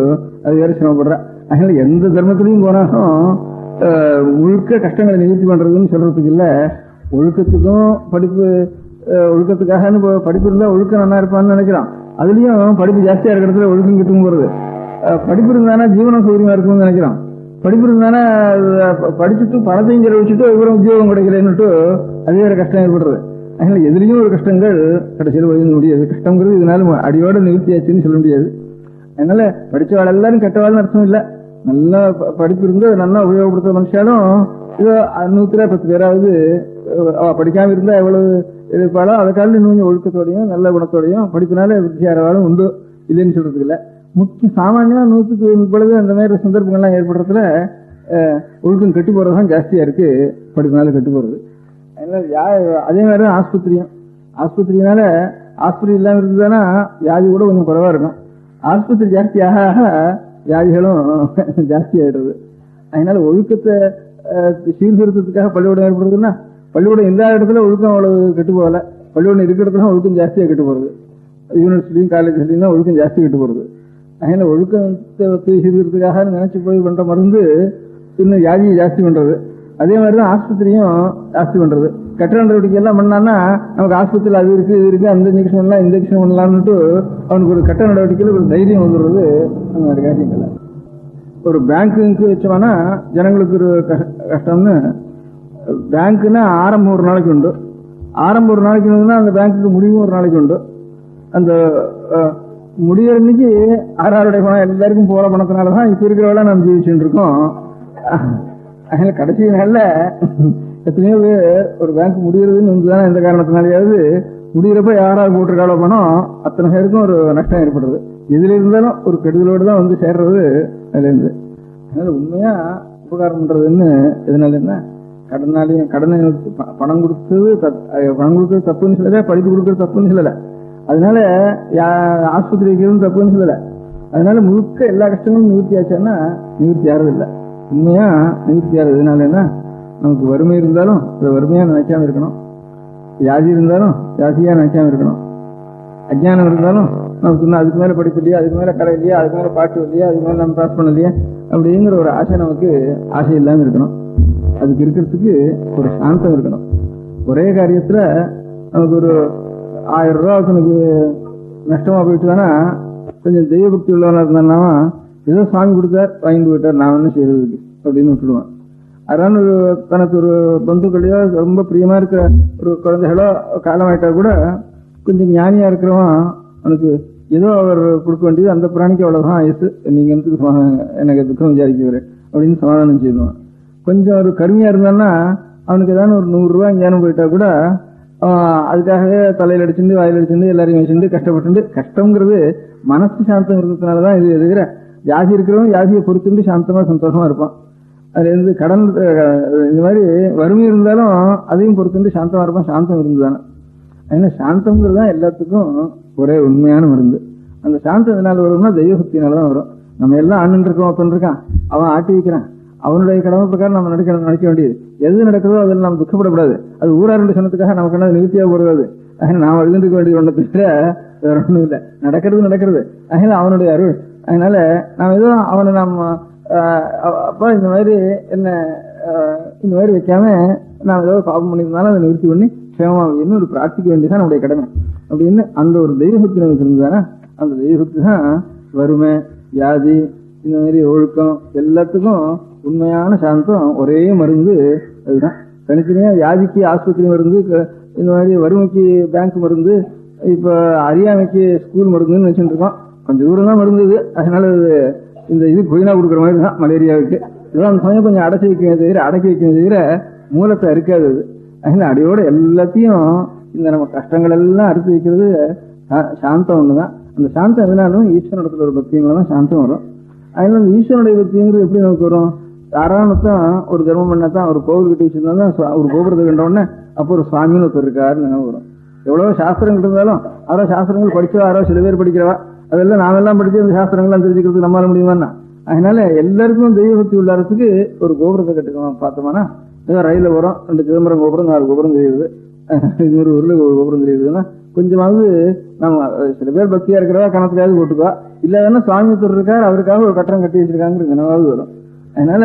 அது வேற சிரமப்படுறா. அதனால எந்த தர்மத்திலையும் போனாலும் முழுக்க கஷ்டங்களை நிவர்த்தி பண்றதுன்னு சொல்றதுக்கு இல்ல. ஒழுக்கத்துக்கும் படிப்பு ஒழுக்கத்துக்காக படிப்பு இருந்தா ஒழுக்கம் நல்லா இருப்பான்னு நினைக்கிறான். அதுலயும் படிப்பு ஜாஸ்தியா இருக்கிற இடத்துல ஒழுக்கம் கிட்டும் போறது. படிப்பு இருந்தானா ஜீவனம் சௌகரியமா இருக்கும்னு நினைக்கிறான். படிப்பு இருந்தானா படிச்சுட்டு பணத்தையும் செலவழிச்சுட்டு அதுக்கப்புறம் உத்தியோகம் கிடைக்கலன்னுட்டு அது வேற கஷ்டம் ஏற்படுறது. அதனால எதுலையும் ஒரு கஷ்டங்கள் கடைசியில் வழிந்து முடியாது. கஷ்டங்கிறது இதனால அடியோட நிவர்த்தியாச்சுன்னு சொல்ல முடியாது. அதனால படிச்சவாள் எல்லாரும் கெட்டவாள்னு அர்த்தம் இல்லை. நல்லா படிப்பு இருந்து நல்லா உபயோகப்படுத்த மனுஷாலும் இதோ 100-10 பேராவது படிக்காம இருந்தா எவ்வளவு இருப்பாளோ அதுக்காக இன்னும் ஒழுக்கத்தோடையும் நல்ல குணத்தோடையும் படிப்பினால விருத்தியாரவாளும் உண்டு இல்லைன்னு சொல்றதுக்கு இல்லை. முக்கிய சாமானியமா 100-30 அந்த மாதிரி சந்தர்ப்பங்கள்லாம் ஏற்படுறதுல ஒழுக்கம் கெட்டு போறதுதான் ஜாஸ்தியா இருக்கு, படிப்பினால கெட்டு போறது. அதே மாதிரிதான் ஆஸ்பத்திரினால ஆஸ்பத்திரி இல்லாம இருந்ததுன்னா வியாதி கூட கொஞ்சம் குறைவா இருக்கும். ஆஸ்பத்திரி ஜாஸ்தியாக வியாதிகளும் ஜாஸ்தி ஆயிடுறது. அதனால ஒழுக்கத்தை சீர்திருத்தத்துக்காக பள்ளிக்கூடம் ஏற்படுறதுன்னா பள்ளிக்கூடம் இல்லாத இடத்துல ஒழுக்கம் அவ்வளவு கெட்டு போகல, பள்ளிக்கூடம் இருக்கிற இடத்துல ஒழுக்கம் ஜாஸ்தியா கெட்டு போறது. யூனிவர்சிட்டியும் காலேஜ்லயும் தான் ஒழுக்கம் ஜாஸ்தி கெட்டு போறது. அதனால ஒழுக்கத்தை சீர்திருத்தத்துக்காக நினைச்சு போய் பண்ற மருந்து இன்னும் வியாதியை ஜாஸ்தி பண்றது. அதே மாதிரிதான் ஆஸ்பத்திரியும் ஜாஸ்தி பண்றது. கட்ட நடவடிக்கை எல்லாம் பண்ணான்னா நமக்கு ஆஸ்பத்திரியில் அது இருக்கு இது இருக்கு அந்த இன்ஜெக்ஷன் பண்ணலாம் இந்த இன்ஜெக்ஷன் பண்ணலாம்னுட்டு அவனுக்கு ஒரு கட்ட நடவடிக்கையில் ஒரு தைரியம் வந்துடுறது. அந்த மாதிரி காரியங்கள் ஒரு பேங்க்கு வச்சோம்னா ஜனங்களுக்கு ஒரு கஷ்டம்னு. பேங்க்குன்னா ஆரம்பம் ஒரு நாளைக்கு உண்டு, ஆரம்பம் ஒரு நாளைக்கு உண்டுன்னா அந்த பேங்க்குக்கு முடிவும் ஒரு நாளைக்கு உண்டு. அந்த முடிகிற அன்னைக்கு ஆறாருடைய பணம் எல்லாருக்கும் போற பணத்தினாலதான் இப்ப இருக்கிறவள நம்ம ஜீவிச்சுட்டு இருக்கோம். அதனால கடைசி நாள்ல எத்தனையோ பேர் ஒரு பேங்க் முடிகிறதுன்னு வந்துதானே எந்த காரணத்தினாலேயாவது முடிகிறப்ப யாராவது போட்டிருக்காளோ பணம் அத்தனை பேருக்கும் ஒரு நஷ்டம் ஏற்படுறது. எதுல இருந்தாலும் ஒரு கெடுதலோடு தான் வந்து சேர்றது அதுல இருந்து. அதனால உண்மையா உபகாரம் பண்றதுன்னு எதனால என்ன கடனாலையும் கடனை பணம் கொடுக்கறது தப்புன்னு சொல்லல, படிப்பு கொடுக்கறது தப்புன்னு சொல்லல, அதனால ஆஸ்பத்திரி வைக்கிறது தப்புன்னு சொல்லல. அதனால முழுக்க எல்லா கஷ்டங்களும் நிவர்த்தி ஆச்சான்னா நிவர்த்தி யாரும் இல்லை. உண்மையா நிவர்த்தி யாரு எதனால என்ன நமக்கு வறுமை இருந்தாலும் வறுமையா நினைக்காம இருக்கணும், வியாதி இருந்தாலும் வியாதியா நினைக்காம இருக்கணும், அஜ்ஞானம் இருந்தாலும் நமக்கு இன்னும் அதுக்கு மேல படிப்பு இல்லையா, அதுக்கு மேல கலை இல்லையா, அதுக்கு மேல பாட்டு இல்லையா, அதுக்கு மேல நம்ம பாஸ் பண்ணலையா அப்படிங்கிற ஒரு ஆசை நமக்கு ஆசை இல்லாம இருக்கணும். அதுக்கு இருக்கிறதுக்கு ஒரு சாந்தம் இருக்கணும். ஒரே காரியத்துல நமக்கு ஒரு 1000 ரூபா எனக்கு நஷ்டமா போயிட்டுதானா கொஞ்சம் தெய்வ பக்தி உள்ளவனா இருந்தான்னா ஏதோ சாமி கொடுத்தார் வாங்கிட்டு போயிட்டார், நான் என்ன செய்யறதுக்கு அப்படின்னு விட்டுடுவான். அதனால தனக்கு ஒரு பந்துக்களையோ ரொம்ப பிரியமா இருக்கிற ஒரு குழந்தைகளோ காலமாயிட்டா கூட கொஞ்சம் ஞானியா இருக்கிறவன் அவனுக்கு ஏதோ அவர் கொடுக்க வேண்டியது அந்த பிராணிக்கு அவ்வளவுதான் ஆயுசு, நீங்க எனக்கு துக்கம் விசாரிக்கிறீரு அப்படின்னு சமாதானம் செய்யணும். கொஞ்சம் ஒரு கருமையா இருந்தான்னா அவனுக்கு ஏதாவது ஒரு 100 ரூபாய் ஞானம் போயிட்டா கூட அதுக்காகவே தலையில அடிச்சுட்டு வாயில் அடிச்சுட்டு எல்லாரையும் வச்சுட்டு கஷ்டப்பட்டு, கஷ்டங்கிறது மனசு சாந்தம் இருக்கிறதுனாலதான் இது எதுக்கிற ஜாதி இருக்கிறவன் ஜாதியை பொறுத்துட்டு சாந்தமா சந்தோஷமா இருப்பான். அது வந்து கடன் இந்த மாதிரி வறுமை இருந்தாலும் அதையும் பொறுத்துட்டு சாந்தமா இருப்பான். சாந்தம் இருந்துதானே, அதனால சாந்தம்ங்கிறது தான் எல்லாத்துக்கும் ஒரே உண்மையான மருந்து. அந்த சாந்தம் எதனால வரும்னா தெய்வசக்தினாலதான் வரும். நம்ம எல்லாம் அண்ணன் இருக்கோம், ஒருத்தன் இருக்கான், அவன் ஆட்டி வைக்கிறான், அவனுடைய கடமை பிரகாரம் நம்ம நினைக்க வேண்டியது. எது நடக்கிறதோ அதில் நாம் துக்கப்படக்கூடாது. அது ஊராருடைய சொன்னதுக்காக நமக்கு என்ன நிவர்த்தியாக போடுறது. அதனால நாம் எழுந்திருக்க வேண்டிய ஒன்றை தவிர வேற ஒன்றும் இல்லை. நடக்கிறது. அதனால அவனுடைய அருள். அதனால நாம் ஏதோ அவனை நாம் அப்பா இந்த மாதிரி என்ன இந்த மாதிரி வைக்காம நாம் ஏதோ பாபம் பண்ணியிருந்தாலும் அதை நிவர்த்தி பண்ணி க்ஷேமமாகன்னு ஒரு பிரார்த்திக்க வேண்டியதான் நம்முடைய கடமை அப்படின்னு அந்த ஒரு தெய்வசக்தி நமக்கு இருந்ததானே, அந்த தெய்வசக்தி தான் வறுமை, வியாதி, இந்த மாதிரி ஒழுக்கம் எல்லாத்துக்கும் உண்மையான சாந்தம் ஒரே மருந்து. அதுதான் தனித்தனியா வியாதிக்கு ஆஸ்பத்திரி மருந்து, இந்த மாதிரி வறுமைக்கு பேங்க் மருந்து, இப்ப அறியாமைக்கு ஸ்கூல் மருந்துன்னு வச்சுட்டு இருக்கோம். கொஞ்சம் தூரம் தான் மருந்துது. அதனால இந்த இது புதினா கொடுக்குற மாதிரி தான் மலேரியாவுக்கு. இதெல்லாம் அந்த சமயம் கொஞ்சம் அடக்கி வைக்கவே தவிர மூலத்தை அறுக்காது. அது அதனால அடியோட எல்லாத்தையும் இந்த நம்ம கஷ்டங்கள் எல்லாம் அறுத்து வைக்கிறது சாந்தம் ஒண்ணுதான். அந்த சாந்தம் எதுனாலும் ஈஸ்வரனிடத்துல ஒரு பக்திங்களா தான் சாந்தம் வரும். அதனால அந்த ஈஸ்வரனுடைய பக்திங்கிறது எப்படி நமக்கு வரும்? தாராளத்தான் ஒரு தர்மம் பண்ணத்தான் ஒரு கோவில் கட்டி வச்சிருந்தா ஒரு கோபுரத்தை கண்டோடனே அப்போ ஒரு சுவாமின்னு ஒருத்தர் இருக்காருன்னு நினைவு வரும். எவ்வளவு சாஸ்திரங்கள் இருந்தாலும் யாரோ சாஸ்திரங்கள் படிச்சவா, யாரோ சில பேர் படிக்கிறவா, அதெல்லாம் நாமெல்லாம் படிச்சு அந்த சாஸ்திரங்கள்லாம் தெரிஞ்சுக்கிறதுக்கு நம்மளால முடியுமான்னா. அதனால எல்லாருக்கும் தெய்வ பக்தி உள்ளாரத்துக்கு ஒரு கோபுரத்தை கட்டுக்கணும். பார்த்தோம்னா ஏதோ ரயில போறோம், 2 சிதம்பரம் கோபுரம், 4 கோபுரம் தெரியுது, இன்னொரு ஊர்ல ஒரு கோபுரம் தெரியுதுன்னா கொஞ்சமாவது நம்ம சில பேர் பக்தியா இருக்கிறவா கணத்துக்காவது போட்டுக்கா, இல்லைன்னா சுவாமி ஒருத்தர் இருக்காரு அவருக்காக ஒரு கட்டணம் கட்டி வச்சிருக்காங்க நினைவாவது வரும். அதனால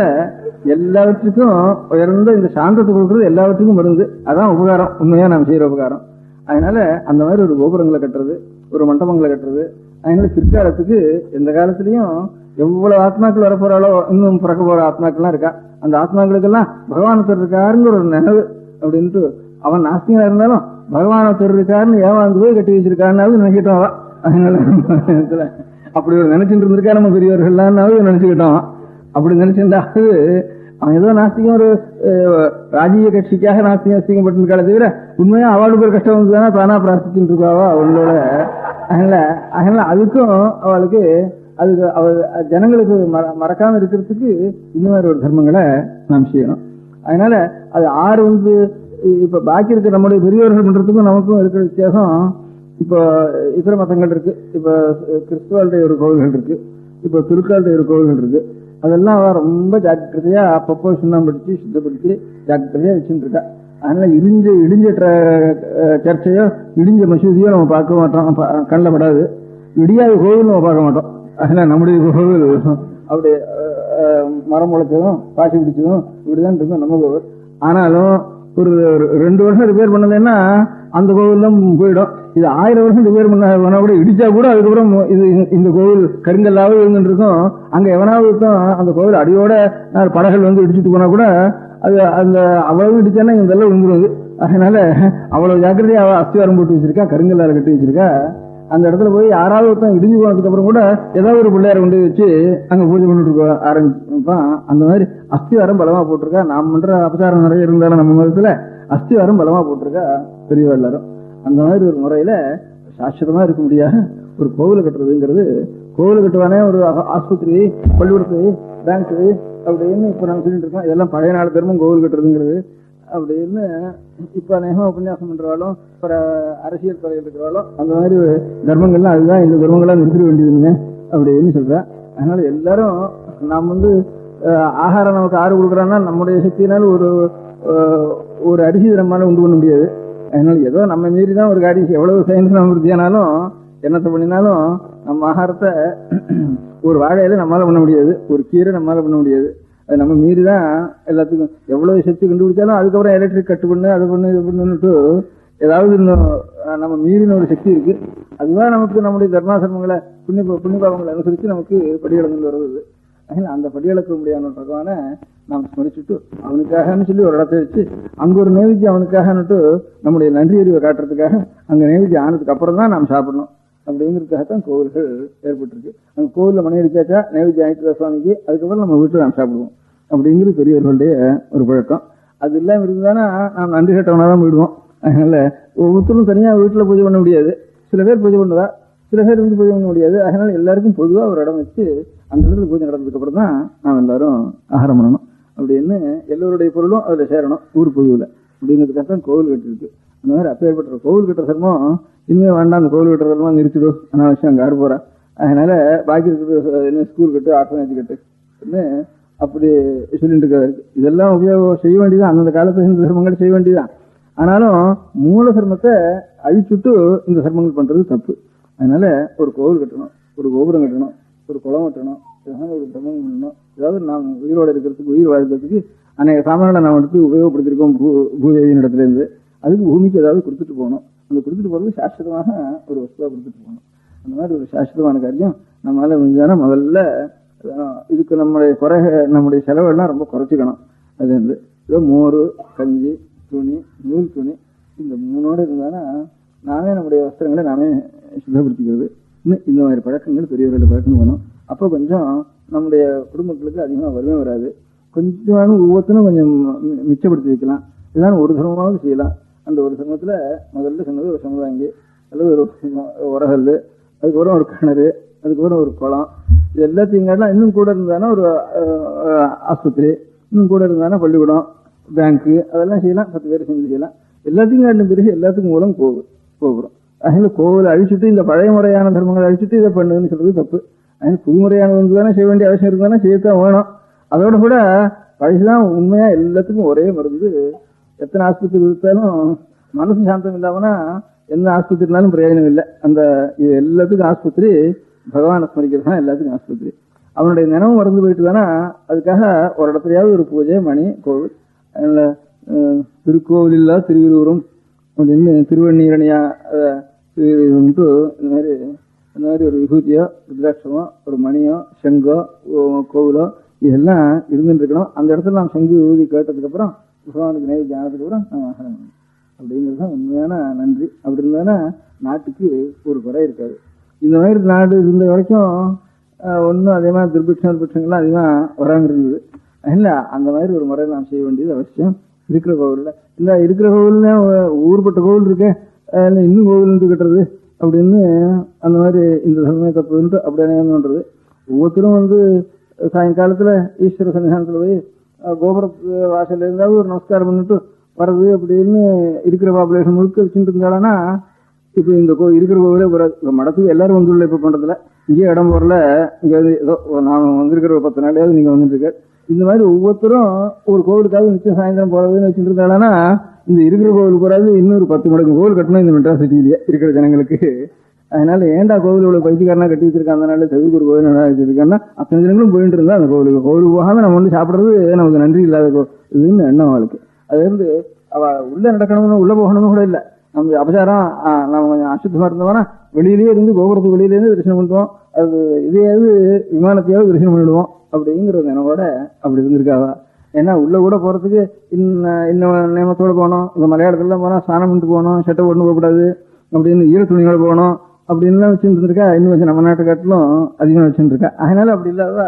எல்லாவற்றுக்கும் உயர்ந்த இந்த சாந்தத்தை கொடுக்கறது எல்லாவற்றுக்கும் மருந்து. அதான் உபகாரம், உண்மையா நாம் செய்யற உபகாரம். அதனால அந்த மாதிரி ஒரு கோபுரங்களை கட்டுறது, ஒரு மண்டபங்களை கட்டுறது. அதனால பிற்காலத்துக்கு எந்த காலத்திலயும் எவ்வளவு ஆத்மாக்கள் வரப்போறாளோ, இன்னும் பிறக்க போற ஆத்மாக்கள்லாம் இருக்கா, அந்த ஆத்மாக்களுக்கெல்லாம் பகவானத்தர் இருக்காருங்கிற ஒரு நினைவு அப்படின்ட்டு, அவன் நாஸ்திகனா இருந்தாலும் பகவானத்தர் இருக்காருன்னு ஏவாந்து போய் கட்டி வச்சிருக்காருன்னாவது நினைக்கிட்டோம். அதனால அப்படி ஒரு நினைச்சுட்டு இருந்திருக்கா நம்ம பெரியவர்கள்லாம் நினைச்சுக்கிட்டோம். அப்படி நினைச்சிருந்தாவது அவன் ஏதோ நாஸ்திகம் ஒரு ராஜீய கட்சிக்காக நாஸ்திகம் பட்டிருக்காளே தவிர உண்மையா அவளுக்கு ஒரு கஷ்டம் வந்துதானா தானா பிரார்த்திச்சுட்டு இருக்காவா அவங்களோட. அதனால அதுக்கும் அவளுக்கு அதுக்கு அவள் ஜனங்களுக்கு மறக்காம இருக்கிறதுக்கு இந்த மாதிரி ஒரு தர்மங்களை நாம் செய்யணும். அதனால அது ஆறு வந்து இப்ப பாக்கி இருக்க நம்முடைய பெரியவர்கள் பண்றதுக்கும் நமக்கும் இருக்கிற வித்தியாசம். இப்போ இதர மதங்கள் இருக்கு, இப்ப கிறிஸ்துவாளுடைய ஒரு கோவில்கள் இருக்கு, இப்ப திருக்காளுடைய ஒரு கோவில்கள் இருக்கு. அதெல்லாம் ரொம்ப ஜாக்கிரதையா அப்பப்போ சுண்ணாம்படுத்தி சுத்தப்படுத்தி ஜாக்கிரதையா வச்சுட்டு இருக்கா. அதனால இடிஞ்ச சர்ச்சையோ இடிஞ்ச மசூதியோ நம்ம பார்க்க மாட்டோம், கண்ணில் படாது. இடியாத கோவில் நம்ம பார்க்க மாட்டோம். அதனால நம்முடைய கோவில் அப்படி மரம் முளைச்சதும் பாசி பிடிச்சதும் இப்படிதான் இருக்கும் நம்ம கோவில். ஆனாலும் ஒரு 2 வருஷம் ரிப்பேர் பண்ணதுன்னா அந்த கோவில்லாம் போயிடும். இது 1000 வருஷம் ரிப்பேர் பண்ண கூட இடிச்சா கூட அதுக்கப்புறம் இது இந்த கோவில் கருங்கல்லாவது இருந்துட்டு இருக்கும். அங்க எவனாவது அந்த கோவில் அடியோட படகள் வந்து இடிச்சுட்டு போனா கூட அது அந்த அவ்வளவு இடிச்சானா இதெல்லாம் விழுந்துருவது. அதனால அவ்வளவு ஜாக்கிரதையா அஸ்திவாரம் போட்டு வச்சிருக்கா, கருங்கல்லால கட்டி வச்சிருக்கா. அந்த இடத்துல போய் யாராவது ஒருத்தன் இடிஞ்சு போனதுக்கு அப்புறம் கூட ஏதாவது ஒரு பிள்ளையார கொண்டு வச்சு அங்க பூஜை பண்ணிட்டு ஆரம்பிப்பான். அந்த மாதிரி அஸ்திவாரம் பலமா போட்டிருக்கா. நாம் பண்ற அபசாரம் நிறைய இருந்தாலும் நம்ம மதத்துல அஸ்திவாரம் பலமா போட்டிருக்கா பெரியவா எல்லாரும். அந்த மாதிரி ஒரு முறையில சாஸ்வதமா இருக்க முடியாத ஒரு கோவில் கட்டுறதுங்கிறது, கோவில் கட்டுவானே ஒரு ஆஸ்பத்திரி, பள்ளிக்கூடத்து, பேங்க் அப்படின்னு இப்ப நம்ம சொல்லிட்டு இருக்கோம். இதெல்லாம் பழைய நாள் தர்மம் கோவில் கட்டுறதுங்கிறது அப்படின்னு இப்ப நேகமா உபன்யாசம் பண்றவாலும் அரசியல் துறையில் இருக்கிறவாலும் அந்த மாதிரி தர்மங்கள்லாம் அதுதான் இந்த தர்மங்கள்லாம் நிறுத்திட வேண்டியதுங்க அப்படின்னு சொல்றேன். அதனால எல்லாரும் நாம் வந்து ஆகாரம் நமக்கு ஆறு கொடுக்குறான்னா நம்முடைய சக்தியினால ஒரு அரிசி நம்மளால உண்டு பண்ண முடியாது. அதனால ஏதோ நம்ம மீறி தான் ஒரு அரிசி எவ்வளவு சயின்ஸ் நம்ம விருத்தியானாலும் என்னத்தை பண்ணினாலும் நம்ம ஆகாரத்தை ஒரு வாழையில நம்மளால பண்ண முடியாது, ஒரு கீரை நம்மளால பண்ண முடியாது. அது நம்ம மீறி தான் எல்லாத்துக்கும் எவ்வளவு சக்தி கண்டுபிடிச்சாலும் அதுக்கப்புறம் எலக்ட்ரிக் கட்டு பண்ணு அது பண்ணு இது பண்ணுன்னுட்டு ஏதாவது இன்னும் நம்ம மீறின ஒரு சக்தி இருக்கு. அதுதான் நமக்கு நம்முடைய தர்மாசர்மங்களை புண்ணியபாவங்களை அனுசரித்து நமக்கு படியளந்து வருவது. அதனால அந்த படியளக்க முடியாத பகவானை நாம் ஸ்மரிச்சுட்டு அவனுக்காகன்னு சொல்லி ஒரு இடத்த வச்சு அங்க ஒரு நைவேத்தியம் அவனுக்காகன்னுட்டு நம்முடைய நன்றி அறிவை காட்டுறதுக்காக அங்க நைவேத்தியம் ஆனதுக்கு அப்புறம் தான் நாம் சாப்பிடணும் அப்படிங்கிறதுக்காகத்தான் கோவில்கள் ஏற்பட்டிருக்கு. அங்க கோவில்ல மணி அடிச்சாச்சா நைவேத்தியம் ஆயிட்டு சுவாமிக்கு, அதுக்கப்புறம் நம்ம வீட்டில் நாம் சாப்பிடுவோம் அப்படிங்கிறது பெரியவர்களுடைய ஒரு பழக்கம். அது இல்லாமல் இருந்தானா நாம் நன்றி கேட்டவனாதான் போயிடுவோம். அதனால ஒவ்வொருத்தரும் தனியா வீட்டுல பூஜை பண்ண முடியாது. சில பேர் பூஜை பண்ணுவா, சில பேர் வந்து பூஜை பண்ண முடியாது. அதனால எல்லாருக்கும் பொதுவா ஒரு இடம் வச்சு அந்த இடத்துல பூஜை நடந்ததுக்கு அப்புறம் தான் நாம் எல்லாரும் ஆகாரம் பண்ணணும் அப்படின்னு எல்லோருடைய பொருளும் அதுல சேரணும் ஊர் பொதுவில் அப்படிங்கிறதுக்காக தான் கோவில் கட்டிருக்கு. அந்த மாதிரி அப்பேற்பட்ட கோவில் கட்டுற சிரமம் இனிமே வேண்டாம், அந்த கோவில் கட்டுற சிரமம் நிறுத்திடும், அனாவசியம் அங்கே ஆடு போறா. அதனால பாக்கி இருக்கிறது ஸ்கூல் கட்டு ஆர்ஃபனேஜ் கட்டுன்னு அப்படி சொல்லிட்டு இருக்காரு. இதெல்லாம் உபயோகம் செய்ய வேண்டியதான், அந்தந்த காலத்துல இந்த சிரமங்கள் செய்ய வேண்டியதான். ஆனாலும் மூல சிரமத்தை அழிச்சுட்டு இந்த சிரமங்கள் பண்றது தப்பு. அதனால ஒரு கோவில் கட்டணும், ஒரு கோபுரம் கட்டணும், ஒரு குளம் கட்டணும், ஒரு சிரமம் பண்ணணும். ஏதாவது நாம் உயிரோடு இருக்கிறதுக்கு உயிர் வாழ்றதுக்கு அநேக சாமான்களை நாம் எடுத்து உபயோகப்படுத்திருக்கோம் பூதேவியின் இடத்துல இருந்து. அதுக்கு பூமிக்கு ஏதாவது கொடுத்துட்டு போகணும். அந்த கொடுத்துட்டு போறது சாஸ்திரமாக ஒரு வஸ்துவா கொடுத்துட்டு போகணும். அந்த மாதிரி ஒரு சாஸ்திரமான காரியம் நம்மளால முடிஞ்சானா முதல்ல இதுக்கு நம்முடைய செலவெல்லாம் ரொம்ப குறைச்சிக்கணும். அது வந்து ஏதோ மோர், கஞ்சி, துணி, நூல் துணி, இந்த மூணோடு இருந்தானா நாமே நம்முடைய வஸ்திரங்களை நாமே சுத்தப்படுத்திக்கிறது. இன்னும் இந்த மாதிரி பழக்கங்கள் பெரியவர்கள் பழக்கம் பண்ணணும். அப்போ கொஞ்சம் நம்முடைய குடும்பங்களுக்கு அதிகமாக வறுமை வராது. கொஞ்சம் ஒவ்வொருத்தரும் கொஞ்சம் மிச்சப்படுத்தி வைக்கலாம். இதெல்லாம் ஒரு சிரமமாவது செய்யலாம். அந்த ஒரு சிரமத்துல முதல்ல சொன்னது ஒரு சமுதாயங்கி அல்லது ஒரு உரகல், அதுக்கப்புறம் ஒரு கிணறு, அதுக்கப்புறம் ஒரு குளம், இது எல்லாத்தையும் காட்டலாம். இன்னும் கூட இருந்தானா ஒரு ஆஸ்பத்திரி, இன்னும் கூட இருந்தானா பள்ளிக்கூடம், பேங்க்கு, அதெல்லாம் செய்யலாம். 10 பேர் செஞ்சு செய்யலாம். எல்லாத்தையும் காட்டின பிறகு எல்லாத்துக்கும் மூலம் போகிறோம். அதனால கோவிலை அழிச்சுட்டு இந்த பழைய முறையான தர்மங்களை அழிச்சுட்டு இதை பண்ணுன்னு சொல்றது தப்பு. அதனால புதுமுறையானது வந்து தானே செய்ய வேண்டிய அவசியம் இருந்தானே செய்யத்தான் வேணும். அதோட கூட பழசுதான் உண்மையா எல்லாத்துக்கும் ஒரே மருந்து. எத்தனை ஆஸ்பத்திரி இருந்தாலும் மனசு சாந்தம் இல்லாமனா எந்த ஆஸ்பத்திரினாலும் பிரயோஜனம் இல்லை. அந்த இது எல்லாத்துக்கும் ஆஸ்பத்திரி பகவானை ஸ்மரிக்கிறது தான் எல்லாத்துக்கும் ஆஸ்பத்திரி. அவனுடைய நினைவு மறந்து போயிட்டு தானே அதுக்காக ஒரு இடத்துலயாவது ஒரு பூஜை மணி கோவில். அதனால திருக்கோவில் இல்லா திருவிழூரும் அப்படின்னு திருவண்ணீரணியா இந்த மாதிரி ஒரு விபூதியோ ருத்ராட்சமோ ஒரு மணியோ செங்கோ கோவிலோ இதெல்லாம் இருந்துட்டு இருக்கணும். அந்த இடத்துல நாம் செங்கு விபூதி கேட்டதுக்கு அப்புறம் பகவானுக்கு நைவேத்தியம் ஆனதுக்கு அப்புறம் நம்ம ஆகணும் அப்படிங்கிறது தான் உண்மையான நன்றி. அப்படி இருந்தானா நாட்டுக்கு ஒரு குறை இருக்காது. இந்த மாதிரி நாடு இருந்த வரைக்கும் ஒன்றும் அதே மாதிரி துர்பிக்ஷங்கள்லாம் அதிகமாக வராமல் இருந்தது. இல்லை, அந்த மாதிரி ஒரு முறை நாம் செய்ய வேண்டியது அவசியம். இருக்கிற கோவிலில் இல்லை இருக்கிற கோவில்னா ஊர்பட்ட கோவில் இருக்கேன் இன்னும் கோவில் கட்டுறது அப்படின்னு அந்த மாதிரி இந்த சமயம் தப்புன்ட்டு அப்படி அநியாயம் பண்றது. ஒவ்வொருத்தரும் வந்து சாயங்காலத்தில் ஈஸ்வர சன்னிதானத்தில் போய் கோபுரத்து வாசல் இருந்தாலும் ஒரு நமஸ்காரம் பண்ணிட்டு வர்றது அப்படின்னு இருக்கிற பாப்புலேஷன் முழுக்க வச்சுட்டு இருந்தாங்கன்னா இப்போ இந்த இருக்கிற கோவிலே போறாது. இப்போ மடத்துக்கு எல்லாரும் வந்துள்ள இப்போ பண்றதுல இங்கேயே இடம் போறல, இங்கே ஏதோ நான் வந்திருக்கிற ஒரு 10 நாளையாவது நீங்க வந்துட்டு இருக்க. இந்த மாதிரி ஒவ்வொருத்தரும் ஒரு கோவிலுக்காவது நிச்சயம் சாயந்தரம் போறதுன்னு வச்சுட்டு இருந்தாங்கன்னா இந்த இருக்கிற கோவில் போறாது. இன்னொரு 10 மடங்கு கோவில் கட்டணும் இந்த மெட்ராஸ் சிட்டியிலேயே இருக்கிற ஜனங்களுக்கு. அதனால ஏன்டா கோவில் இவ்வளவு பைத்தியக்காரனா கட்டி வச்சிருக்காங்க, அதனால செவிக்கு ஒரு கோவில் நல்லா வச்சிருக்காங்கன்னா அத்தனை ஜனங்களும் போயிட்டு இருந்தா அந்த கோவிலுக்கு போகாம நம்ம வந்து சாப்பிடுறது நமக்கு நன்றி இல்லாத இதுன்னு எண்ணம் அவளுக்கு. அது வந்து அவ உள்ள நடக்கணும்னு உள்ள போகணும்னு கூட இல்லை. நம்ம அபசாரம் நம்ம கொஞ்சம் அசுத்தமா இருந்தோம்னா வெளியிலேயே இருந்து கோபுரத்துக்கு வெளியிலேருந்து தரிசனம் பண்ணுவோம். அது இதையாவது விமானத்தையாவது தரிசனம் பண்ணிடுவோம் அப்படிங்கிற நினைவோட அப்படி இருந்திருக்காவா. ஏன்னா உள்ள கூட போறதுக்கு இன்னும் நியமத்தோட போகணும். இந்த மலையாளத்துல போனா ஸ்நானம் பண்ணிட்டு போகணும், சட்டை ஒண்ணு போகக்கூடாது அப்படின்னு ஈர துணியோட போகணும் அப்படின்லாம் வச்சுட்டு இருக்கா. இன்னும் கொஞ்சம் நம்ம நாட்டு காட்டிலும் அதிகமாக வச்சுட்டு இருக்கா. அதனால அப்படி இல்லாத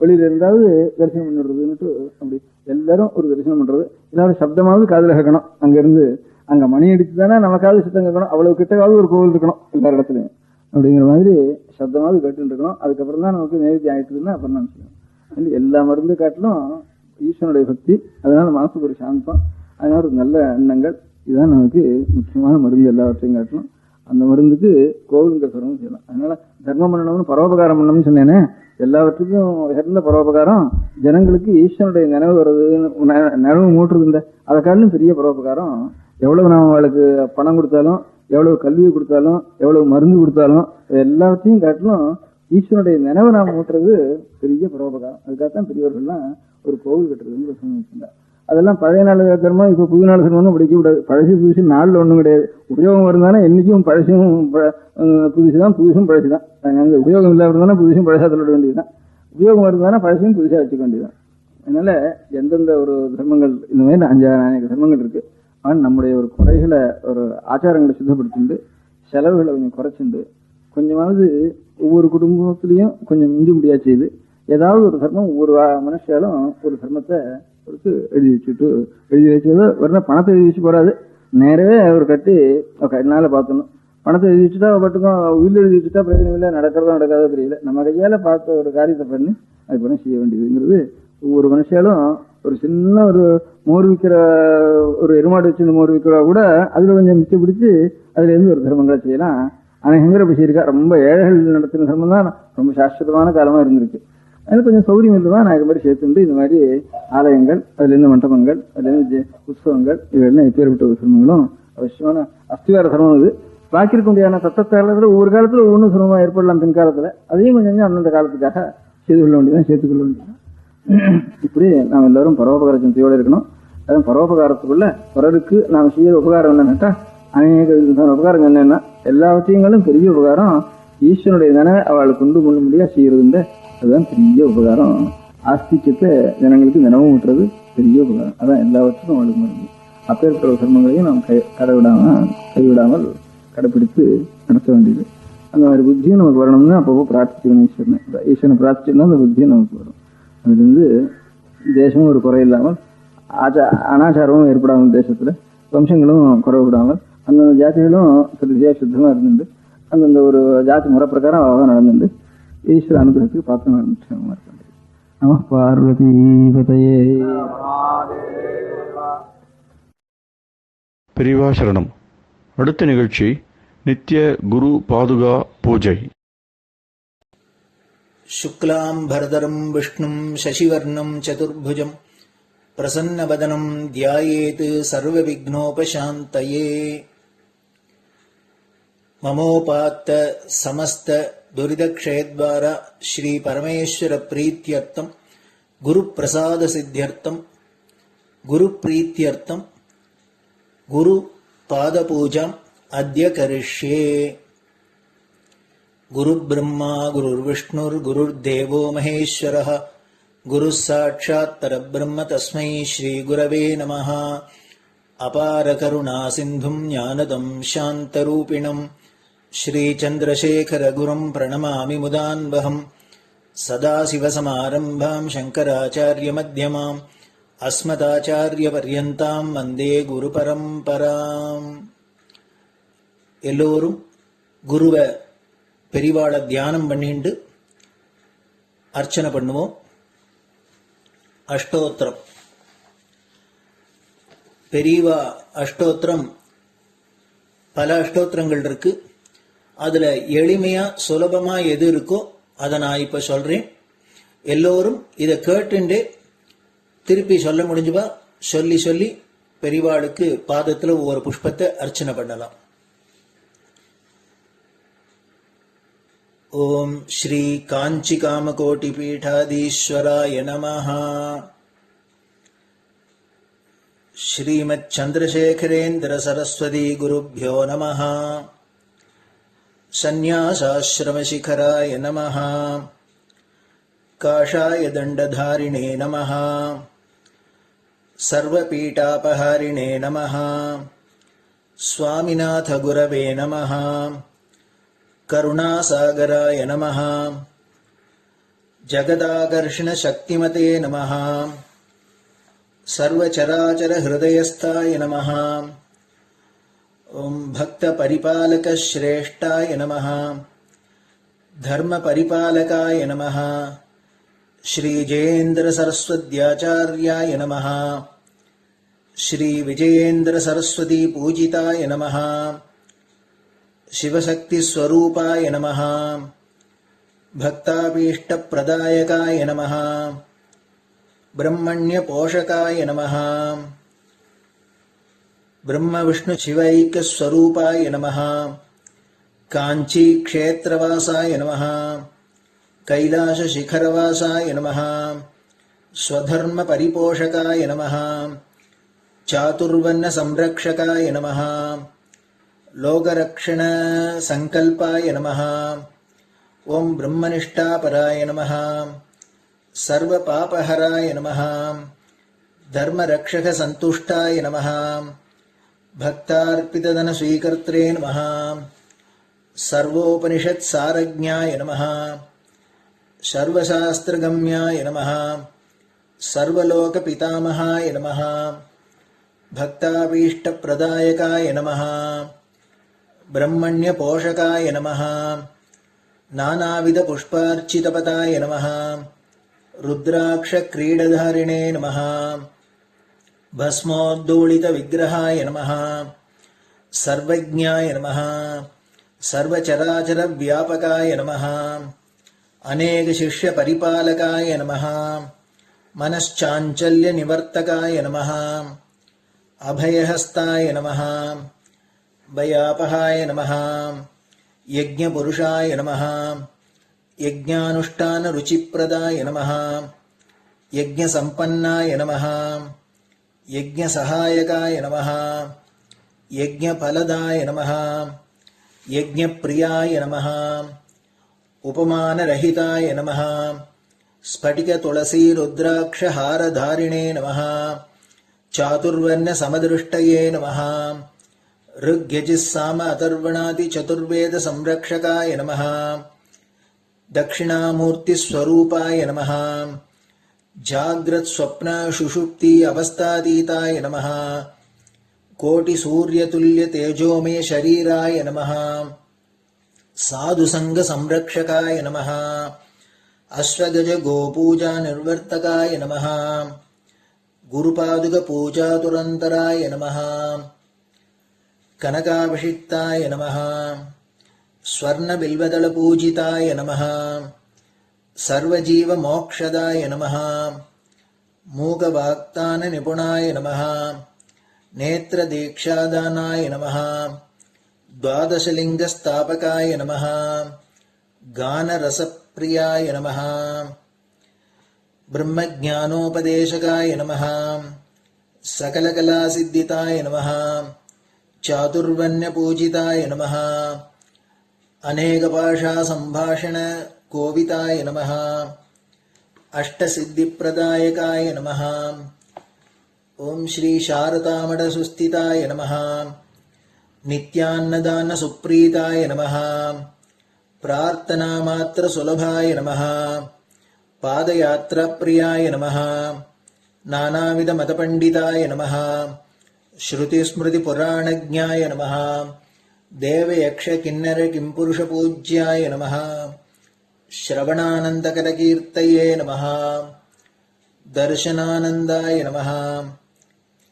வெளியில இருந்தாவது தரிசனம் பண்ணிடுறதுன்னுட்டு அப்படி எல்லாரும் ஒரு தரிசனம் பண்றது. எல்லாரும் சப்தமாவது காதுல கேட்கணும். அங்க இருந்து அங்க மணி அடிச்சு தானே நமக்காவது சத்தம் கேட்கணும். அவ்வளவு கிட்டவாவது ஒரு கோவில் இருக்கணும் எல்லா இடத்துலயும் அப்படிங்கிற மாதிரி சப்தமாவது கேட்டுட்டு இருக்கணும். அதுக்கப்புறம் தான் நமக்கு நைவேத்தியம் ஆயிட்டுதுன்னா அப்புறம் தான் செய்யணும். எல்லா மருந்து காட்டிலும் ஈஸ்வனுடைய பக்தி, அதனால மனசுக்கு ஒரு சாந்தம், அதனால ஒரு நல்ல எண்ணங்கள், இதுதான் நமக்கு முக்கியமான மருந்து. எல்லாவற்றையும் காட்டணும். அந்த மருந்துக்கு கோவிலுங்கிற சிரமம் செய்யலாம். அதனால தர்மம் பண்ணணும்னு பரோபகாரம் பண்ணணும்னு சொன்னேனே, எல்லாவற்றுக்கும் உயர்ந்த பரோபகாரம் ஜனங்களுக்கு ஈஸ்வனுடைய நினைவு வருது, நினைவு மூட்டுறது. அதை காட்டிலும் பெரிய பரோபகாரம். எவ்வளவு நாம் அவளுக்கு பணம் கொடுத்தாலும், எவ்வளவு கல்வி கொடுத்தாலும், எவ்வளவு மருந்து கொடுத்தாலும், எல்லாத்தையும் காட்டிலும் ஈஸ்வனுடைய நினைவை நாம் ஊட்டுறது பெரிய பரோபகாரம். அதுக்காகத்தான் பெரியவர்கள்லாம் ஒரு கோவில் கட்டுறதுன்னு வச்சிருந்தார். அதெல்லாம் பழைய நாள் தர்மம், இப்போ புது நாள் தர்மம்னு படிக்கக்கூடாது. பழசு புதுசு நாளில் ஒன்றும் கிடையாது. உபயோகம் இருந்தானே என்றைக்கும் பழசும் புதுசு தான், புதுசும் பழசு தான். அங்கே உபயோகம் இல்லாமல் இருந்தானே புதுசும் பழசாக சொல்ல வேண்டியது தான். உபயோகம் இருந்தானே பழசையும் புதுசாக வச்சுக்க வேண்டியது தான். அதனால எந்தெந்த ஒரு தர்மங்கள் இந்த மாதிரி 5 தர்மங்கள் இருக்கு. ஆனால் நம்முடைய ஒரு குறைகளை, ஒரு ஆச்சாரங்களை சுத்தப்படுத்திண்டு செலவுகளை கொஞ்சம் குறைச்சிண்டு கொஞ்சமாவது ஒவ்வொரு குடும்பத்திலையும் கொஞ்சம் மிஞ்சி முடியா செய்து ஏதாவது ஒரு தர்மம் ஒவ்வொரு மனுஷாலும் ஒரு தர்மத்தை கொடுத்து எழுதி வச்சது வரணும். பணத்தை எழுதி வச்சு போறாது, நேரவே அவர் கட்டி என்னால பார்த்தணும். பணத்தை எழுதி வச்சுட்டா பட்டுக்கும், உயிர் எழுதி வச்சுட்டா பிரயோஜனம் இல்லை, நடக்கிறதோ நடக்காதோ தெரியல. நம்ம கையால பார்த்த ஒரு காரியத்தை பண்ணி அது பண்ண செய்ய வேண்டியதுங்கிறது ஒவ்வொரு மனுஷாலும். ஒரு சின்ன ஒரு மோர் விற்கிற ஒரு எருமாடு வச்சு மோர் விற்கிறா கூட அதுல கொஞ்சம் மிச்சம் பிடிச்சு அதுல இருந்து ஒரு தர்மங்களை செய்யலாம். அநேகங்கிற அப்படி செய்யிருக்கா. ரொம்ப ஏழைகள் நடத்தின தர்மம் தான் ரொம்ப சாஸ்வதமான காலமா இருந்திருக்கு. அது கொஞ்சம் சௌரியம் இல்லைதான் நான் இது மாதிரி சேர்த்துண்டு இந்த மாதிரி ஆலயங்கள், அதுல இருந்து மண்டபங்கள், அதுல இருந்து உற்சவங்கள், இவையெல்லாம் எப்பேற்பட்ட ஒரு சிரமங்களும் அவசியமான அஸ்திவார சிரமம். இது பாக்கி இருக்க முடியாத சத்தத்தாளர்கள் ஒவ்வொரு காலத்துல ஒவ்வொன்றும் சிரமமா ஏற்படலாம் பின்காலத்துல. அதையும் கொஞ்சம் அந்தந்த காலத்துக்காக செய்து கொள்ள வேண்டியதான், சேர்த்துக்கொள்ள வேண்டியதான். இப்படி நாம் எல்லாரும் பரோபகார சிந்தையோடு இருக்கணும். அதுவும் பரோபகாரத்துக்குள்ள பிறருக்கு நாம் செய்யற உபகாரம் என்னன்னாக்கா அநேக உபகாரம் என்னன்னா எல்லாவற்றையும் பெரிய உபகாரம் ஈஸ்வனுடைய தானே அவளுக்கு கொண்டு முடியா செய்யறதுன்ற அதுதான் பெரிய உபகாரம். ஆஸ்திக்கத்தை ஜனங்களுக்கு தினமும் விட்டுறது பெரிய உபகாரம். அதான் எல்லாவற்றுக்கும் அவளுக்கு மருந்து. அப்பேற்பட்ட சிரமங்களையும் நாம் கைவிடாமல் கடைப்பிடித்து நடத்த வேண்டியது. அந்த மாதிரி புத்தியும் நமக்கு வரணும்னா அப்பப்போ பிரார்த்திக்கணும். ஈஸ்வரனை பிரார்த்திச்சோம்னா அந்த புத்தியும் நமக்கு வரும். அதுலேருந்து தேசமும் ஒரு குறை இல்லாமல், அனாச்சாரமும் ஏற்படாமல், தேசத்துல வம்சங்களும் குறை விடாமல், அந்தந்த ஜாதிகளும் திருச்சியா சுத்தமா இருந்துட்டு அந்தந்த ஒரு ஜாதி முறை பிரகாரம் அழகாக நடந்துட்டு ஈஸ்வர அனுகிரகத்துக்கு பார்த்து நடந்துட்டு நம பார்வதி பதையே. பெரியவா சரணம். அடுத்த நிகழ்ச்சி நித்திய குரு பாதுகா பூஜை. शुक्लां भरदरं विष्णुं शशिवर्णं चतुर्भुजं प्रसन्नवदनं ध्यायेत् सर्वविघ्नोपशान्तये. ममोपात्त समस्त दुरितक्षयद्वारा श्री परमेश्वर प्रीत्यर्थं गुरुप्रसाद सिद्ध्यर्थं गुरुप्रीत्यर्थं गुरुपादपूजाम् अद्य करिष्ये. गुरुर्ब्रह्मा गुरुर्विष्णुर्गुरुर्देवो महेश्वरः गुरुः साक्षात् परब्रह्म तस्मै श्रीगुरवे नमः. अपारकरुणासिन्धुं ज्ञानदं शान्तरूपिणं श्रीचन्द्रशेखरगुरुं प्रणमामि मुदान्वहम्. सदाशिवसमारम्भां शङ्कराचार्यमध्यमाम् अस्मदाचार्यपर्यन्तां वन्दे गुरुपरम्पराम्. எல்லோரும் குருவை பெரிவாளை தியானம் பண்ணிண்டு அர்ச்சனை பண்ணுவோம். அஷ்டோத்திரம். பெரியவா அஷ்டோத்திரம் பல அஷ்டோத்திரங்கள் இருக்கு. அதுல எளிமையா சுலபமா எது இருக்கோ அதை நான் இப்ப சொல்றேன். எல்லோரும் இதை கேட்டுண்டே திருப்பி சொல்ல முடிஞ்சுபா சொல்லி சொல்லி பெரிவாளுக்கு பாதத்துல ஒவ்வொரு புஷ்பத்தை அர்ச்சனை பண்ணலாம். ஓம் ஸ்ரீ காஞ்சி காமகோட்டி பீடாதீஸ்வராய நமஹ. ஸ்ரீமத் சந்திரசேகரேந்திர சரஸ்வதி குருभ्यो நமஹ. சந்நியாசாஸ்ரமசிகராய நமஹ. காஷாய தண்டதாரிணே நமஹ. சர்வபீடாபஹாரிணே நமஹ. சுவாமிநாத குரவே நமஹ. கருணாசாகராய நமஹ. ஜகதாகர்ஷண சக்திமதே நமஹ. சர்வச்சராச்சர ஹிருதயஸ்தாய நமஹ. ஓம் பக்த பரிபாலக ஸ்ரேஷ்டாய நமஹ. தர்ம பரிபாலகாய நமஹ. ஸ்ரீ ஜெயேந்திர சரஸ்வத்யாச்சார்யாய நமஹ. ஸ்ரீ விஜயேந்திர சரஸ்வதி பூஜிதாய நமஹ. शिवशक्ति स्वरूपाय नमः. भक्ताभीष्ट प्रदायकाय नमः. ब्रह्मण्य पोषकाय नमः. ब्रह्म विष्णु शिवैक्य स्वरूपाय नमः. कांची क्षेत्रवासाय नमः. कैलाश शिखरवासाय नमः. ஸ்வதர்ம பரிபோஷகாய நமः சாதுர்வர்ண சம்ரக்ஷகாய நமः லோகரக்ஷண சங்கல்பாய நமः ஓம் பிரம்மனிஷ்டாபராய நமः சர்வ பாபஹராய நமः தர்மரக்ஷக சந்துஷ்டாய நமः பக்தார்ப்பிததன ஸ்வீகர்த்ரே நமः சர்வோபனிஷத் சாரஜ்ஞாய நமः சர்வசாஸ்திரகம்யாய நமः சர்வலோக பிதாமகாய நமः பக்தாபீஷ்டப்பிரதாயகாய நமः பிரம்மண்ய போஷகாய நமः நானாவித புஷ்பார்ச்சிதபதாய நமः ருத்ராக்ஷ கிரீடதாரிணே நமः பஸ்மோத்தூளித விக்கிரகாய நமः சர்வஜ்ஞாய நமः சர்வச்சராச்சர வியாபகாய நமः அநேக சிஷ்ய பரிபாலகாய நமः மனச்சாஞ்சல்ய நிவர்த்தகாய நமः அபயஹஸ்தாய நமः பயாபகாய நமः யஜ்ஞபுருஷாய நமः யஜ்ஞானுஷ்டான ருச்சிப்ரதாய நமः யஜ்ஞசம்பன்னாய நமः யஜ்ஞசகாயகாய நமः யஜ்ஞபலதாய நமः யஜ்ஞப்ரியாய நமः உபமானரஹிதாய நமः ஸ்படிக துளசி ருத்ராக்ஷ ஹாரதாரிணே நமः சாதுர்வர்ண சமதிருஷ்டயே நமः ருக்யஜிஸ்ஸாம அதர்வணாதி சதுர்வேத சம்ரக்ஷகாய நமः தக்ஷிணாமூர்த்தி ஸ்வரூபாய நமः ஜாக்ரத் ஸ்வப்ன சுஷுப்தி அவஸ்தாதீதாய நமः கோட்டி சூரியதுல்ய தேஜோமே ஷரீராய நமः சாதுசங்க சம்ரக்ஷகாய நமः அஸ்வகஜ கோபூஜா நிர்வர்த்தகாய நமः குருபாதுக பூஜாதுரந்தராய நமः கனகாபிஷிக்தாய நமः ஸ்வர்ண பில்வதள பூஜிதாய நமः சர்வஜீவ மோக்ஷதாய நமः மூகவாக்தான நிபுணாய நமः நேத்ர தீக்ஷாதானாய நமः द्वादशलिंग स्थापकाय नमः गानरसप्रियाय नमः ब्रह्मज्ञानोपदेशकाय नमः सकलकलासिद्धिताय नमः चातुर्वण्यपूजिताय नमः अनेकभाषा संभाषण कोविताय नमः अष्टसिद्धिप्रदायकाय नमः ओम श्री शारदामठ सुस्थिताय नमः नित्यान्नदान सुप्रीताय नमः प्रार्थना मात्र सुलभाय नमः पादयात्रा प्रियाय नमः नानाविध मतपंडिताय नमः श्रुति स्मृति पुराणज्ञाय नमः देव यक्ष किन्नर किंपुरुष पूज्याय नमः श्रवणानंदकर कीर्तये नमः दर्शनानंदाय नमः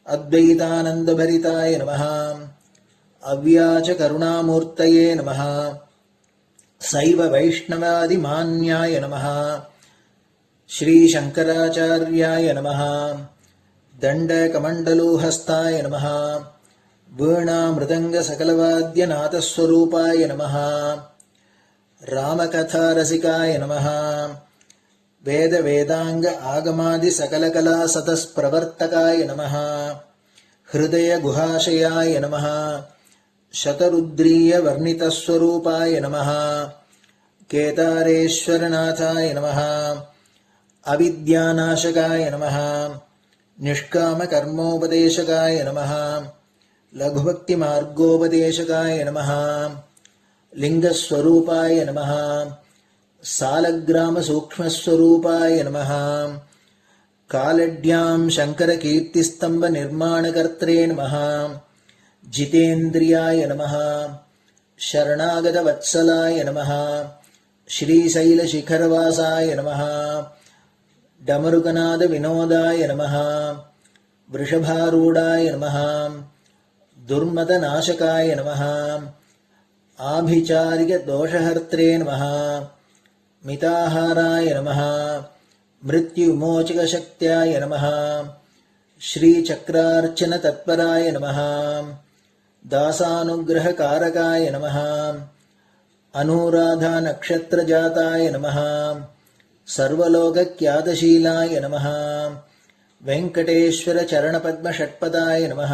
अद्वैतानंद भरिताय नमः अव्याच करुणामूर्तये नमः शैव वैष्णवादि मान्याय नमः श्री शंकराचार्याय नमः दंडकमंडलोहस्ताय नमः वीणा मृदंग सकलवाद्य नाथस्वरूपाय नमः रामकथा रसिकाय नमः वेद वेदांग आगमादि सकलकला सतस्प्रवर्तकाय नमः हृदय गुहाशयाय नमः शतरुद्रीय वर्णितस्वरूपाय नमः केदारेश्वरनाथाय नमः अविद्यानाशकाय नमः निष्कामकर्मोपदेशकाय नमः लघुभक्तिमार्गोपदेशकाय नमः लिंगस्वरूपाय नमः सालग्रामसूक्ष्मस्वरूपाय नमः कालड्यां शङ्करकीर्तिस्तम्भनिर्माणकर्त्रे नमः जितेन्द्रियाय नमः शरणागतवत्सलाय नमः श्रीशैलशिखरवासाय नमः डमरुकनादविनोदाय नमः वृषभारूढाय नमः दुर्मदनाशकाय नमः आभिचारिकदोषहर्त्रे नमः मिताहाराय नमः मृत्युविमोचकशक्त्याय नमः श्रीचक्रार्चनतत्पराय नमः दासानुग्रहकारकाय नमः अनुराधानक्षत्रजाताय नमः सर्वलोकख्यातशीलाय नमः। वेंकटेश्वर चरणपद्म षट्पदाय नमः।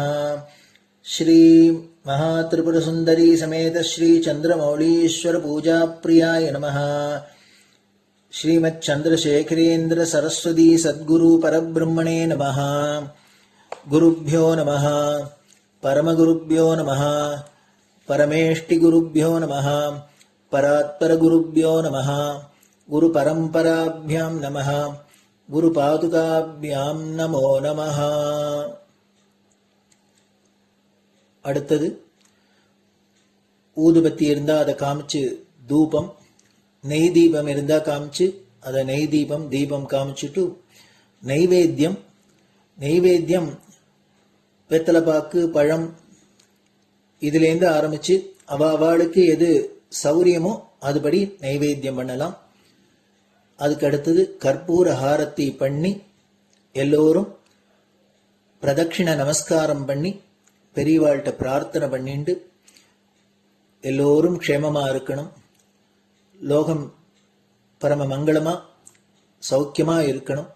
श्री महात्रिपुरसुंदरी समेत श्री चंद्रमौलीश्वर पूजा प्रियाय नमः। श्रीमच्चंद्रशेखरेन्द्र सरस्वती सद्गुरु परब्रह्मणे नमः। गुरुभ्यो नमः। परमगुरुभ्यो नमः। परमेष्टिगुरुभ्यो नमः। परात्परगुरुभ्यो नमः। गुरुपरम्पराभ्यां नमः। गुरुपादुकाभ्यां नमो नमः। அடுத்தது ஊதுபத்தி இருந்தா அதை காமிச்சு தூபம், நெய் தீபம் இருந்தா காமிச்சு அதை நெய் தீபம் தீபம் காமிச்சுட்டு நைவேத்தியம் வெத்தலைப்பாக்கு பழம் இதுலேருந்து ஆரம்பிச்சு அவளுக்கு எது சௌரியமோ அதுபடி நைவேத்தியம் பண்ணலாம். அதுக்கு அடுத்தது கற்பூர ஹாரத்தி பண்ணி எல்லோரும் பிரதட்சிண நமஸ்காரம் பண்ணி பெரியவாள்கிட்ட பிரார்த்தனை பண்ணிண்டு எல்லோரும் க்ஷேமமா இருக்கணும், லோகம் பரம மங்களமா சௌக்கியமா இருக்கணும்,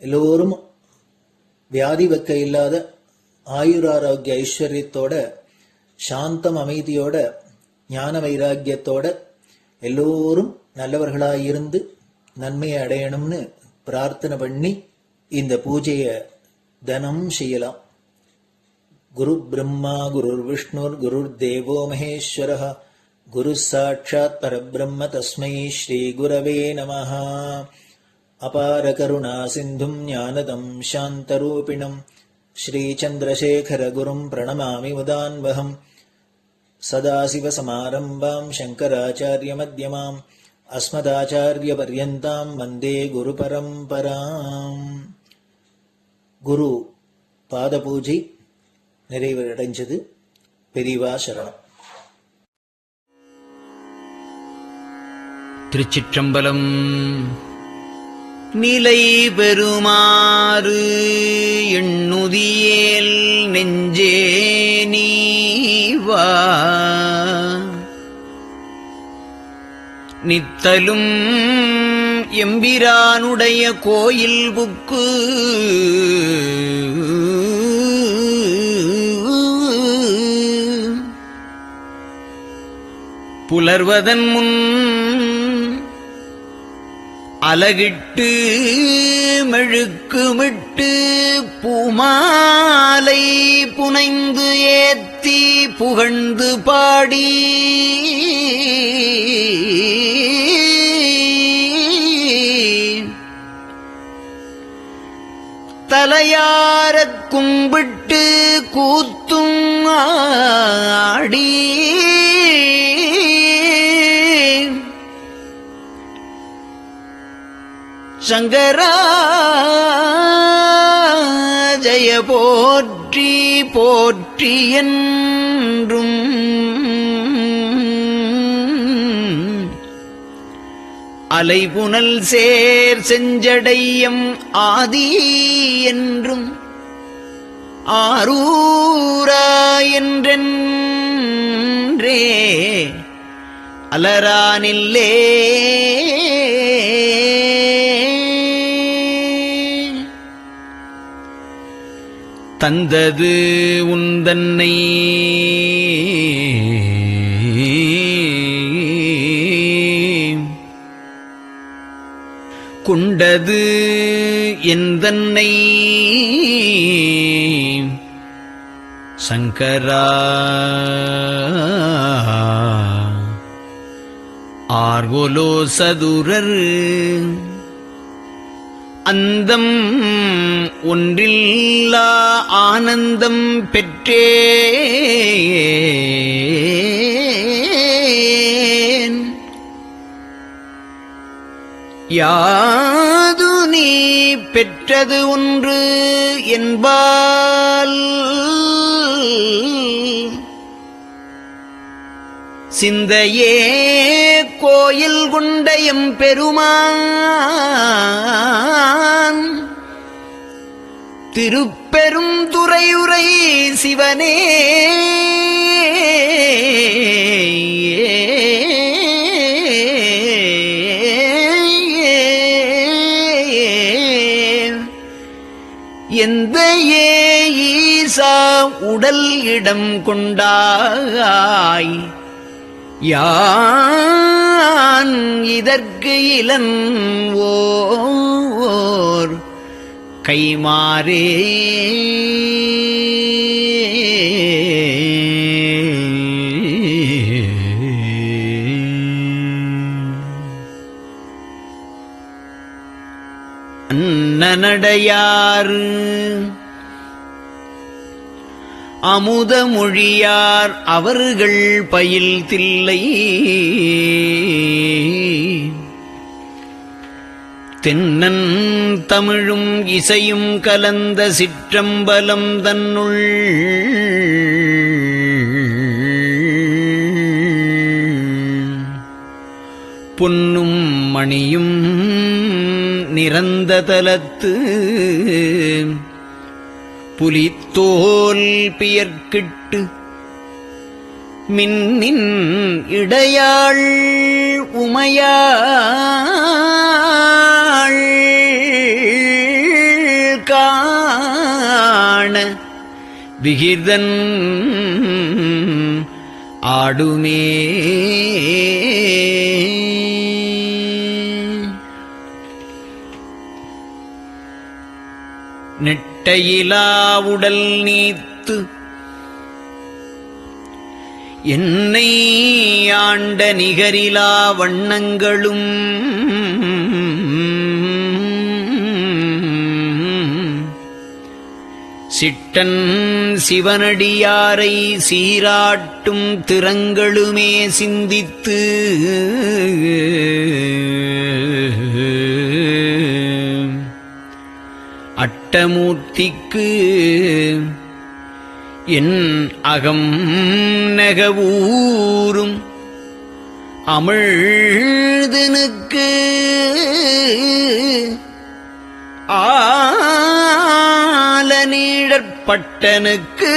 எல்லோரும் வியாதி வெக்க இல்லாத ஆயுராரோக்கிய ஐஸ்வர்யத்தோட சாந்தம் அமைதியோட ஞான வைராக்கியத்தோட எல்லோரும் நல்லவர்களாயிருந்து நன்மையை அடையணும்னு பிரார்த்தனை பண்ணி இந்த பூஜையை தினம் செய்யலாம். குரு பிரம்மா குருர் விஷ்ணுர் குருர் தேவோ மகேஸ்வரः குரு சாட்சாத் பரபிரம்ம தஸ்மை ஸ்ரீ குரவே நமः. அபார கருணா சிந்தும் ஞானதம் சாந்தரூபிணம் ஸ்ரீ சந்திரசேகர குரும் பிரணமாமி முதான்வகம். சதாசிவ சமாரம்பாம் சங்கராச்சாரிய மத்யமாம் அஸ்மதாச்சாரிய பர்யந்தாம் வந்தே குரு பரம்பராம். குரு பாத பூஜை நிறைவடைஞ்சது. பெரியவா சரணம். திருச்சிற்றம்பலம். நிலை பெறுமாறு எண்ணுதியேல் நெஞ்சே நீவா, நித்தலும் எம்பிரானுடைய கோயில் புக்கு புலர்வதன் முன் அலகிட்டு மெழுக்குமிட்டு பூமாலை புனைந்து ஏத்தி புகழ்ந்து பாடி தலையாரக் கும்பிட்டு கூத்தும் ஆடி சங்கரா ஜய போற்றி போற்றி என்றும் அலைபுனல் சேர் செஞ்சடையம் ஆதி என்றும் ஆரூரா என்றென்றே அலரானில்லே தந்தது உந்தன்னை கொண்டது எந்தன்னை சங்கரா ஆர்கோலோ சதுரர் அந்தம் ஒன்றில்லா ஆனந்தம் பெற்றேன். யாது நீ பெற்றது ஒன்று என்பால் சிந்தையே கோயில் கொண்ட எம்பெருமான் திருப்பெரும் துறையுரை சிவனே உடல் இடம் கொண்டாய் யான் இதற்கு இலன் ஓர் கைமாறே அன்னநடையார் அமுத மொழியார் அவர்கள் பயில் தில்லை தென்னன் தமிழும் இசையும் கலந்த சிற்றம்பலம் தன்னுள் பொன்னும் மணியும் நிறந்த தலத்து புலித்தோல் பியர்க்கிட்டு மின்னின் இடையாள் உமையாள் காண விகிதன் ஆடுமே நெட்டையிலா உடல் நீத்து என்னை ஆண்ட நிகரிலா வண்ணங்களும் சிட்டன் சிவனடியாரை சீராட்டும் திறங்களுமே சிந்தித்து அட்டமூர்த்திக்கு என் அகம் நெகவூரும் அமிழ்தனுக்கு ஆலநீழற்பட்டனுக்கு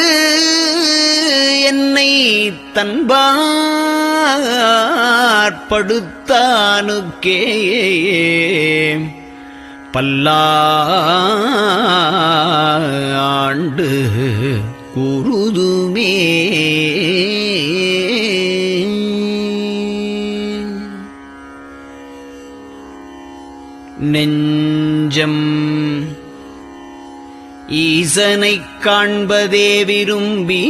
என்னை தன்பாற்படுத்தானுக்கே பல்லாண்டு குருதுமே நெஞ்சம் ஈசனைக் காண்பதே விரும்பி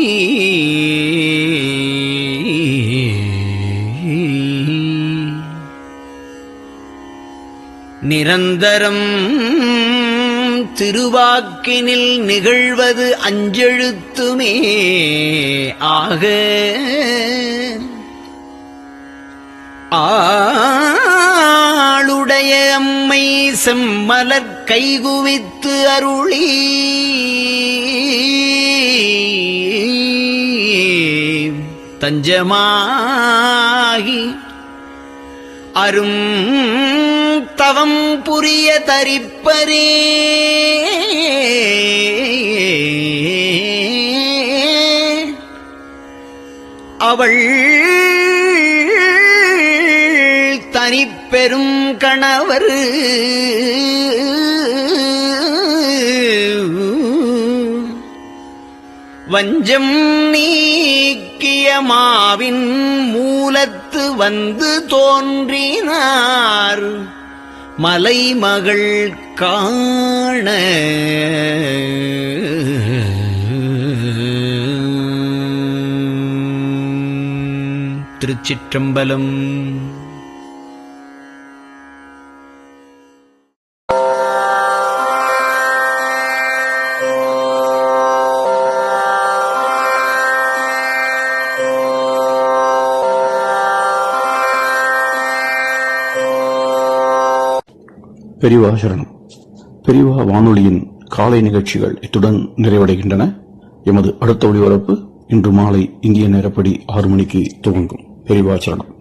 நிரந்தரம் திருவாக்கினில் நிகழ்வது அஞ்செழுத்துமே ஆக ஆளுடைய அம்மை செம்மலர் கைகுவித்து அருளி தஞ்சமாகி அரும் தவம் புரிய தரிப்பரே அவள் தனிப்பெரும் கணவர் வஞ்சம் நீக்கிய மாவின் மூலத்து வந்து தோன்றினார் மலைமகள் காண திருச்சிற்றம்பலம். பெரியவா சரணம். பெரியவா வானொலியின் காலை நிகழ்ச்சிகள் இத்துடன் நிறைவடைகின்றன. எமது அடுத்த ஒளிபரப்பு இன்று மாலை இந்திய நேரப்படி 6 மணிக்கு துவங்கும். பெரியவா சரணம்.